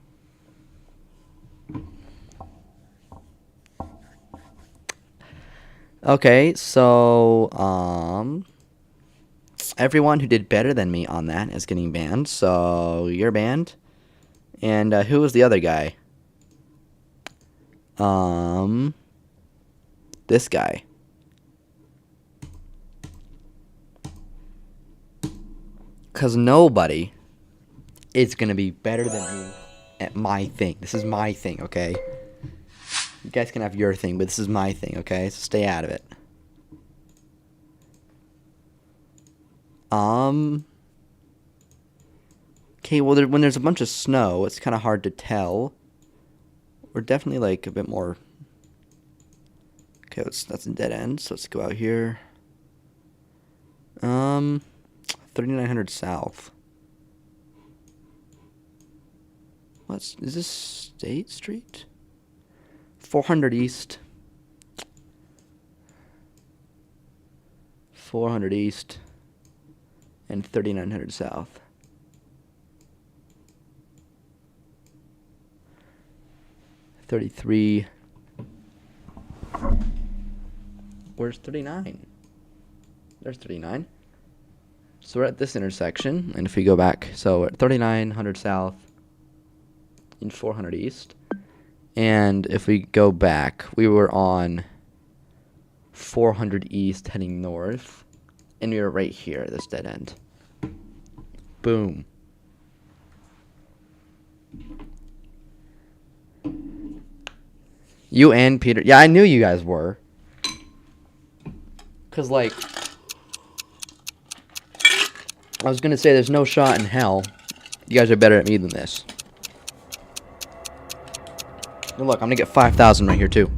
Okay, so everyone who did better than me on that is getting banned. So you're banned. And who was the other guy? This guy. Because nobody is going to be better than me at my thing. This is my thing, okay? You guys can have your thing, but this is my thing, okay? So stay out of it. Okay, well, when there's a bunch of snow, it's kind of hard to tell. We're definitely, like, a bit more... Okay, that's a dead end, so let's go out here. 3900 south. Is this State Street? 400 east. 400 east. And 3900 south. $33. Where's 39? There's 39. So we're at this intersection, and if we go back, so we're at 3900 south and 400 east. And if we go back, we were on 400 east heading north, and we were right here at this dead end. Boom. You and Peter. Yeah, I knew you guys were. Because, like... I was going to say there's no shot in hell. You guys are better at me than this. And look, I'm going to get 5,000 right here, too.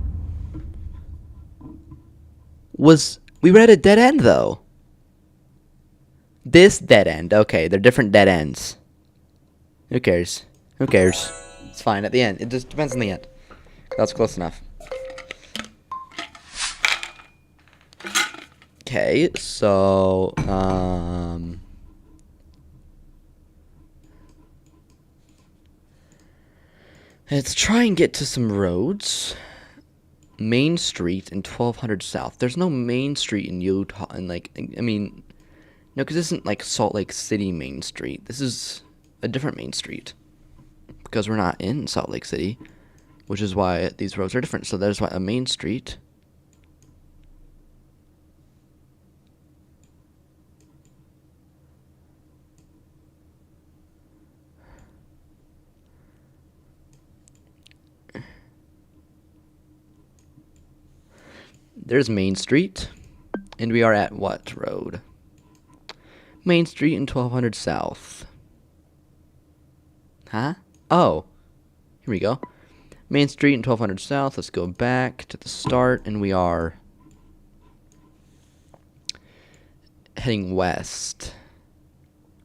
We were at a dead end, though. This dead end. Okay, they're different dead ends. Who cares? Who cares? It's fine at the end. It just depends on the end. That's close enough. Okay, so, let's try and get to some roads. Main Street and 1200 South. There's no Main Street in Utah. And, like, I mean, no, because this isn't, like, Salt Lake City Main Street. This is a different Main Street. Because we're not in Salt Lake City. Which is why these roads are different. So there's why a Main Street. There's Main Street. And we are at what road? Main Street and 1200 South. Huh? Oh. Here we go. Main Street and 1200 South. Let's go back to the start, and we are heading west,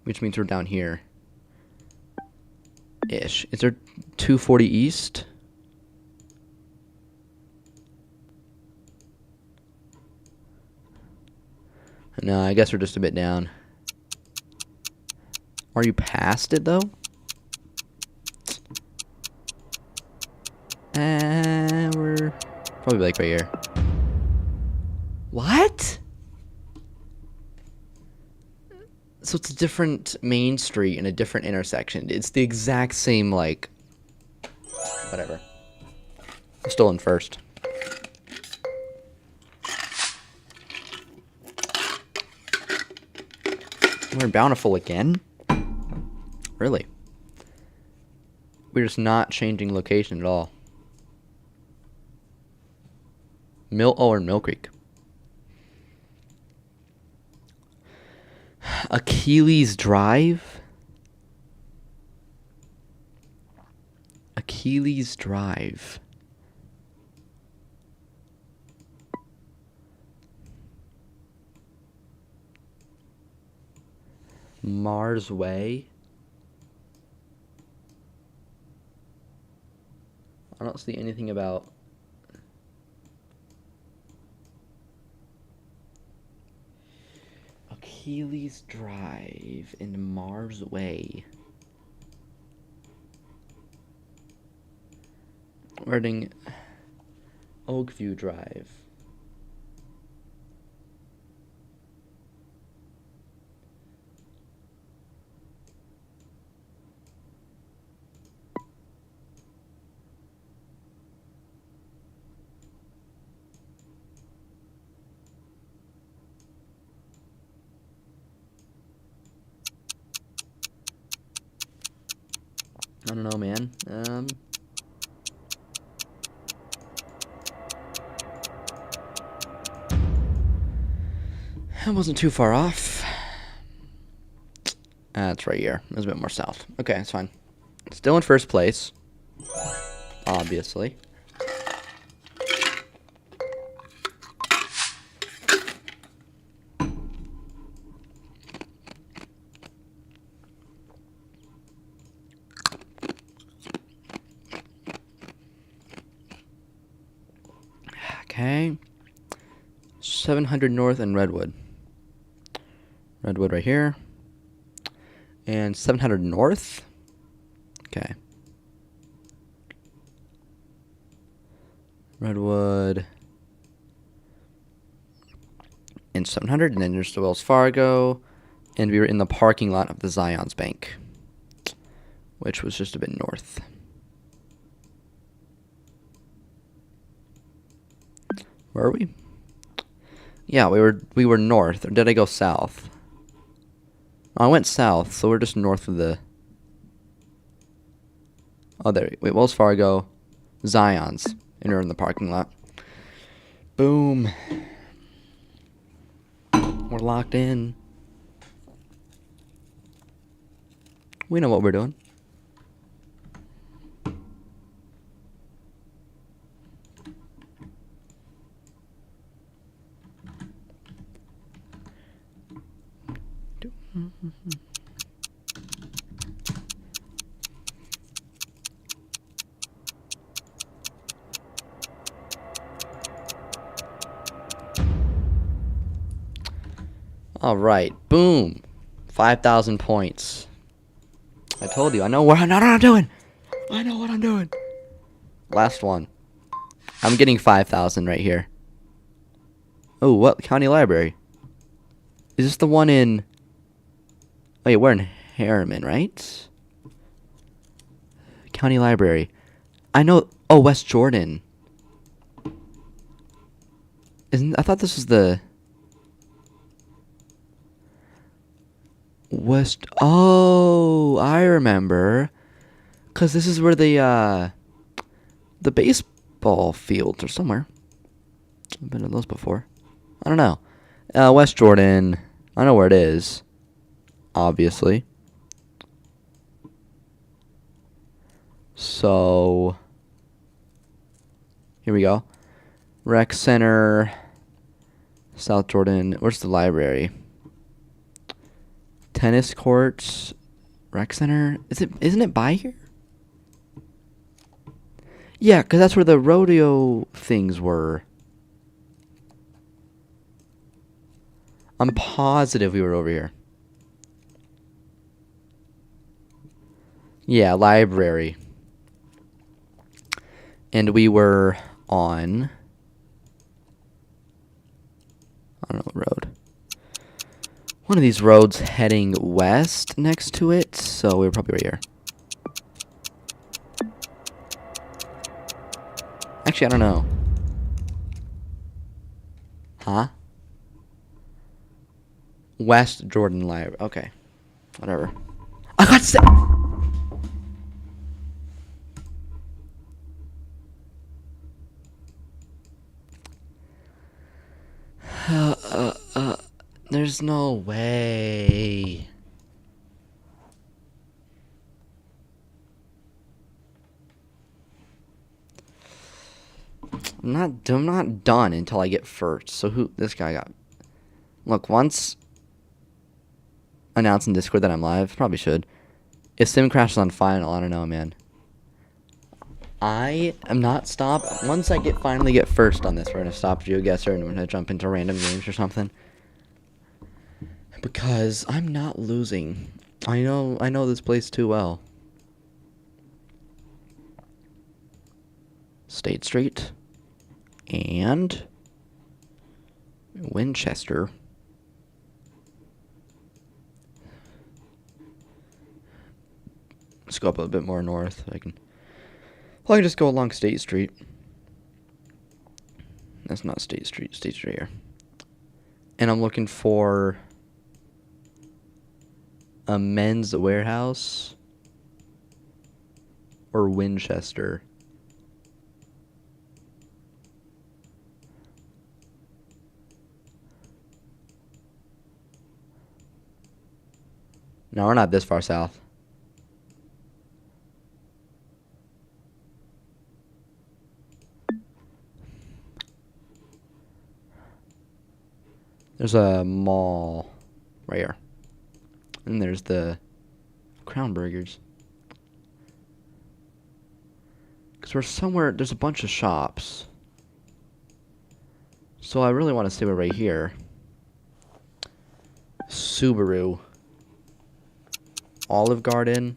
which means we're down here. Ish. Is there 240 East? No, I guess we're just a bit down. Are you past it, though? We're probably like right here. What? So it's a different main street and a different intersection. It's the exact same, like... Whatever. I'm still in first. We're in Bountiful again? Really? We're just not changing location at all. We're in Mill Creek. Achilles Drive? Achilles Drive. Mars Way? I don't see anything about... Achilles Drive and Mars Way. We're heading Oakview Drive. I don't know, man. I wasn't too far off. That's right here. It was a bit more south. Okay, it's fine. Still in first place. Obviously. Okay. 700 North and Redwood. Redwood right here. And 700 North. Okay. Redwood. And 700. And then there's the Wells Fargo. And we were in the parking lot of the Zions Bank, which was just a bit north. Where are we? Yeah, we were north. Or did I go south? Oh, I went south, so we're just north of the... Oh, there. Wait, Wells Fargo, Zions, and we're in the parking lot. Boom. We're locked in. We know what we're doing. All right, boom, 5,000 points. I told you, I know what I'm doing. I know what I'm doing. Last one. I'm getting 5,000 right here. Oh, what county library? Is this the one in? Oh, yeah, we're in Harriman, right? County library. I know. Oh, West Jordan. I thought this was the West. Oh, I remember. 'Cause this is where the baseball fields are somewhere. I've been to those before. I don't know. West Jordan. I know where it is. obviously. So here we go. Rec Center, South Jordan. Where's the library? Tennis courts, Rec Center. Isn't it by here? Yeah, because that's where the rodeo things were. I'm positive we were over here. Yeah, library. And we were on, I don't know, road. One of these roads heading west next to it, so we were probably right here. Actually, I don't know. Huh? West Jordan Library. Okay. Whatever. I got sick! There's no way. I'm not done until I get first. So this guy got. Look, once announce in Discord that I'm live, probably should. If Sim crashes on final, I don't know, man. I am not stop. Once I finally get first on this, we're gonna stop Geoguessr and we're gonna jump into random games or something. Because I'm not losing. I know this place too well. State Street and Winchester. Let's go up a bit more north. I can just go along State Street. That's not State Street. State Street here. And I'm looking for a Men's Warehouse or Winchester. No, we're not this far south. There's a mall right here. And there's the Crown Burgers. Because we're somewhere, there's a bunch of shops. So I really want to say we're right here. Subaru. Olive Garden.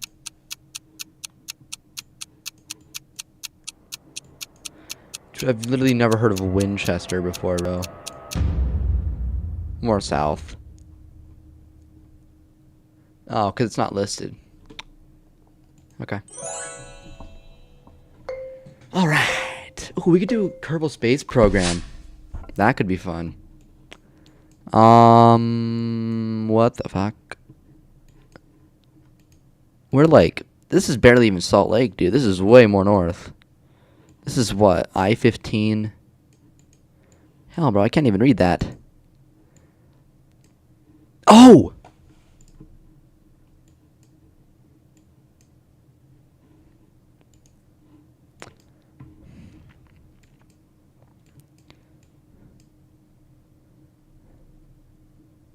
I've literally never heard of Winchester before, bro. More south. Oh, because it's not listed. Okay. Alright. Ooh, we could do Kerbal Space Program. That could be fun. What the fuck? We're like, this is barely even Salt Lake, dude. This is way more north. This is what? I-15? Hell, bro, I can't even read that. Oh!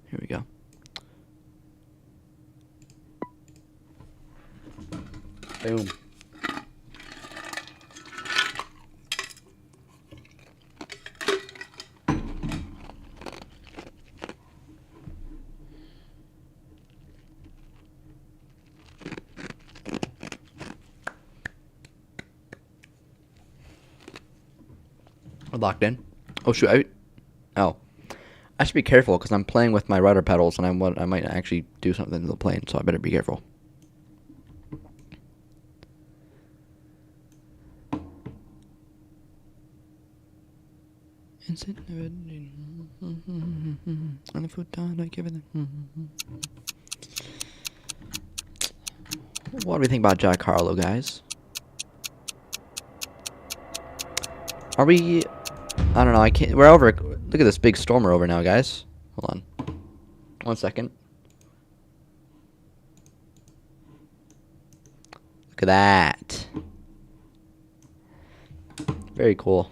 Here we go. Boom. We're locked in. Oh shoot! I should be careful because I'm playing with my rudder pedals and I might actually do something to the plane, so I better be careful. On the foot down, I give it. What do we think about Jack Harlow, guys? Are we? I don't know. I can't. We're over. Look at this big storm we're over now, guys. Hold on. 1 second. Look at that. Very cool.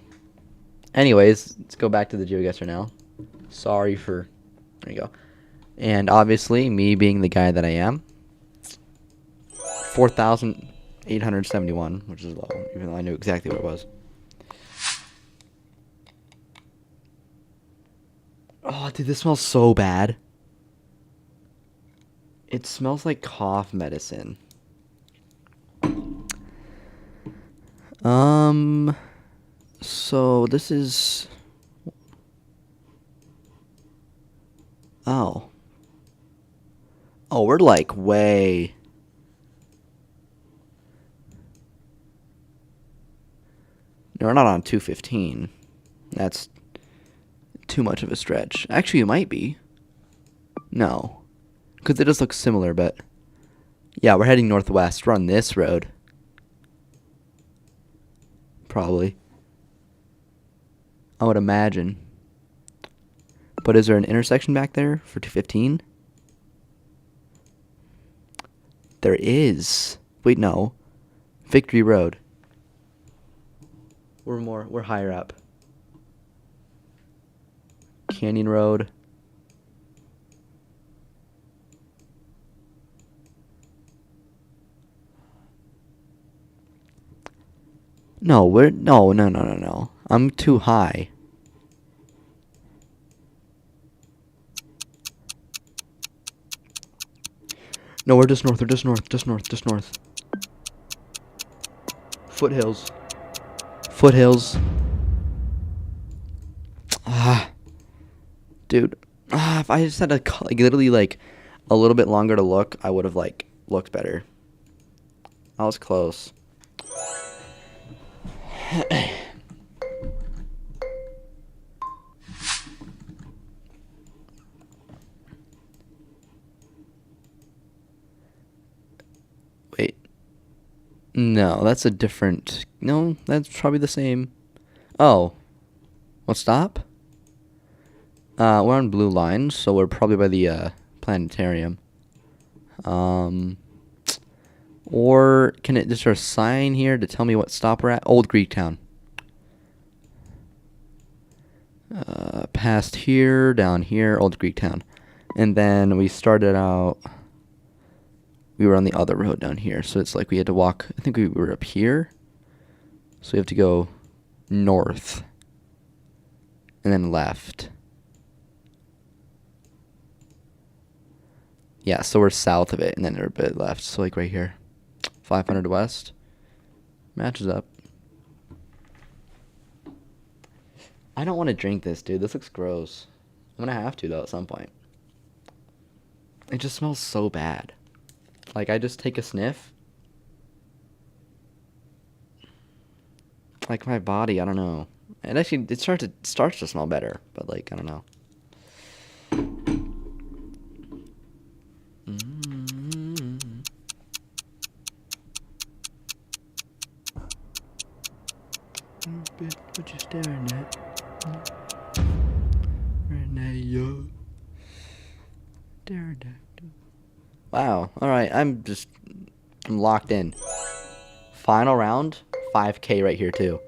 Anyways, let's go back to the Geoguessr now. Sorry for... There you go. And obviously, me being the guy that I am, 4,871, which is low, even though I knew exactly what it was. Oh, dude, this smells so bad. It smells like cough medicine. So this is... Oh. Oh, we're like way... No, we're not on 215. That's too much of a stretch. Actually, it might be. No. Because it does look similar, but... Yeah, we're heading northwest. We're on this road. Probably. I would imagine. But is there an intersection back there for 215? There is. Wait, no. Victory Road. We're higher up. Canyon Road. No, no. I'm too high. No, we're just north, just north. Foothills. Dude. If I just had literally a little bit longer to look, I would have looked better. I was close. Wait. No, that's a different... No, that's probably the same. Oh. What, stop? We're on blue lines, so we're probably by the planetarium. Or can it just a sign here to tell me what stop we're at? Old Greektown. Past here, down here, Old Greektown. And then we started out... We were on the other road down here, so it's like we had to walk... I think we were up here. So we have to go north. And then left. Yeah, so we're south of it, and then we're a bit left. So right here. 500 west. Matches up. I don't want to drink this, dude. This looks gross. I'm going to have to, though, at some point. It just smells so bad. I just take a sniff. My body, I don't know. And actually, it starts to smell better. But, I don't know. What you staring at? Wow. Alright, I'm locked in. Final round, 5K right here too.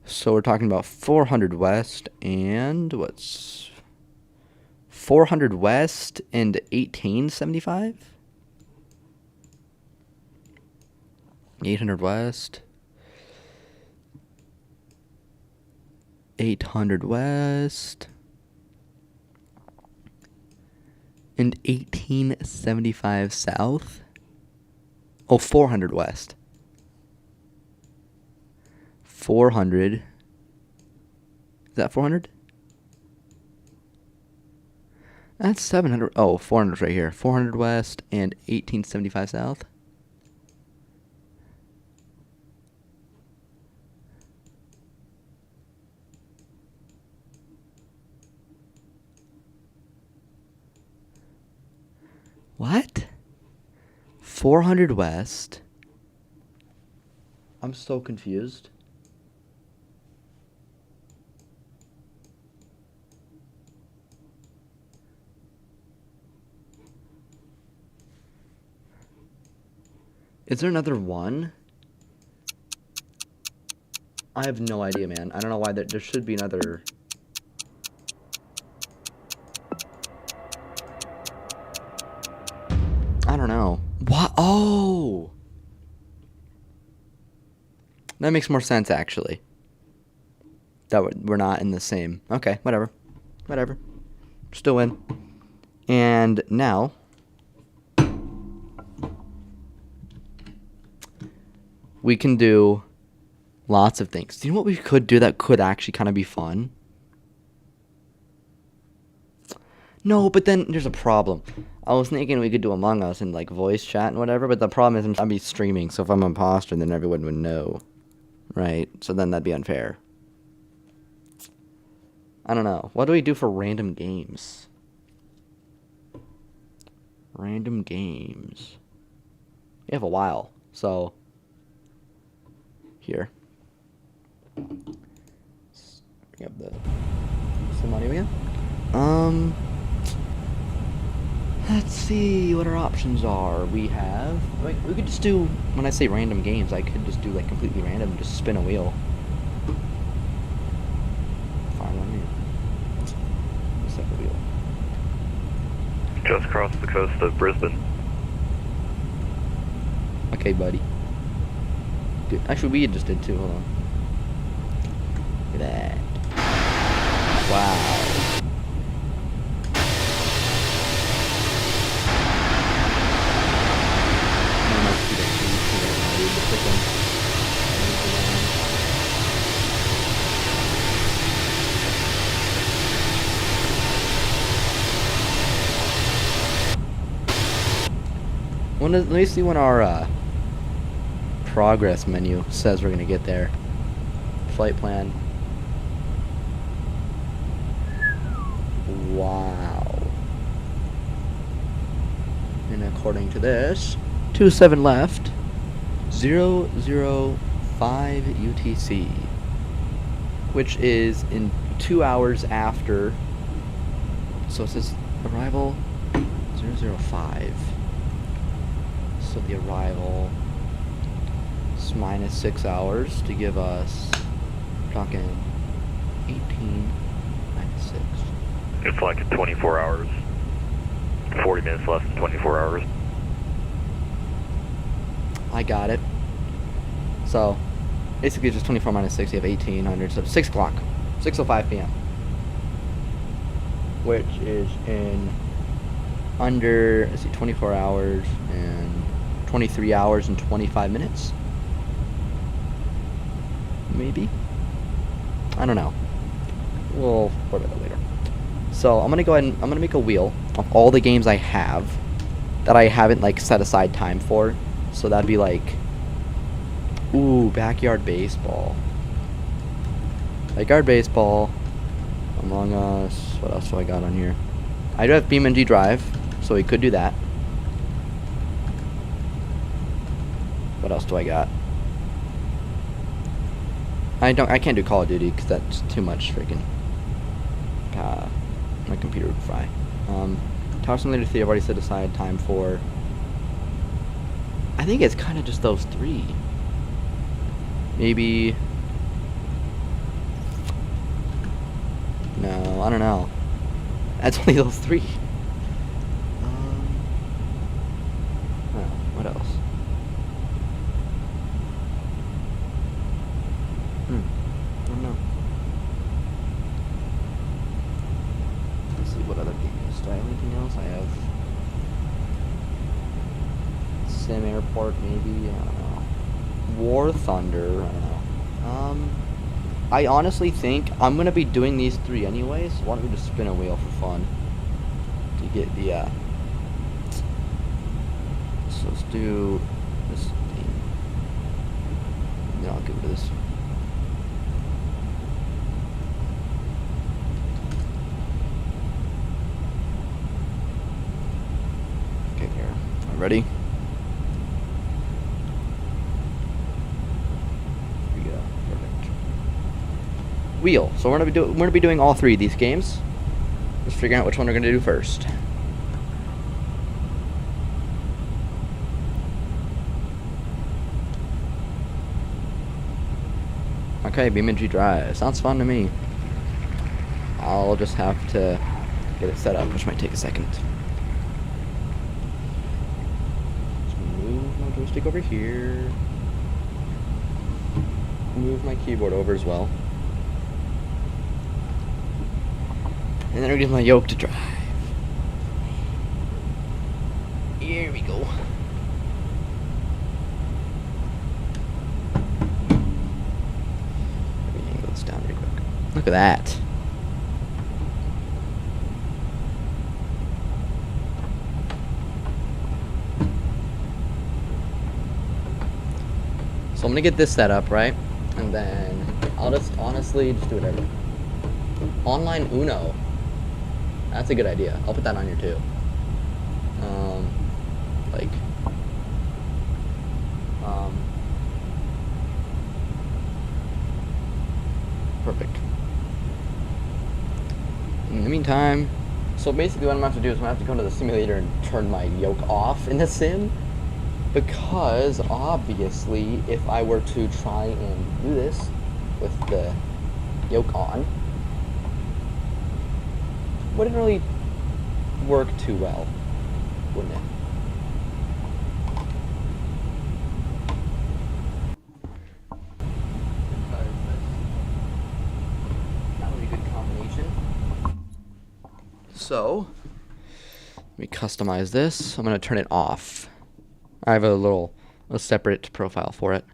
So we're talking about 400 west and what's 400 west and 1875? 800 west. 800 west. And 1875 south. Oh, 400 west. 400. Is that 400? That's 700. Oh, 400 right here. 400 west and 1875 south. What? 400 west. I'm so confused. Is there another one? I have no idea, man. I don't know why there should be another. I don't know. What? Oh! That makes more sense, actually. That we're not in the same. Okay, whatever. Whatever. Still win. And now, we can do lots of things. Do you know what we could do that could actually kind of be fun? No, but then there's a problem. I was thinking we could do Among Us and like voice chat and whatever, but the problem is I'd be streaming, so if I'm an imposter, then everyone would know. Right? So then that'd be unfair. I don't know. What do we do for random games? Random games. We have a while, so here. Let's bring up the some audio again. Let's see what our options are. We have, like, we could just do, when I say random games, I could just do like completely random, just spin a wheel. Fine on me. Set the wheel. Just crossed the coast of Brisbane. Okay, buddy. Good. Actually, we just did too. Hold on. Look at that. Wow. Let me see when our progress menu says we're gonna get there. Flight plan. Wow. And according to this, 27 left, 005 UTC, which is in 2 hours after. So it says arrival 005. So the arrival is minus 6 hours to give us, talking 18 minus 6. It's like 24 hours. 40 minutes less than 24 hours. I got it. So basically it's just 24 minus 6, you have 1800, so 6 o'clock, 6:05 p.m. Which is in under, let's see, 24 hours and 23 hours and 25 minutes. Maybe? I don't know. We'll worry about that later. So I'm going to go ahead and I'm going to make a wheel of all the games I have that I haven't like set aside time for. So that'd be like, ooh, backyard baseball. Backyard baseball, Among Us, what else do I got on here? I do have BeamNG Drive, so we could do that. What else do I got? I can't do Call of Duty because that's too much freaking. My computer would fry. Tower Simulator 3, I've already set aside time for. I think it's kind of just those three. Maybe. No, I don't know. That's only those three. Oh, what else? I don't know. Let's see what other games. Do I have anything else? I have Sim Airport, maybe. I don't know. War Thunder. I don't know. I honestly think I'm gonna be doing these three anyways. So why don't we just spin a wheel for fun to get the So let's do this theme. Then I'll get rid of this. Okay, here. All right, ready? Here we go. Perfect. Wheel. So we're gonna be doing all three of these games. Just figuring out which one we're gonna do first. Okay, BeamNG drive. Sounds fun to me. I'll just have to get it set up, which might take a second. Just move my joystick over here. Move my keyboard over as well. And then I'll get my yoke to drive. Here we go. Let me angle this down real quick. Look at that. So I'm gonna get this set up, right? And then I'll just honestly just do whatever. Online Uno. That's a good idea. I'll put that on here too. Perfect. In the meantime, so basically what I'm gonna have to do is I'm gonna have to go into the simulator and turn my yoke off in the sim, because obviously if I were to try and do this with the yoke on, wouldn't really work too well, wouldn't it? Not really a good combination. So, let me customize this. I'm going to turn it off. I have a separate profile for it.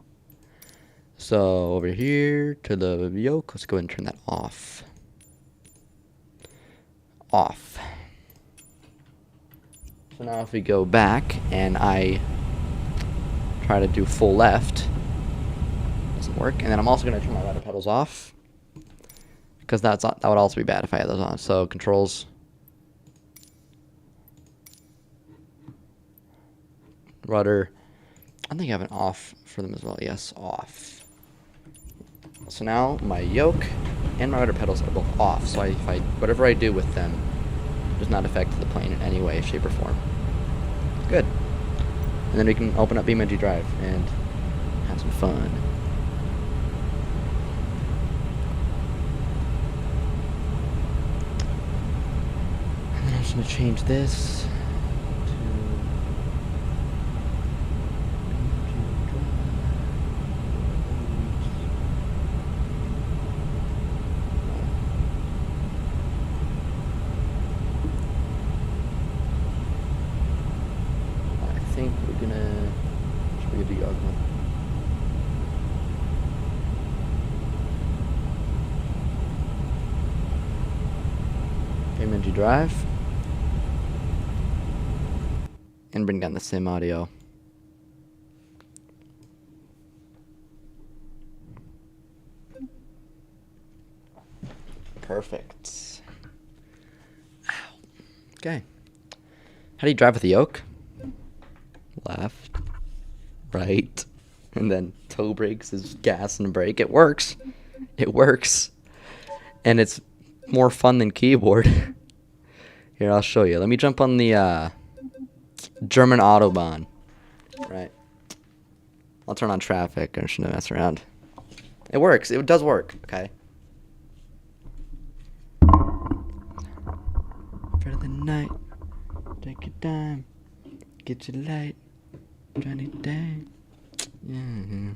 So, over here to the yoke, let's go ahead and turn that off. Off. So now if we go back and I try to do full left, doesn't work. And then I'm also going to turn my rudder pedals off, because that would also be bad if I had those on. So controls, rudder. I think I have an off for them as well. Yes, off. So now my yoke and my rudder pedals are both off. So whatever I do with them does not affect the plane in any way, shape, or form. Good. And then we can open up BeamNG Drive and have some fun. And then I'm just going to change this to BeamNG Drive. I think we're gonna do Yogma. BeamNG Drive, and bring down the sim audio. Perfect. Ow. Okay. How do you drive with the yoke? Left, right, and then toe brakes is gas and brake. It works. It works. And it's more fun than keyboard. Here, I'll show you. Let me jump on the German Autobahn. Right. I'll turn on traffic. I shouldn't mess around. It works. It does work. Okay. For the night, take your time, get your light. Johnny Day. Yeah.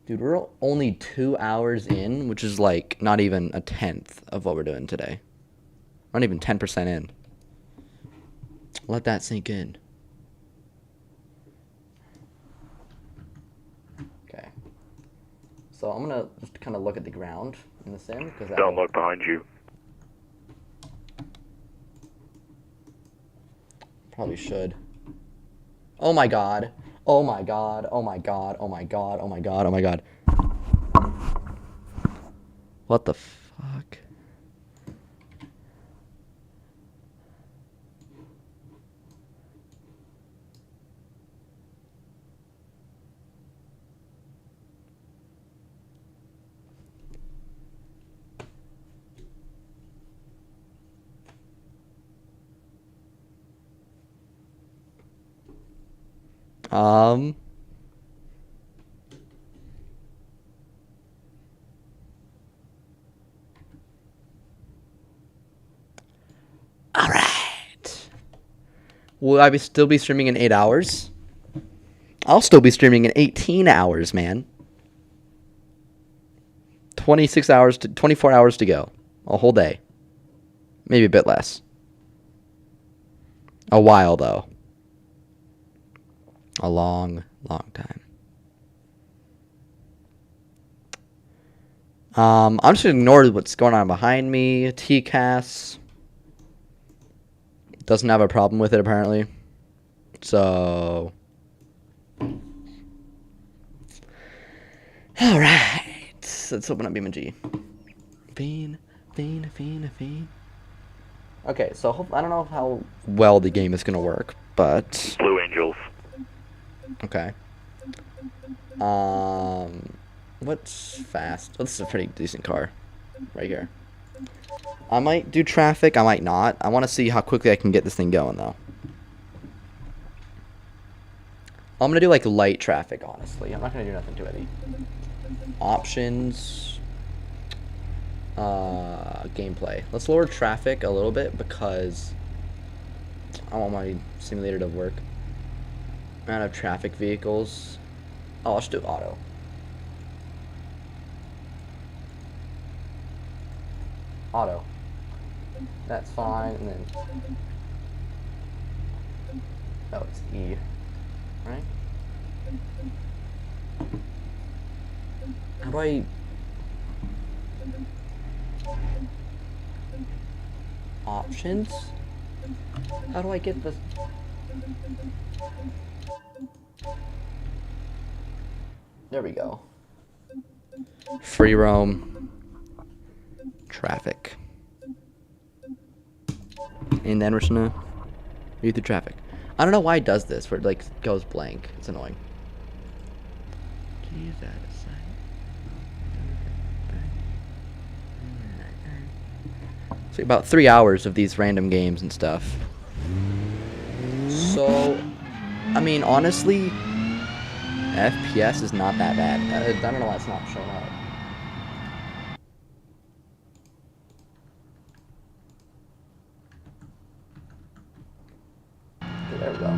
Dude, we're only 2 hours in, which is like not even a tenth of what we're doing today. Not even 10% in. Let that sink in. Okay. So I'm gonna just kind of look at the ground in the sim, because Don't look behind you. Probably should. Oh my god. Oh my god. Oh my god. Oh my god. Oh my god. Oh my god. What the fuck? Will I still be streaming in 8 hours? I'll still be streaming in 18 hours, man. 26 hours to 24 hours to go. A whole day. Maybe a bit less. A while, though. A long, long time. I'm just going to ignore what's going on behind me. TCAS doesn't have a problem with it, apparently. So... Alright. Let's open up BeamNG. Fiend. Okay, so I don't know how well the game is going to work, but... Blue Angels. Okay. What's fast? This is a pretty decent car. Right here. I might do traffic, I might not. I want to see how quickly I can get this thing going, though. I'm going to do, like, light traffic, honestly. I'm not going to do nothing too heavy. Options. Gameplay. Let's lower traffic a little bit because I want my simulator to work. Amount of traffic vehicles. Oh, I'll just do auto. Auto. That's fine, and then... Oh, it's E. Right? How do I... Options? How do I get this? There we go. Free roam. Traffic. And then we're just gonna read through traffic. I don't know why it does this, where it like goes blank. It's annoying. So about 3 hours of these random games and stuff. So, I mean, honestly, FPS is not that bad. I don't know why it's not showing up. Okay, there we go.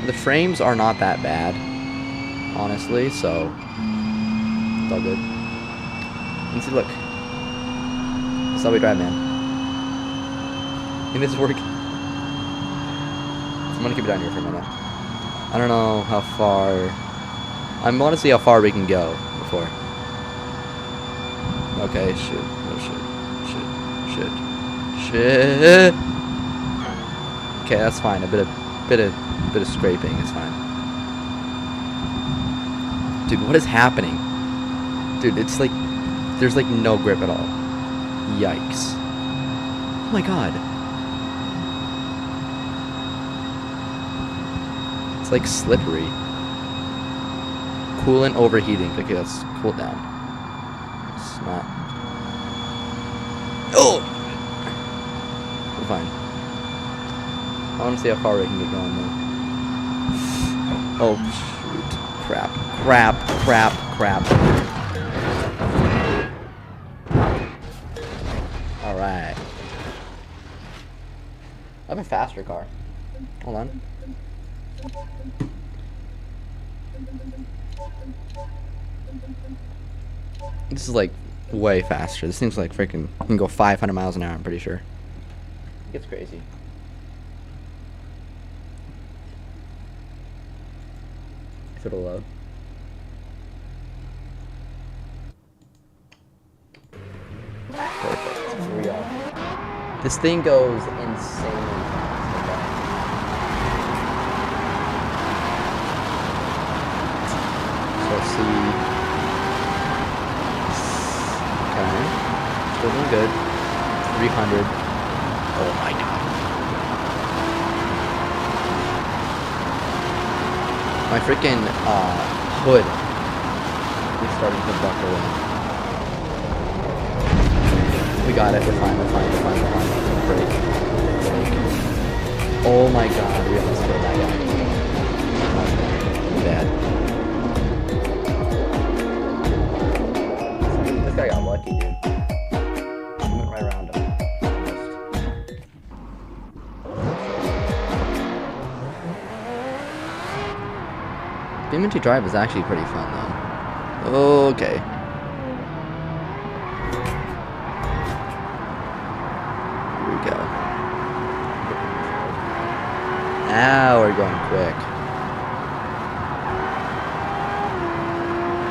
The frames are not that bad, honestly, so it's all good. Let's see, look. That's how we drive, man. And it's working. I'm gonna keep it down here for a minute. I don't know how far. I want to see how far we can go before. Okay, shit. Oh shit. Shit. Okay, that's fine. A bit of scraping is fine. Dude, what is happening? Dude, it's like there's like no grip at all. Yikes. Oh my god. It's like slippery. Coolant overheating. Okay, let's cool it down. It's not. Oh! We're fine. I want to see how far we can get going though. Oh, shoot. Crap. Alright. I have a faster car. Hold on. This is like way faster. This thing's like freaking can go 500 miles an hour, I'm pretty sure. It gets crazy. If it'll load. Perfect. Here we are. This thing goes insanely fast. So let's see. Okay. Still doing good. 300. Oh my god. My freaking hood is starting to buckle in. We got it. We're fine. Break. Oh my god. We almost killed that guy. Bad. This guy got lucky, dude. He went right around him. Inventory drive is actually pretty fun, though. Okay. Here we go. Now we're going quick.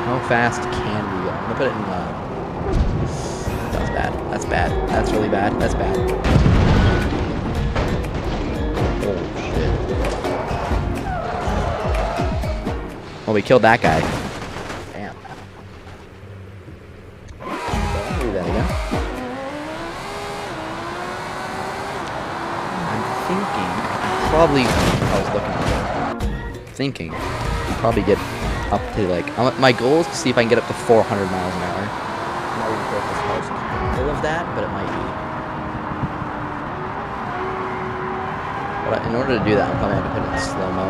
How fast can we go? I'm gonna put it in, that's bad. That's bad. That's really bad. That's bad. Oh, shit. Oh, we killed that guy. Damn. I'll do that again. I'm thinking, probably get up to like, my goal is to see if I can get up to 400 miles an hour. I'm not even sure if this house is full of that, but it might be. But in order to do that, I'm probably going to put it in slow-mo.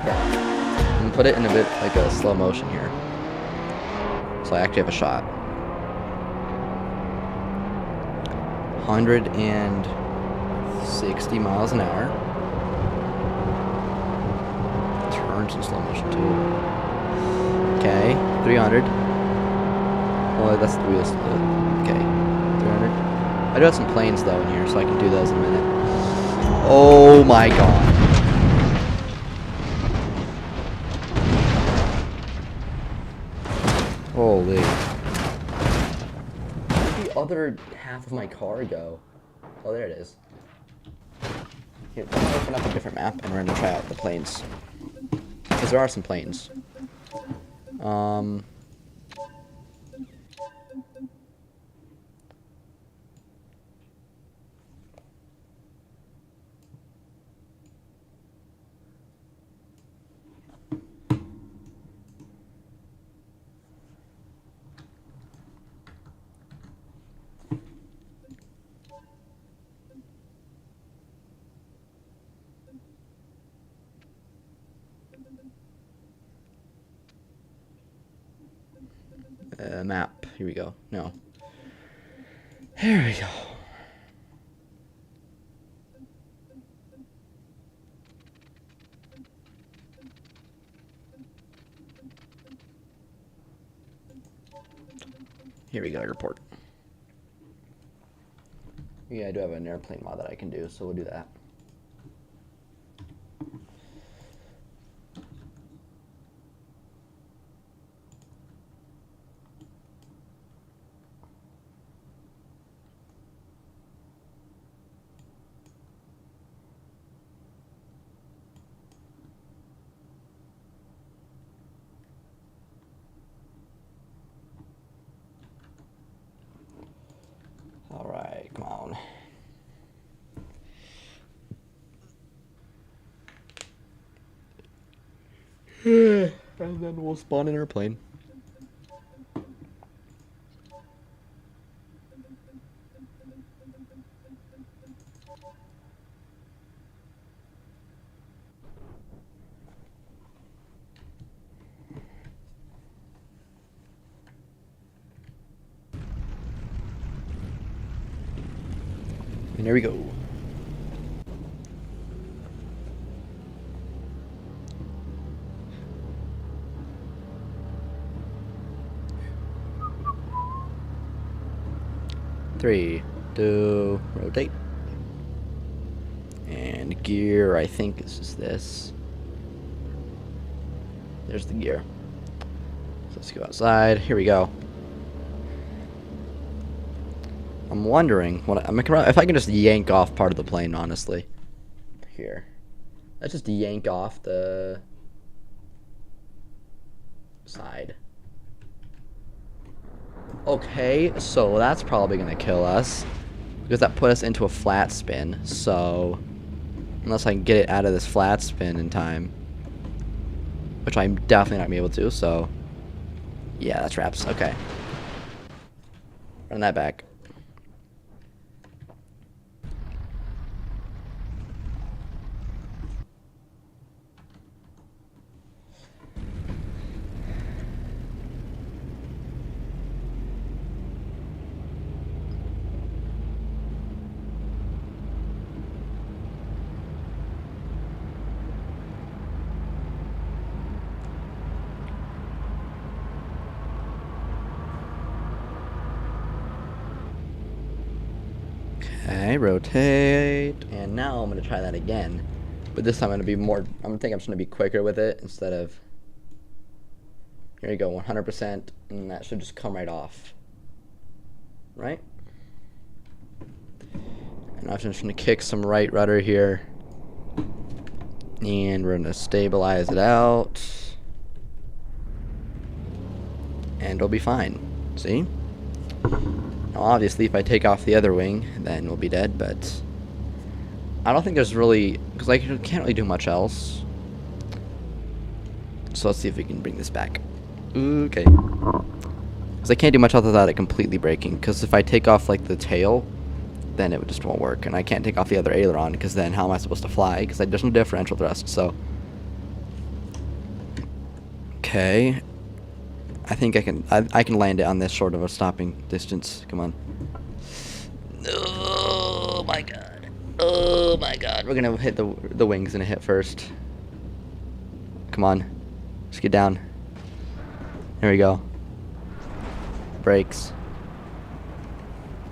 Yeah. And put it in a bit like a slow motion here. So I actually have a shot. 160 miles an hour. Turns in slow motion too. Okay, 300. Well, that's the wheels. Okay, 300. I do have some planes though in here, so I can do those in a minute. Oh my god. Holy. Where'd the other half of my car go? Oh, there it is. Here, let's open up a different map and we're gonna try out the planes. Because there are some planes. Map. Here we go. No. Here we go. Here we go, airport. Yeah, I do have an airplane mod that I can do, so we'll do that. Alright, come on. And then we'll spawn an airplane. And there we go. Three, two, rotate. And gear, I think is just this. There's the gear. So let's go outside. Here we go. I'm wondering what if I can just yank off part of the plane, honestly. Here. Let's just yank off the side. Okay, so that's probably gonna kill us because that put us into a flat spin. So unless I can get it out of this flat spin in time, which I'm definitely not gonna be able to. So yeah, that's wraps. Okay, run that back. Okay, rotate, and now I'm gonna try that again, but this time I'm gonna be more. I'm just gonna be quicker with it instead of. Here you go, 100%, and that should just come right off. Right? And I'm just gonna kick some right rudder here, and we're gonna stabilize it out, and it'll be fine. See? Now, obviously, if I take off the other wing, then we'll be dead, but I don't think there's really, because I can't really do much else. So let's see if we can bring this back. Okay. Because I can't do much else without it completely breaking, because if I take off, like, the tail, then it just won't work. And I can't take off the other aileron, because then how am I supposed to fly? Because there's no differential thrust, so. Okay. I think I can land it on this short of a stopping distance. Come on. Oh my god. Oh my god. We're gonna hit the wings gonna hit first. Come on. Let's get down. There we go. Brakes.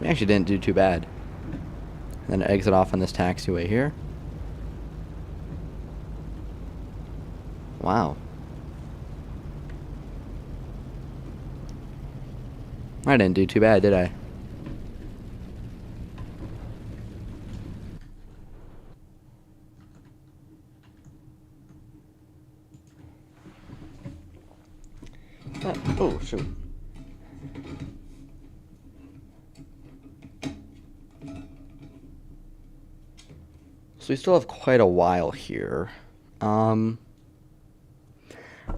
We actually didn't do too bad. And then exit off on this taxiway here. Wow. I didn't do too bad, did I? Oh, shoot. So we still have quite a while here. Let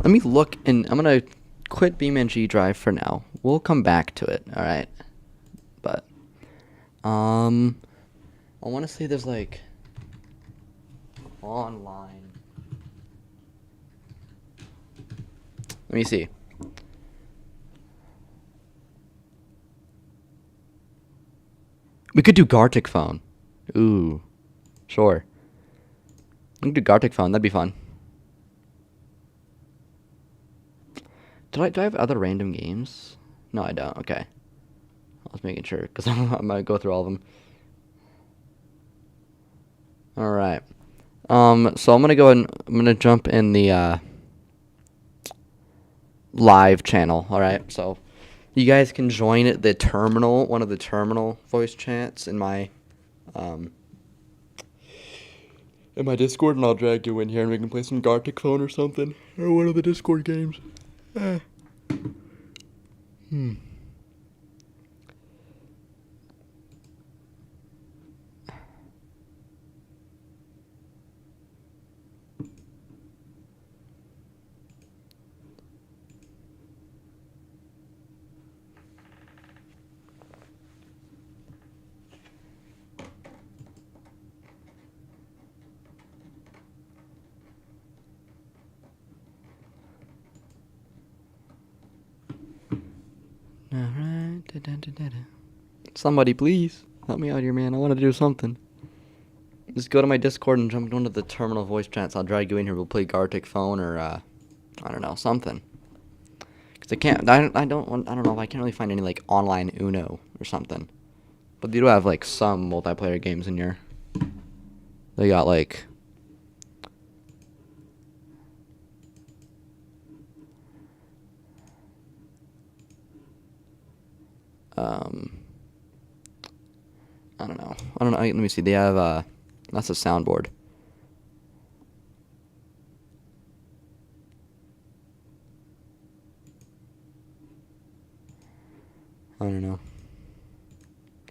me look, and I'm gonna quit BeamNG Drive for now. We'll come back to it, alright? But, I want to say there's, like, online. Let me see. We could do Gartic Phone. Ooh, sure. We can do Gartic Phone, that'd be fun. Do I have other random games? No, I don't. Okay. I was making sure, because I'm going to go through all of them. Alright. So I'm going to go and I'm going to jump in the live channel. Alright, so you guys can join the terminal, one of the terminal voice chats in my Discord, and I'll drag you in here and we can play some Gartic Phone or something. Or one of the Discord games. Alright. Somebody please help me out here, man. I want to do something. Just go to my Discord and jump into the terminal voice chats. I'll drag you in here. We'll play Gartic Phone or I don't know, something. Cause I don't know if I can't really find any like online Uno or something. But they do have like some multiplayer games in here. They got like I don't know. Let me see. They have that's a soundboard. I don't know.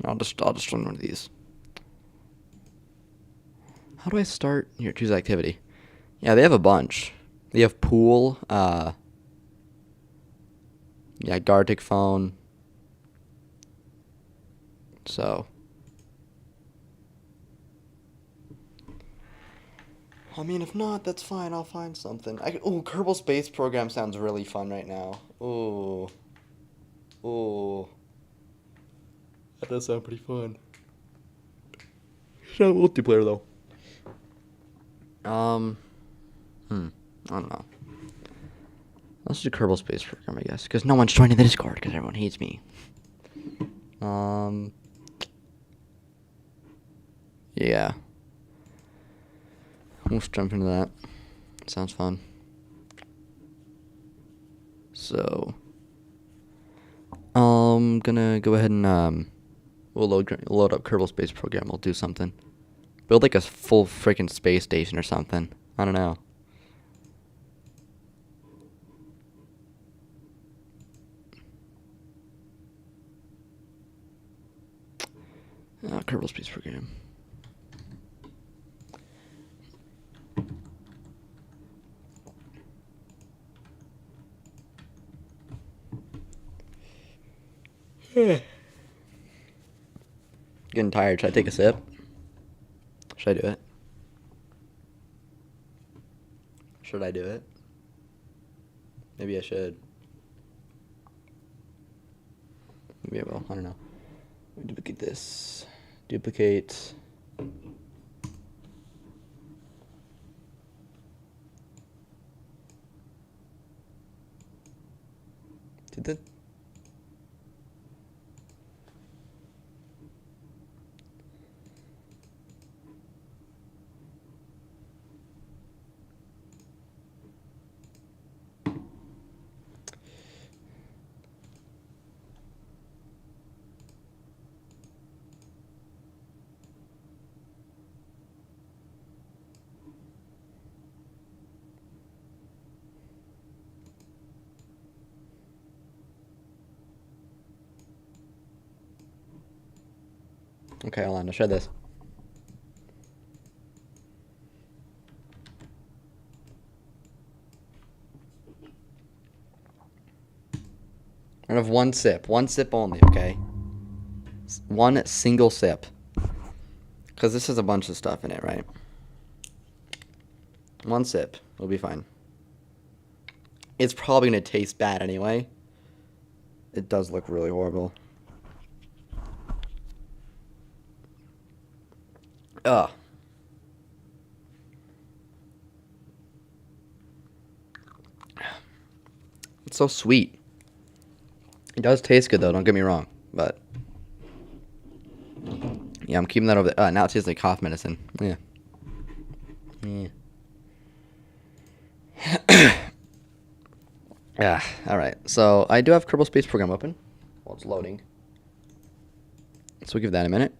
I'll just run one of these. How do I start? Here, choose activity. Yeah, they have a bunch. They have pool. Yeah, Gartic Phone. So. I mean, if not, that's fine. I'll find something. Kerbal Space Program sounds really fun right now. Ooh. That does sound pretty fun. It's not multiplayer though. I don't know. Let's do Kerbal Space Program, I guess, because no one's joining the Discord because everyone hates me. Yeah. Let's jump into that. Sounds fun. So, I'm gonna go ahead and we'll load up Kerbal Space Program. We'll do something. Build like a full freaking space station or something. I don't know. Kerbal Space Program. Getting tired. Should I take a sip? Should I do it? Should I do it? Maybe I should. Maybe I will. I don't know. Let me duplicate this. Duplicate. Did that? Okay, hold on. I'll show this. I have one sip only, okay? One single sip. Because this has a bunch of stuff in it, right? One sip. It'll be fine. It's probably going to taste bad anyway. It does look really horrible. Ugh. It's so sweet. It does taste good though, don't get me wrong. But yeah, I'm keeping that over there. Now it tastes like cough medicine. Yeah. Yeah. Alright. So I do have Kerbal Space Program open while it's loading. So we'll give that a minute.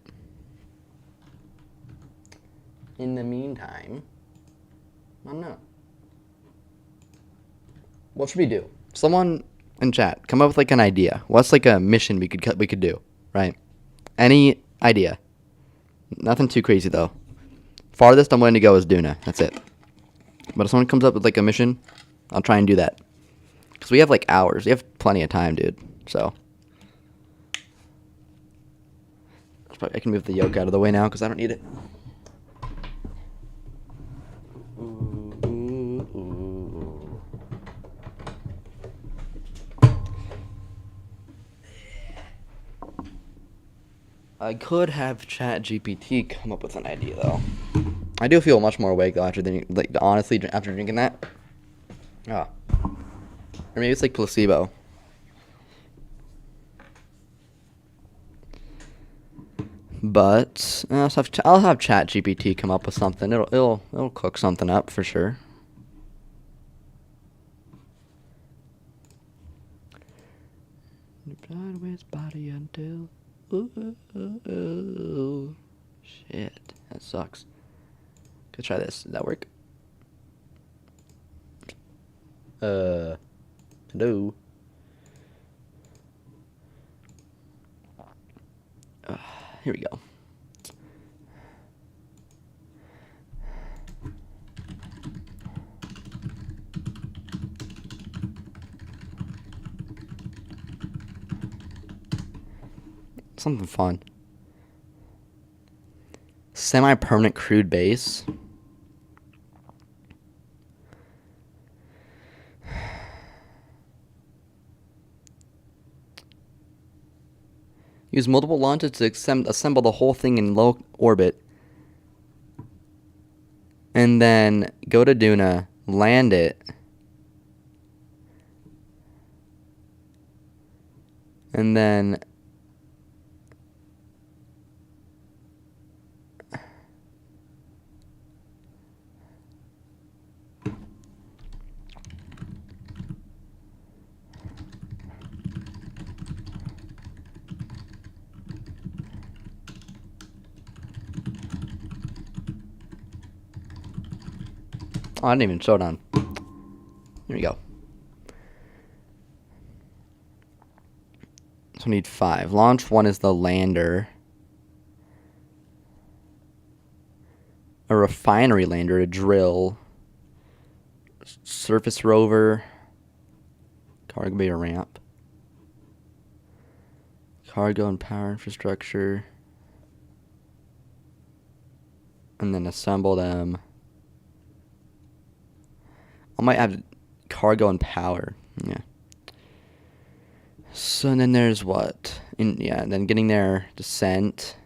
In the meantime, I don't know. What should we do? Someone in chat, come up with like an idea. What's like a mission we could do, right? Any idea? Nothing too crazy though. Farthest I'm willing to go is Duna. That's it. But if someone comes up with like a mission, I'll try and do that. Because we have like hours. We have plenty of time, dude. So I can move the yoke out of the way now because I don't need it. I could have ChatGPT come up with an idea though. I do feel much more awake though after honestly after drinking that. Ah. Or maybe it's like placebo. But I'll have ChatGPT come up with something. It'll cook something up for sure. Sideways body until. Ooh, shit, that sucks. Let's try this. Did that work? Hello. Here we go. Something fun. Semi-permanent crude base. Use multiple launches to assemble the whole thing in low orbit. And then go to Duna, land it. And then Oh, I didn't even show it on. Here we go. So we need 5. Launch 1 is the lander. A refinery lander, a drill. Surface rover. Cargo bay ramp. Cargo and power infrastructure. And then assemble them. I might have cargo and power. Yeah. So then there's what? And then getting there, descent.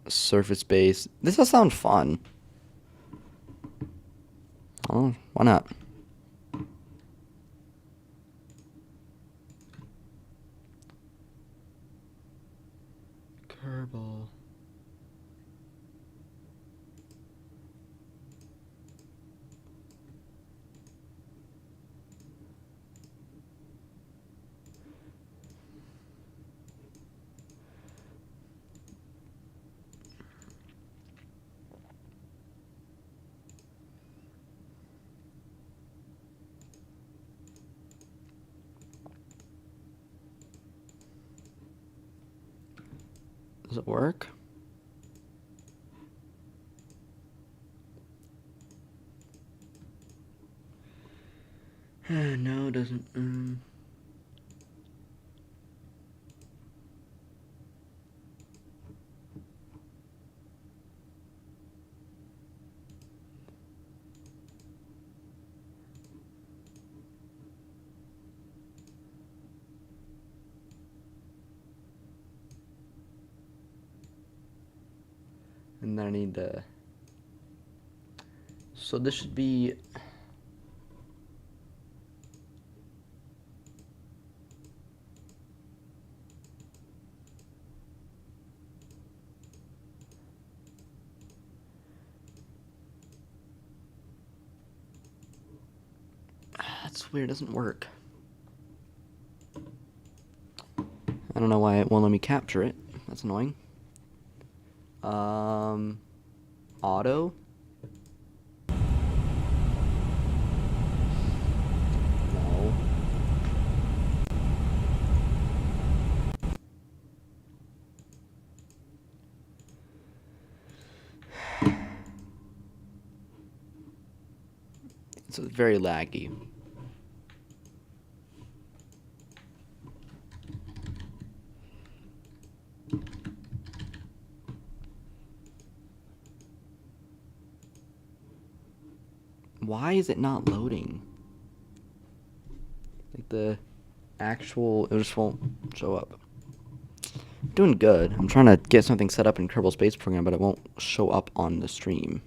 Surface base. This does sound fun. Oh, why not? Kerbal. Does it work? No, it doesn't. And then I need to. So this should be. That's weird, it doesn't work. I don't know why it won't let me capture it. That's annoying. Auto. No. It's very laggy. Why is it not loading? Like the actual, it just won't show up. I'm doing good. I'm trying to get something set up in Kerbal Space Program, but it won't show up on the stream.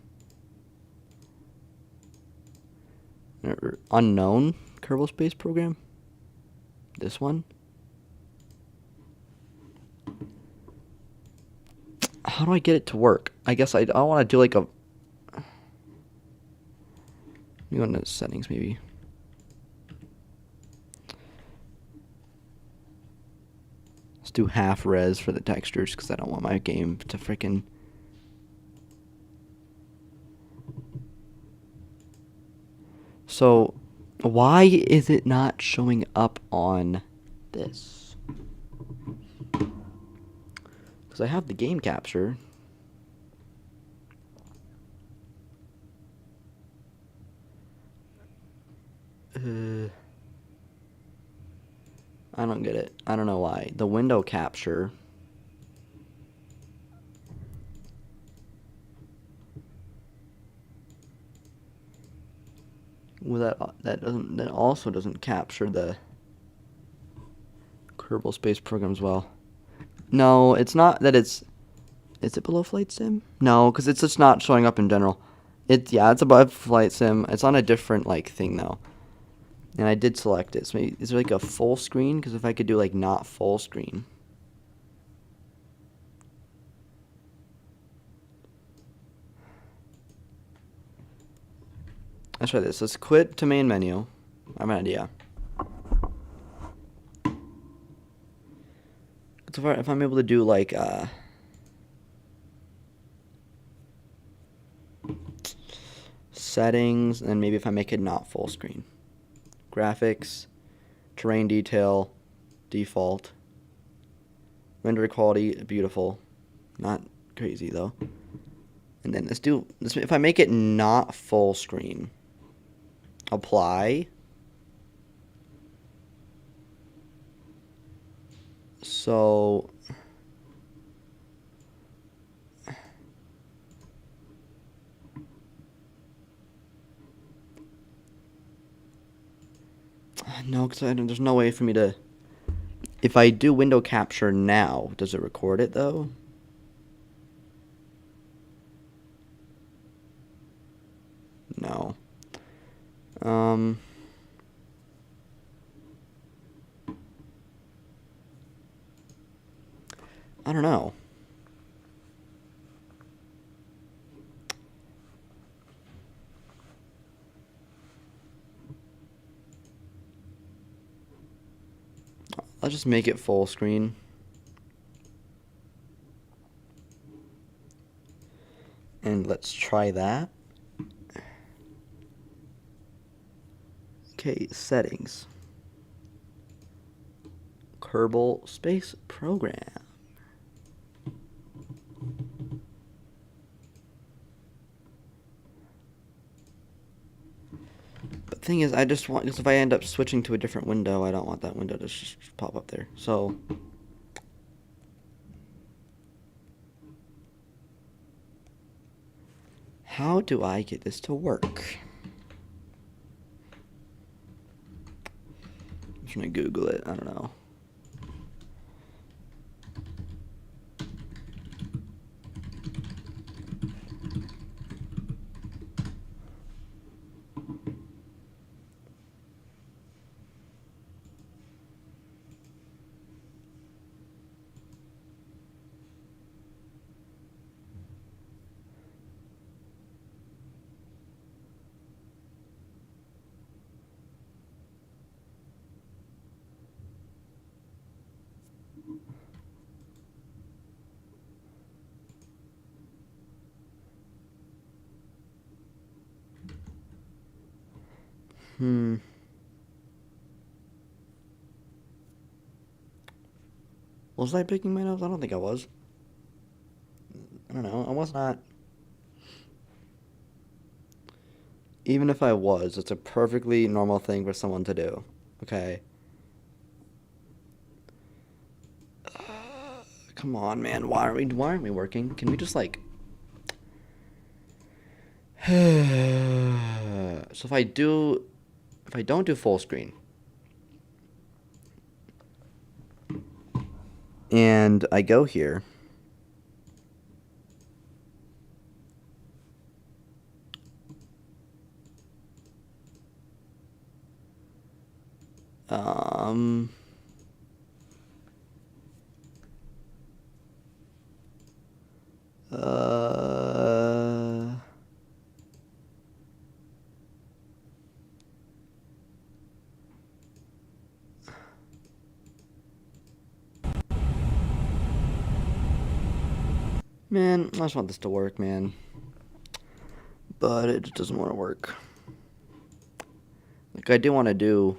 Unknown Kerbal Space Program? This one? How do I get it to work? I guess I want to do like a... Let me go into settings maybe. Let's do half res for the textures because I don't want my game to freaking... So, why is it not showing up on this? Because I have the game capture. I don't get it. I don't know why. The window capture. Well, that also doesn't capture the Kerbal Space Program as well. No, it's not that it's... Is it below Flight Sim? No, because it's just not showing up in general. It's above Flight Sim. It's on a different like thing though. And I did select it. So maybe, is there like a full screen? Because if I could do like not full screen. Let's try this. Let's quit to main menu. I have an idea. So if I'm able to do like settings, and maybe if I make it not full screen. Graphics, terrain detail, default. Render quality, beautiful. Not crazy though. And then let's do this. If I make it not full screen, apply. So no, because there's no way for me to. If I do window capture now, does it record it though? No. I don't know. I'll just make it full screen. And let's try that. Okay, settings. Kerbal Space Program. But the thing is, I just want, because if I end up switching to a different window, I don't want that window to just pop up there. So how do I get this to work? I'm just gonna Google it. I don't know. Was I picking my nose? I don't think I was. I don't know. I was not. Even if I was, it's a perfectly normal thing for someone to do. Okay. Come on, man. Why aren't we working? Can we just like so if I don't do full screen and I go here, man, I just want this to work, man. But it just doesn't want to work. Like, I do want to do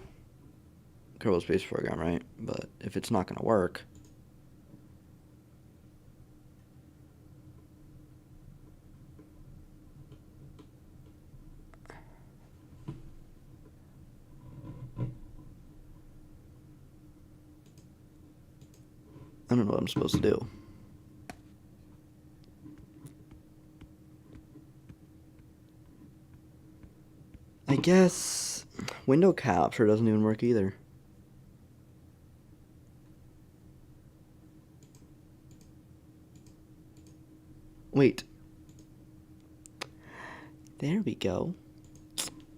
Kerbal Space Program, right? But if it's not going to work, I don't know what I'm supposed to do. I guess window capture doesn't even work either. Wait. There we go.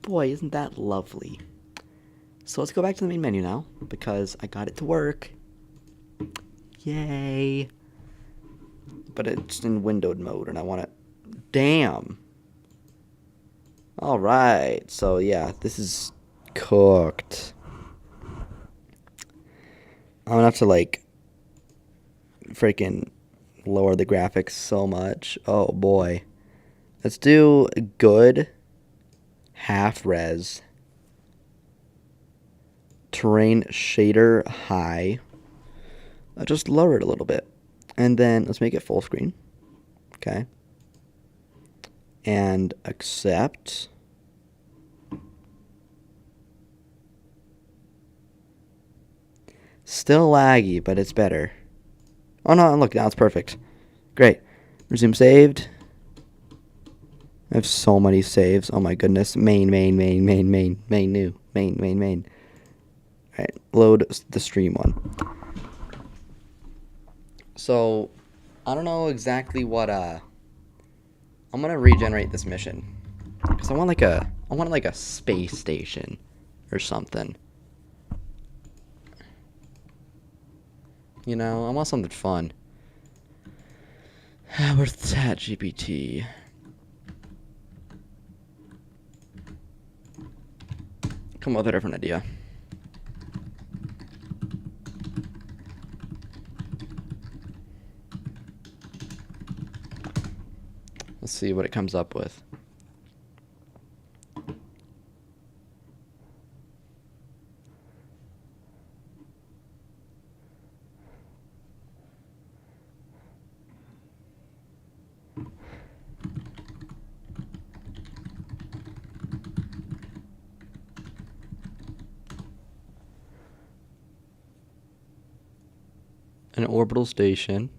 Boy, isn't that lovely. So let's go back to the main menu now, because I got it to work. Yay. But it's in windowed mode, and I want it. Damn. Alright, so yeah, this is cooked. I'm gonna have to, like, freaking lower the graphics so much. Oh boy. Let's do good. half res, terrain shader high. I'll just lower it a little bit. And then let's make it full screen. Okay. And accept. Still laggy, but it's better. Oh no, look, now it's perfect. Great. Resume saved. I have so many saves. Oh my goodness. Main. New. Main. Alright, load the stream one. So, I don't know exactly what, I'm gonna regenerate this mission. Because I want like a space station or something. You know, I want something fun. Where's the ChatGPT? Come up with a different idea. Let's see what it comes up with. An orbital station.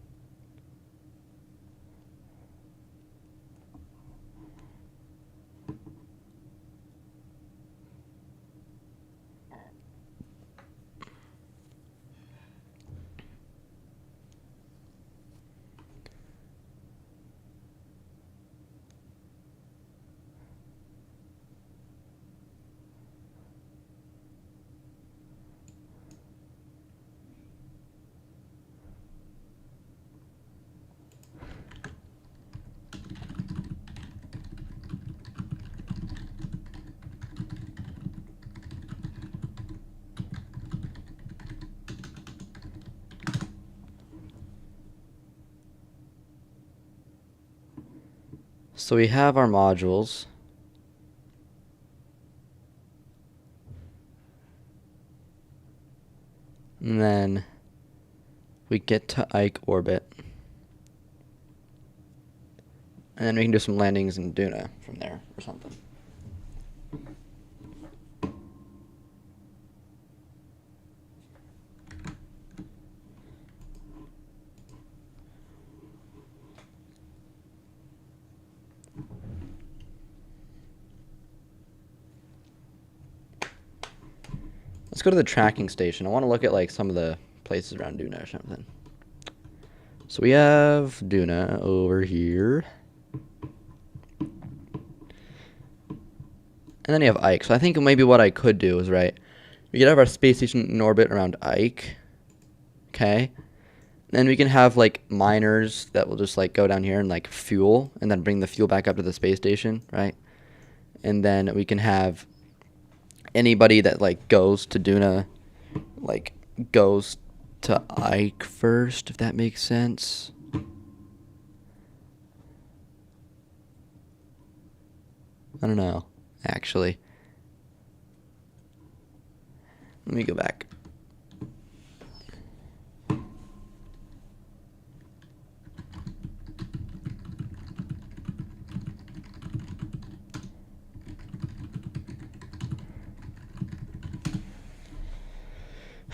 So we have our modules. And then we get to Ike orbit. And then we can do some landings in Duna from there or something. Let's go to the tracking station. I want to look at like some of the places around Duna or something. So we have Duna over here. And then you have Ike. So I think maybe what I could do is, right, we could have our space station in orbit around Ike. Okay. Then we can have like miners that will just like go down here and like fuel and then bring the fuel back up to the space station, right? And then we can have anybody that like goes to Duna like goes to Ike first, if that makes sense. I don't know, actually. Let me go back.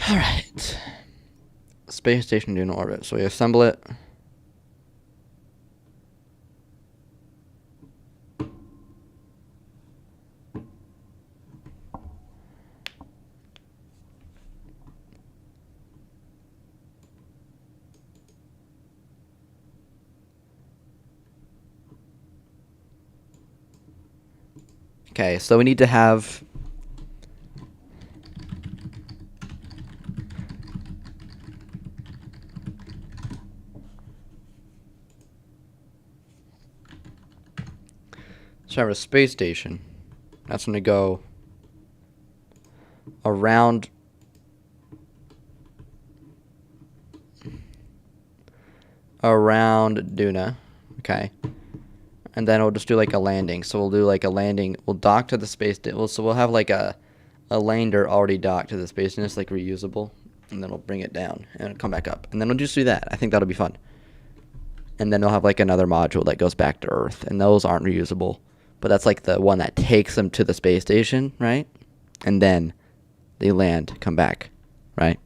All right. Space station Duna orbit. So we assemble it. Okay, so we need to have a space station. That's going to go around Duna. Okay. and then we'll just do like a landing. So we'll do like a landing. We'll dock to the space. So we'll have like a lander already docked to the space station. It's like reusable, and then we'll bring it down and it'll come back up, and then we'll just do that. I think that'll be fun. And then we'll have like another module that goes back to Earth, and those aren't reusable, but that's like the one that takes them to the space station, right? And then they land, come back, right?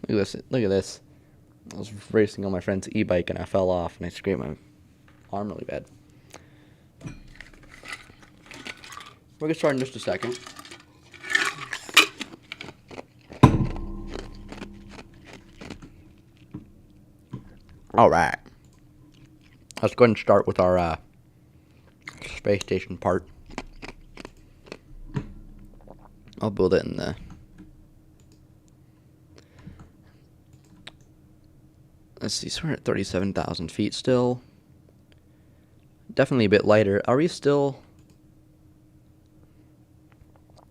Look at this. Look at this. I was racing on my friend's e-bike and I fell off and I scraped my arm really bad. We're gonna start in just a second. All right. Let's go ahead and start with our space station part. I'll build it in the... Let's see, so we're at 37,000 feet still. Definitely a bit lighter. Are we still...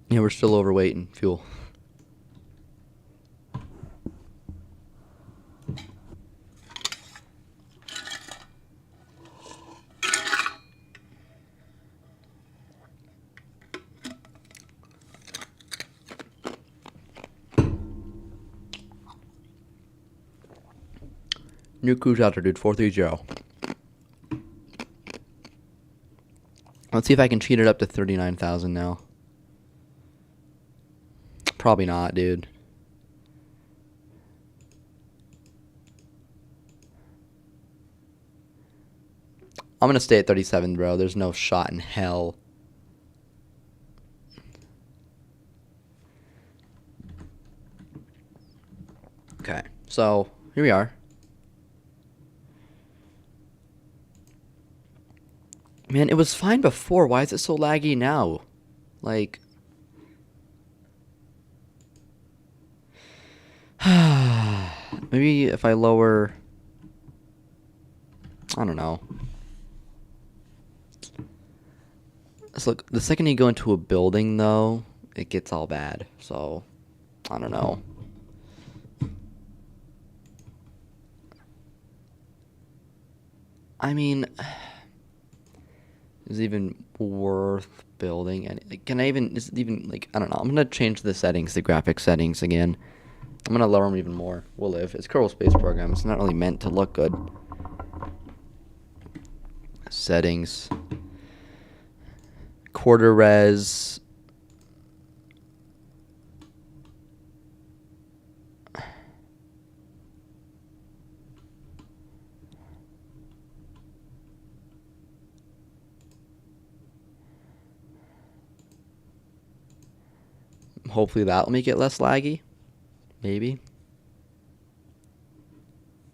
Yeah, we're still overweight in fuel. New cruise altitude 430. Let's see if I can cheat it up to 39,000 now. Probably not, dude. I'm gonna stay at 37, bro. There's no shot in hell. Okay, so here we are. Man, it was fine before. Why is it so laggy now? Like... Maybe if I lower... I don't know. So look, the second you go into a building, though, it gets all bad. So, I don't know. I mean... Is it even worth building? And can I even, is it even, like, I don't know. I'm going to change the settings, the graphic settings again. I'm going to lower them even more. We'll live. It's Kerbal Space Program. It's not really meant to look good. Settings. Quarter res. Hopefully that'll make it less laggy. Maybe.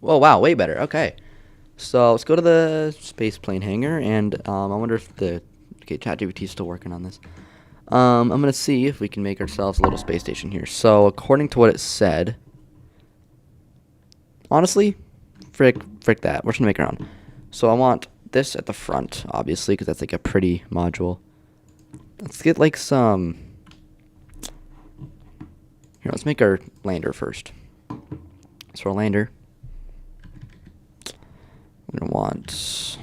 Whoa, wow, way better. Okay. So let's go to the space plane hangar, and I wonder if the... Okay, ChatGPT is still working on this. I'm going to see if we can make ourselves a little space station here. So according to what it said... Honestly, frick that. We're just going to make our own. So I want this at the front, obviously, because that's like a pretty module. Let's get like some... Here, let's make our lander first. So our lander, we're going to want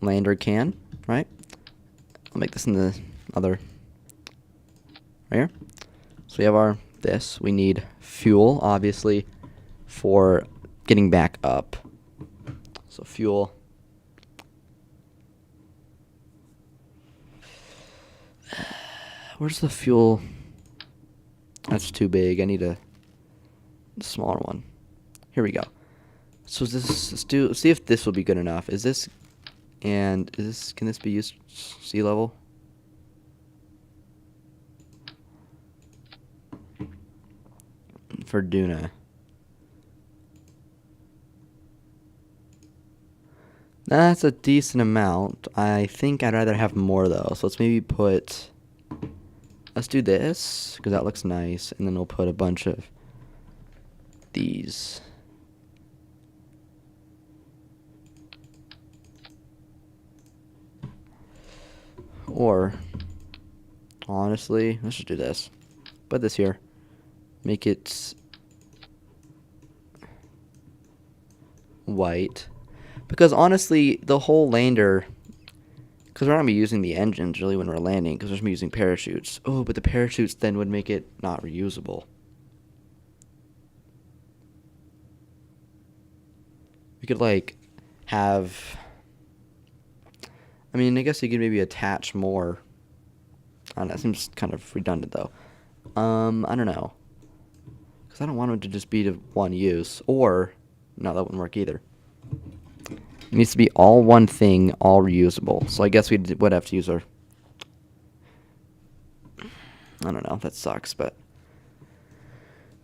lander can, right? I'll make this in the other, right here. So we have our, this. We need fuel, obviously, for getting back up. So fuel. Where's the fuel? That's too big. I need a smaller one. Here we go. So let's see if this will be good enough. Is this, and is this, can this be used sea level? For Duna. That's a decent amount. I think I'd rather have more though. So let's maybe put... Let's do this, because that looks nice, and then we'll put a bunch of these. Or, honestly, let's just do this. Put this here. Make it white. Because honestly, the whole lander, because we're not going to be using the engines really when we're landing, because we're just going to be using parachutes. Oh, but the parachutes then would make it not reusable. We could, like, have... I mean, I guess you could maybe attach more. I don't know, that seems kind of redundant, though. I don't know. Because I don't want it to just be to one use. Or, no, that wouldn't work either. It needs to be all one thing, all reusable. So I guess we would have to use our... I don't know, that sucks, but...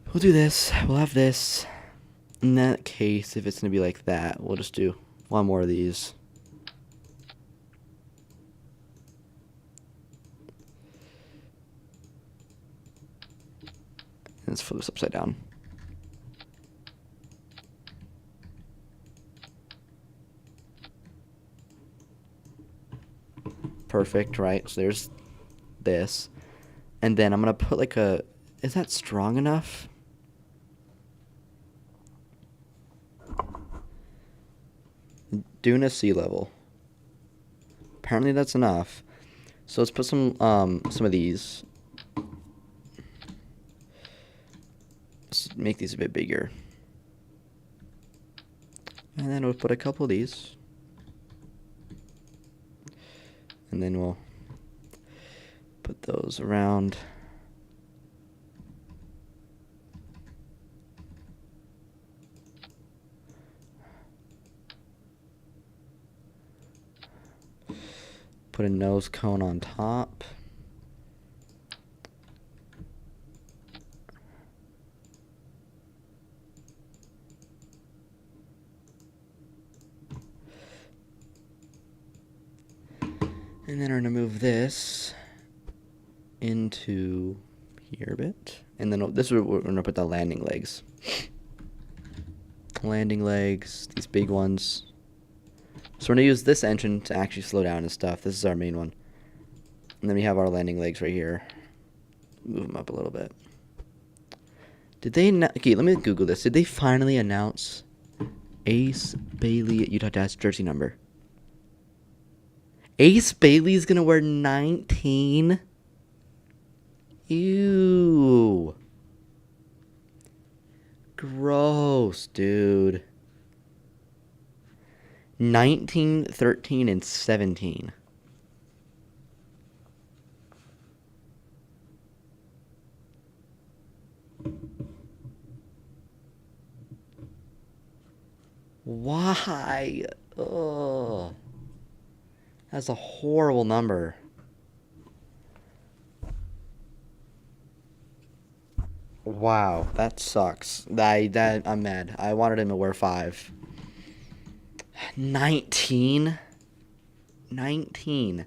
We'll do this. We'll have this. In that case, if it's going to be like that, we'll just do one more of these. Let's flip this upside down. Perfect, right? So there's this. And then I'm going to put like a... Is that strong enough? Duna sea level. Apparently that's enough. So let's put some of these. Let's make these a bit bigger. And then we'll put a couple of these. And then we'll put those around. Put a nose cone on top. And then we're going to move this into here a bit. And then this is where we're going to put the landing legs. Landing legs, these big ones. So we're going to use this engine to actually slow down and stuff. This is our main one. And then we have our landing legs right here. Move them up a little bit. Did they... Okay, let me Google this. Did they finally announce Ace Bailey Utah Jazz jersey number? Ace Bailey's going to wear 19? Ew. Gross, dude. 19, 13, and 17. Why? Ugh. That's a horrible number. Wow, that sucks. I'm mad. I wanted him to wear 5. 19? 19.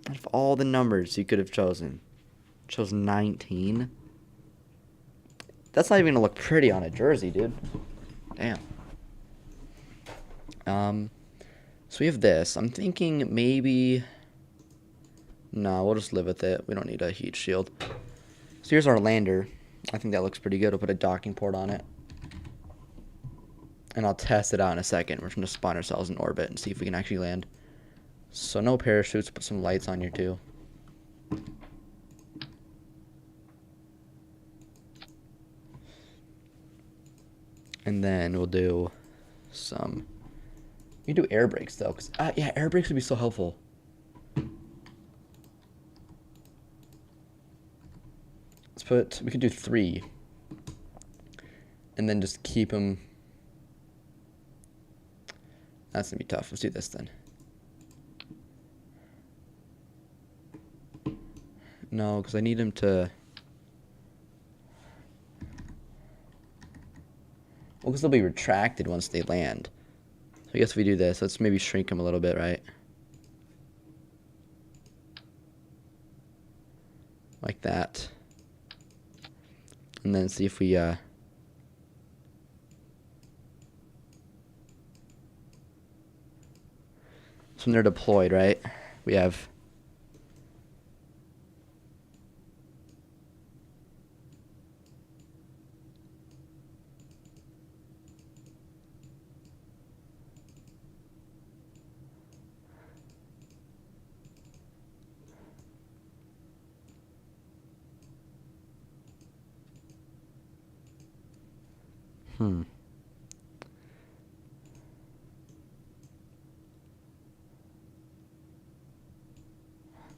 Out of all the numbers you could have chosen, chose 19? That's not even gonna look pretty on a jersey, dude. Damn. So we have this. I'm thinking maybe... No, we'll just live with it. We don't need a heat shield. So here's our lander. I think that looks pretty good. We'll put a docking port on it. And I'll test it out in a second. We're just going to spawn ourselves in orbit and see if we can actually land. So no parachutes, put some lights on here too. And then we'll do some... We can do air brakes though, because yeah, air brakes would be so helpful. We could do 3. And then just keep them. That's going to be tough. Let's do this then. No, because I need them to... Well, because they'll be retracted once they land. So I guess if we do this, let's maybe shrink them a little bit, right? Like that. And then see if we, so when they're deployed, right, we have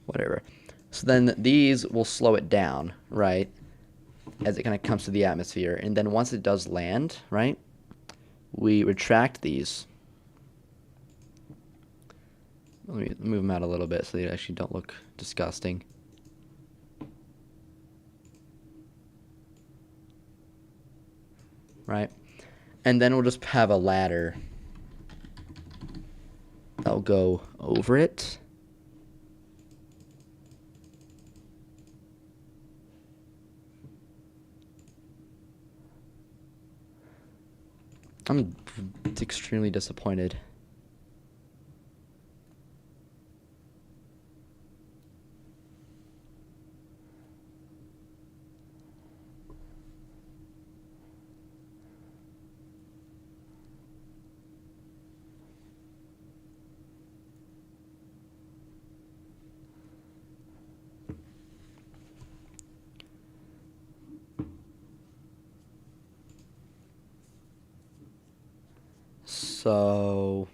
Whatever. So then these will slow it down, right? As it kind of comes to the atmosphere. And then once it does land, right? We retract these. Let me move them out a little bit so they actually don't look disgusting. Right? And then we'll just have a ladder that'll go over it. I'm extremely disappointed. So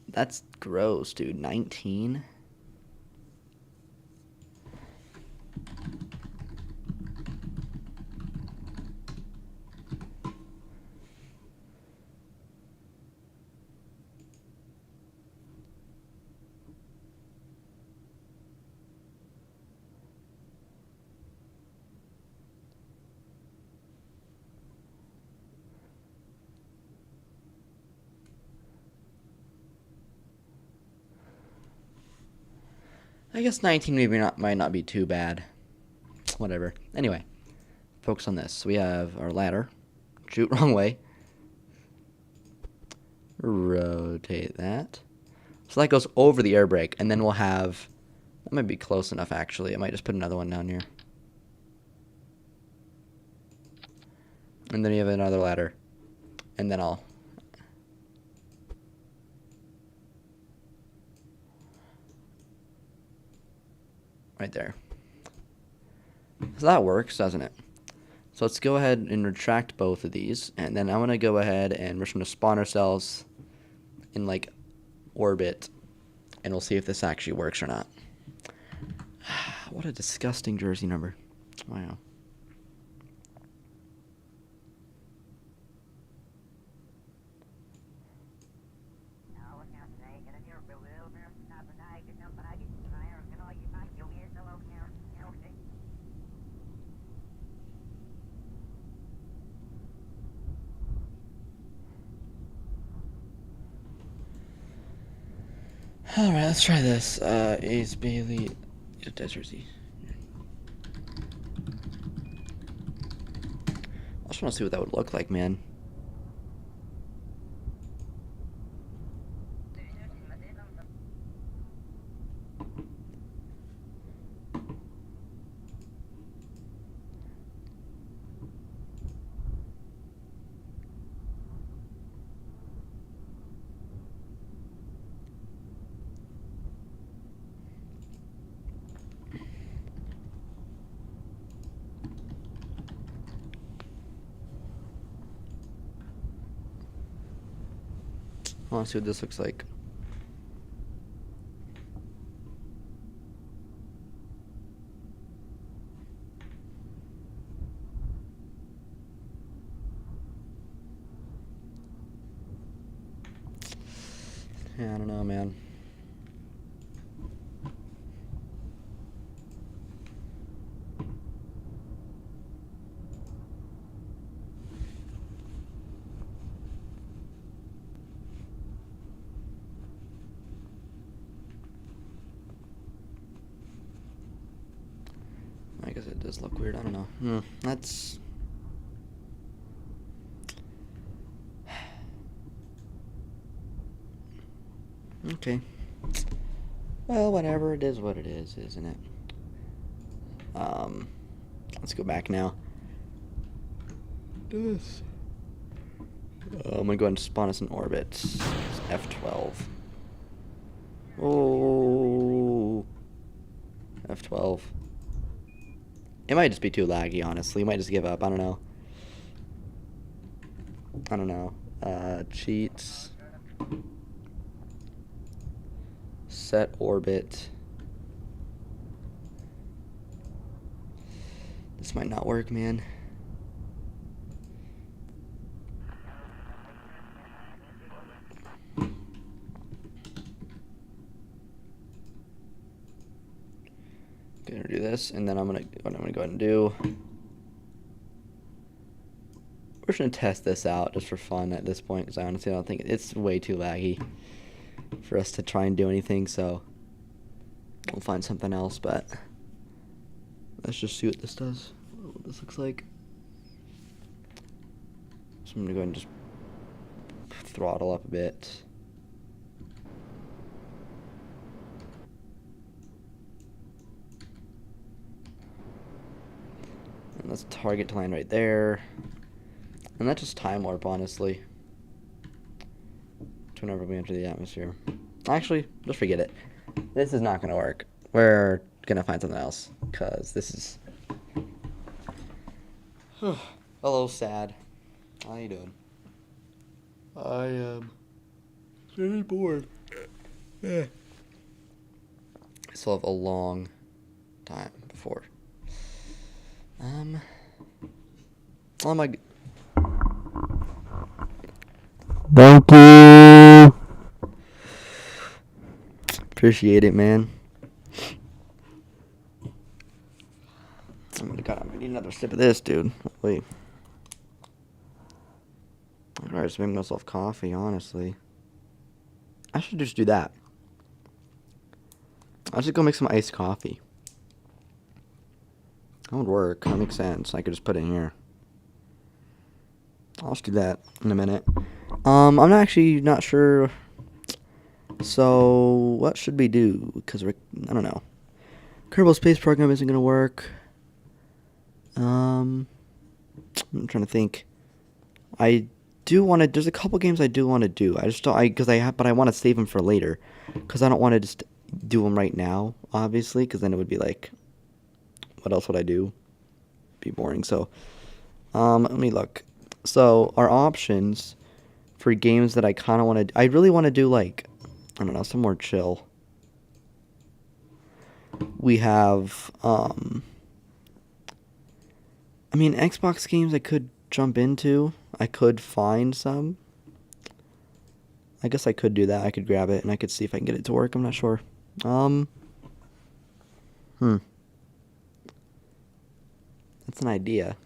that's gross, dude. 19. I guess 19 might not be too bad. Whatever. Anyway, focus on this. So we have our ladder. Shoot, wrong way. Rotate that. So that goes over the air brake, and then we'll have... That might be close enough, actually. I might just put another one down here. And then you have another ladder. And then I'll... Right there. So that works, doesn't it? So let's go ahead and retract both of these. And then I'm going to go ahead and we're just going to spawn ourselves in like orbit. And we'll see if this actually works or not. What a disgusting jersey number. Wow. Alright, let's try this. Ace Bailey. Jersey. I just want to see what that would look like, man. I want to see what this looks like. Yeah, I don't know, man. I guess it does look weird. I don't know. That's... Okay. Well, whatever. It is what it is, isn't it? Let's go back now. I'm gonna go ahead and spawn us in orbit. It's F12. Oh. F12. It might just be too laggy, honestly. You might just give up. I don't know. Cheats. Set orbit. This might not work, man. Gonna do this, and then what I'm gonna go ahead and do. We're just gonna test this out just for fun at this point, because I honestly don't think it's way too laggy for us to try and do anything. So we'll find something else, but let's just see what this does. What this looks like. So I'm gonna go ahead and just throttle up a bit. And let's target to land right there. And that's just time warp, honestly. To whenever we enter the atmosphere. Actually, just forget it. This is not going to work. We're going to find something else. Because this is a little sad. How you doing? I am very bored. Yeah. I still have a long time before. Oh my. Thank you. Appreciate it, man. I'm gonna need another sip of this, dude. Wait. Alright, just make myself coffee, honestly. I should just do that. I should go make some iced coffee. That would work. That makes sense. I could just put it in here. I'll just do that in a minute. I'm not sure. So, what should we do? Because I don't know. Kerbal Space Program isn't gonna work. I'm trying to think. There's a couple games I do want to do. I just don't. But I want to save them for later. Because I don't want to just do them right now, obviously. Because then it would be like, what else would I do? Be boring. So, let me look. So, our options for games that I kind of want to... I really want to do, like, I don't know, some more chill. We have, I mean, Xbox games I could jump into. I could find some. I guess I could do that. I could grab it, and I could see if I can get it to work. I'm not sure. That's an idea.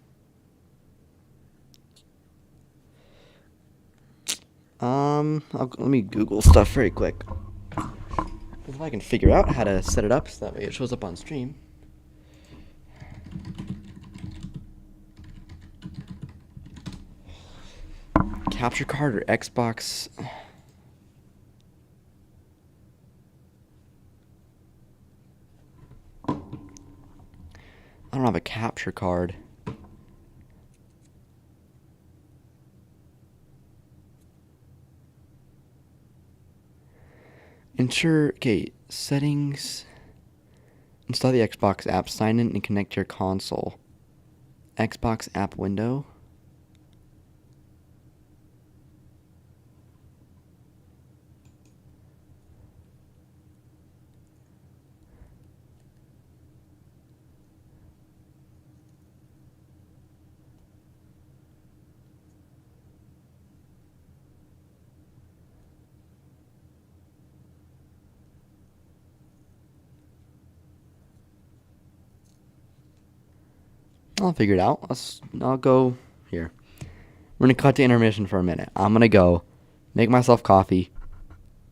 Let me Google stuff very quick. If I can figure out how to set it up so that way it shows up on stream. Capture card or Xbox. I don't have a capture card. Okay, settings. Install the Xbox app, sign in and connect to your console. Xbox app window. I'll figure it out. I'll go here. We're going to cut to intermission for a minute. I'm going to go make myself coffee,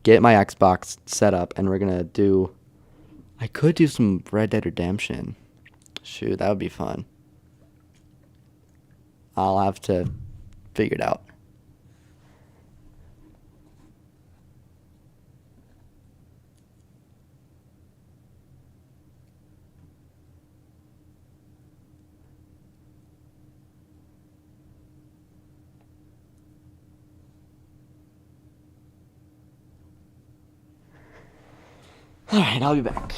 get my Xbox set up, and we're going to do... I could do some Red Dead Redemption. Shoot, that would be fun. I'll have to figure it out. Alright, I'll be back.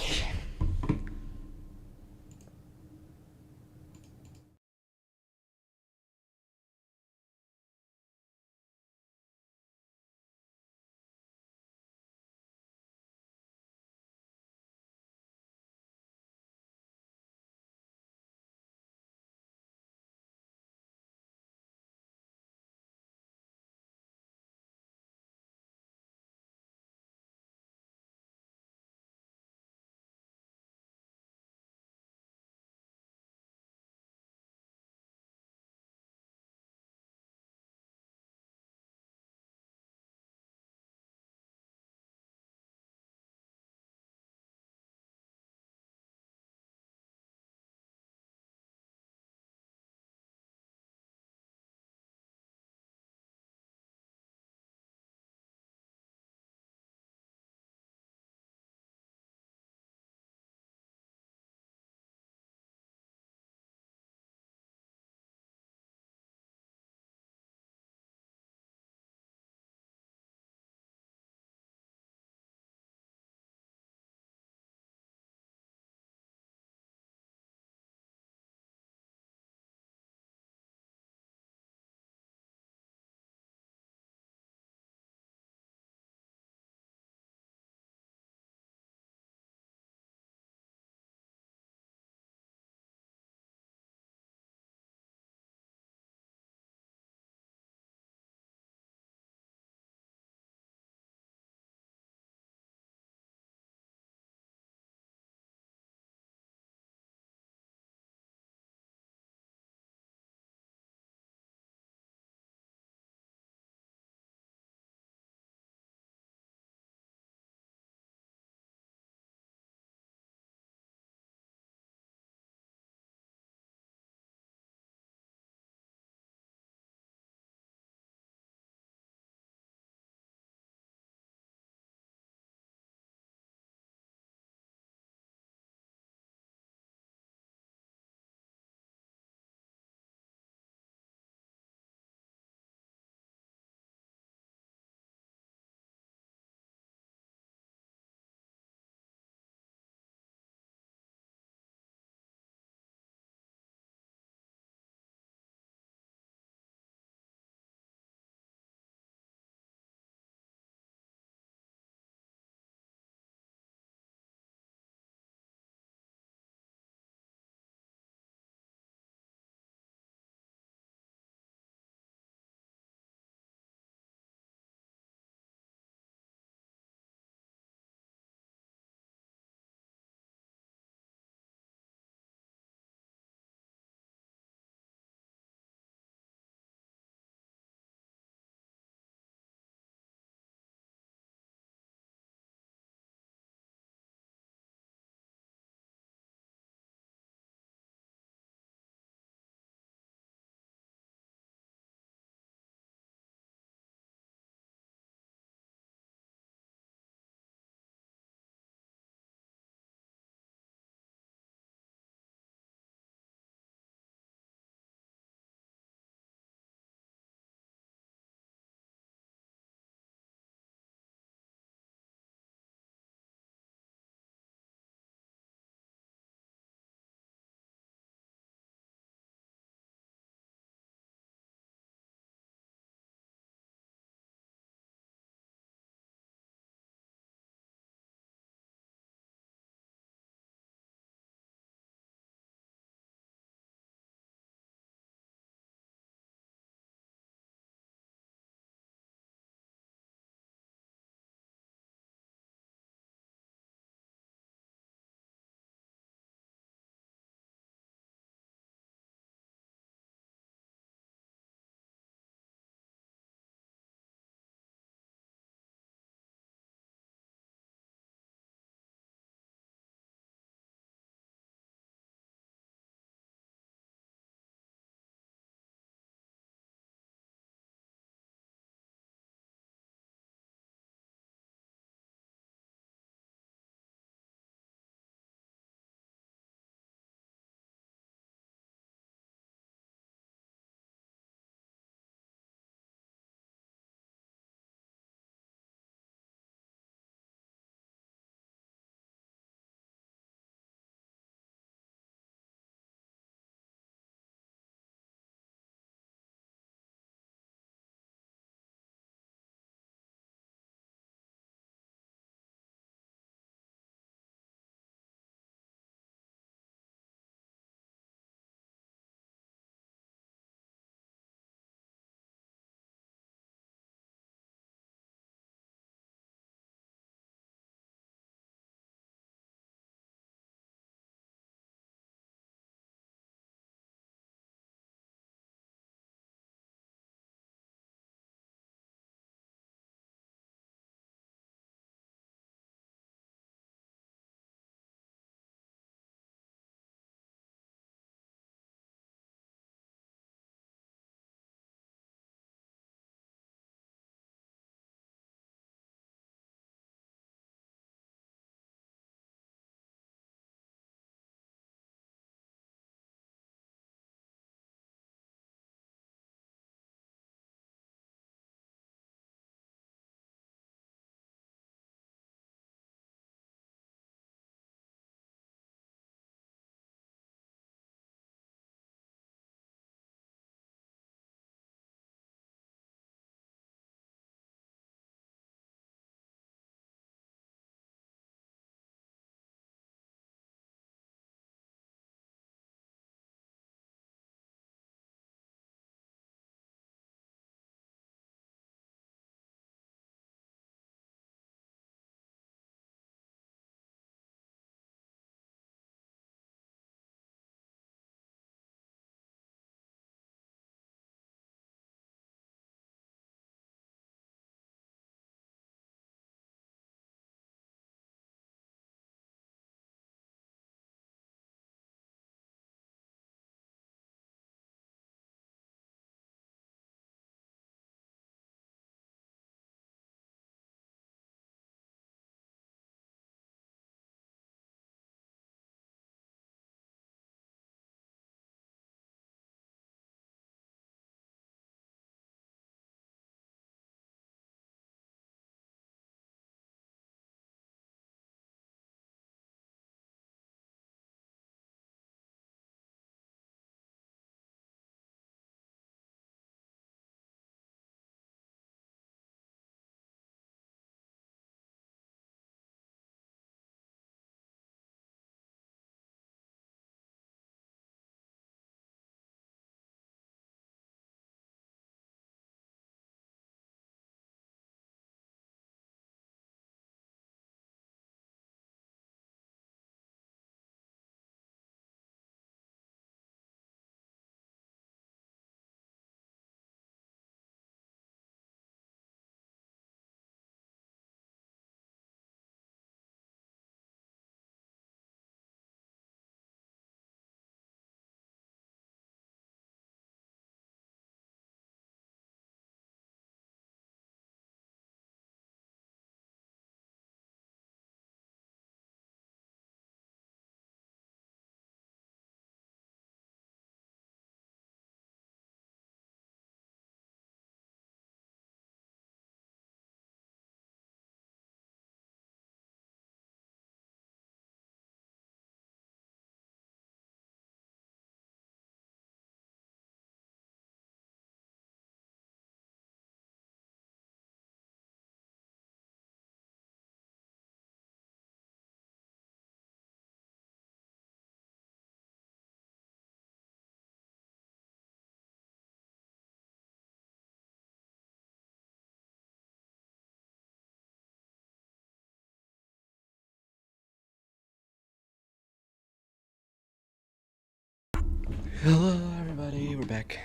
Hello, everybody. We're back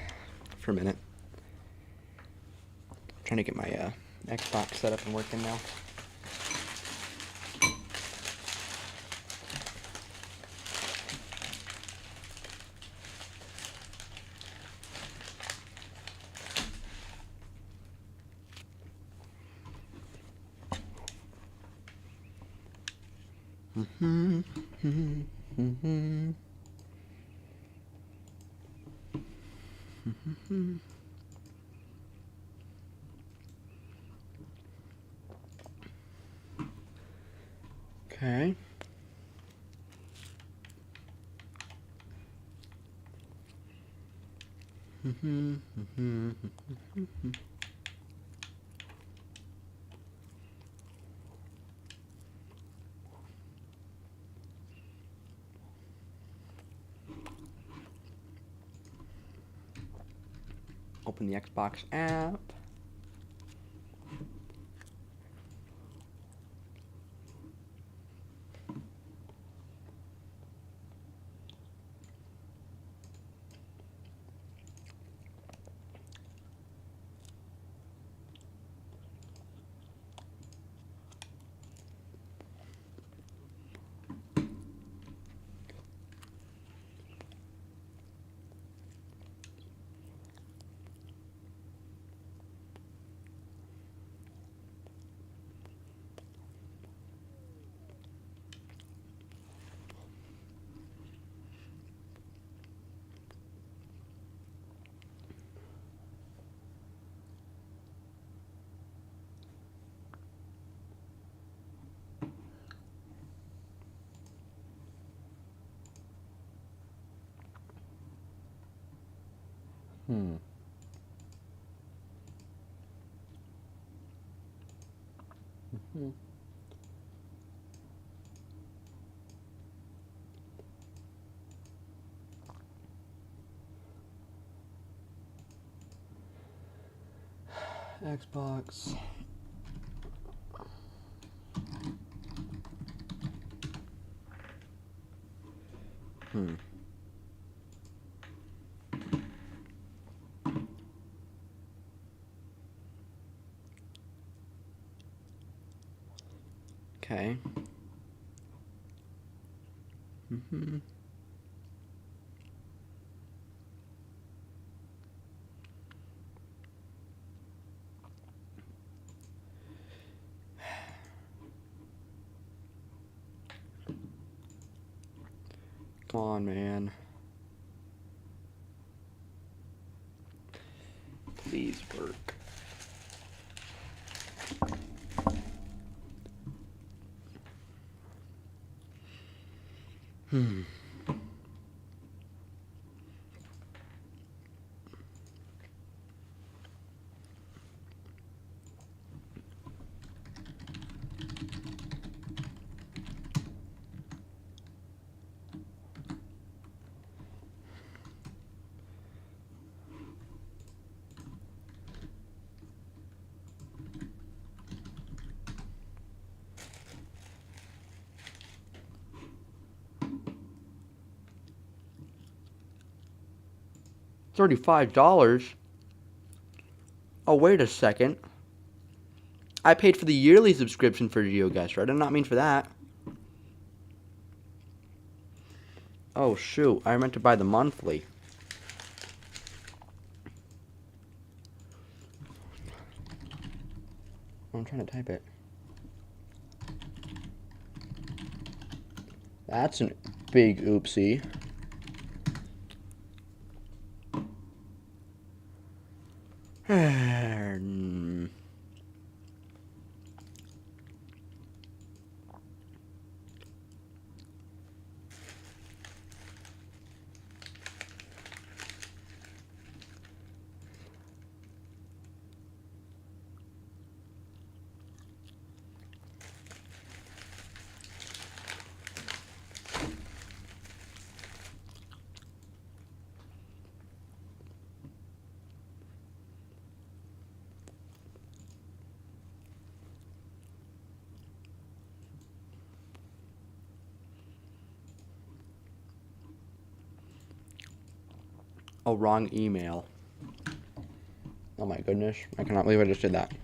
for a minute. Trying to get my Xbox set up and working now. Okay. Open the Xbox app. Xbox. Okay. Come on, man. Please work. $35? Oh, wait a second. I paid for the yearly subscription for Geoguessr. I did not mean for that. Oh, shoot. I meant to buy the monthly. I'm trying to type it. That's a big oopsie. Oh, wrong email. Oh my goodness. I cannot believe I just did that.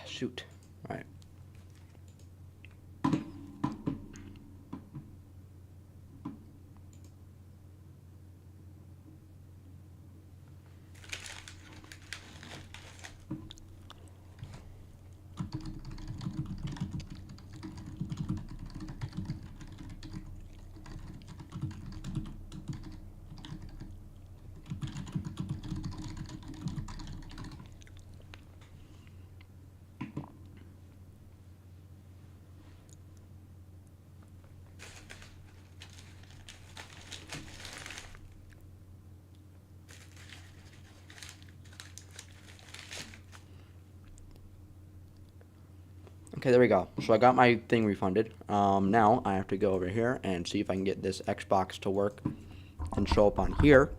Shoot. All right. Okay, there we go. So I got my thing refunded. Now I have to go over here and see if I can get this Xbox to work and show up on here.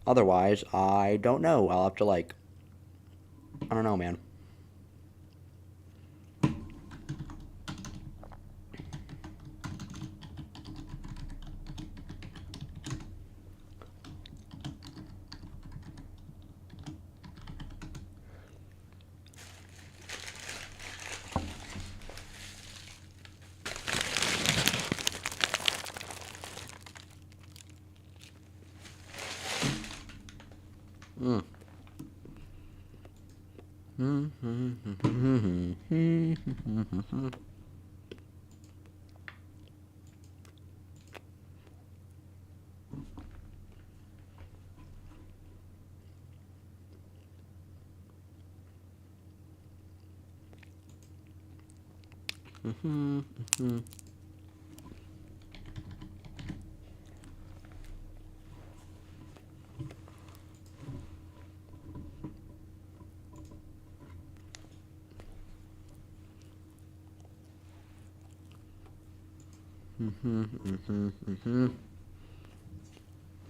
Otherwise, I don't know. I'll have to, like, I don't know, man.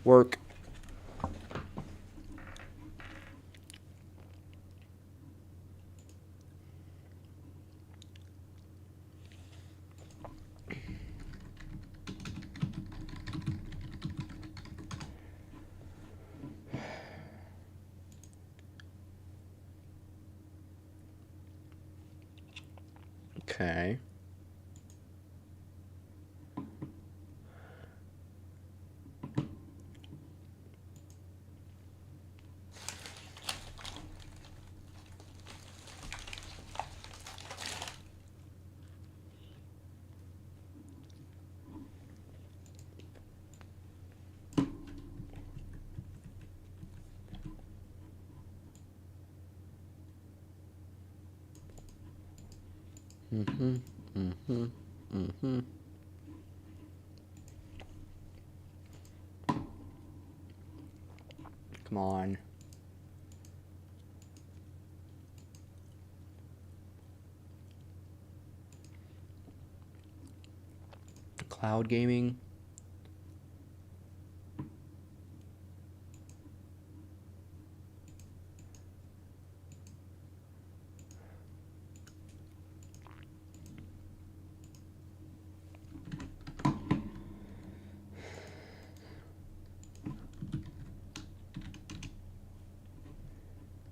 Work. Okay. Come on. Cloud gaming.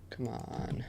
Come on.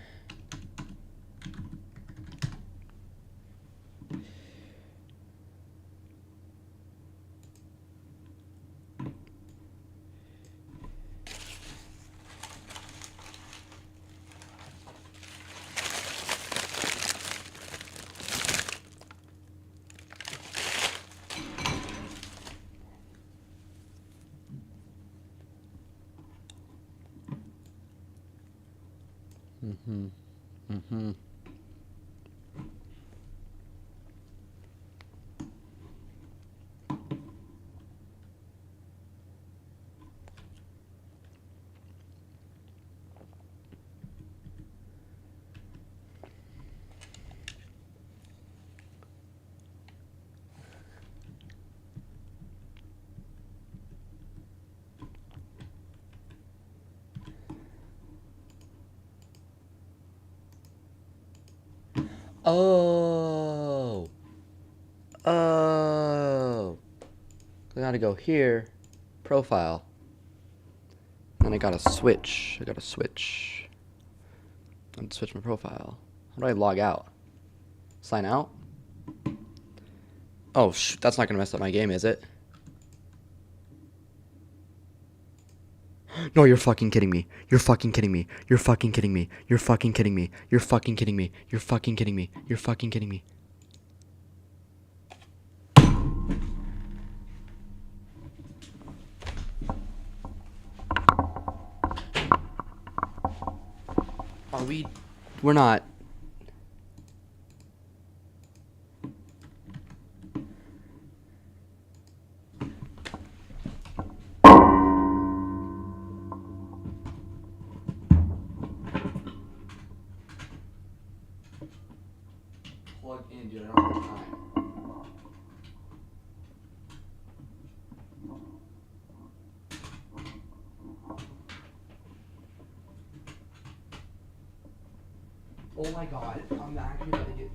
Oh. Oh. I gotta go here. Profile. Then I gotta switch. I gotta switch my profile. How do I log out? Sign out? Oh, that's not gonna mess up my game, is it? No, you're fucking kidding me. You're fucking kidding me. You're fucking kidding me. You're fucking kidding me. You're fucking kidding me. You're fucking kidding me. You're fucking kidding me. We're not. Plug in, dude. I don't have time. Oh my god, I'm actually gonna get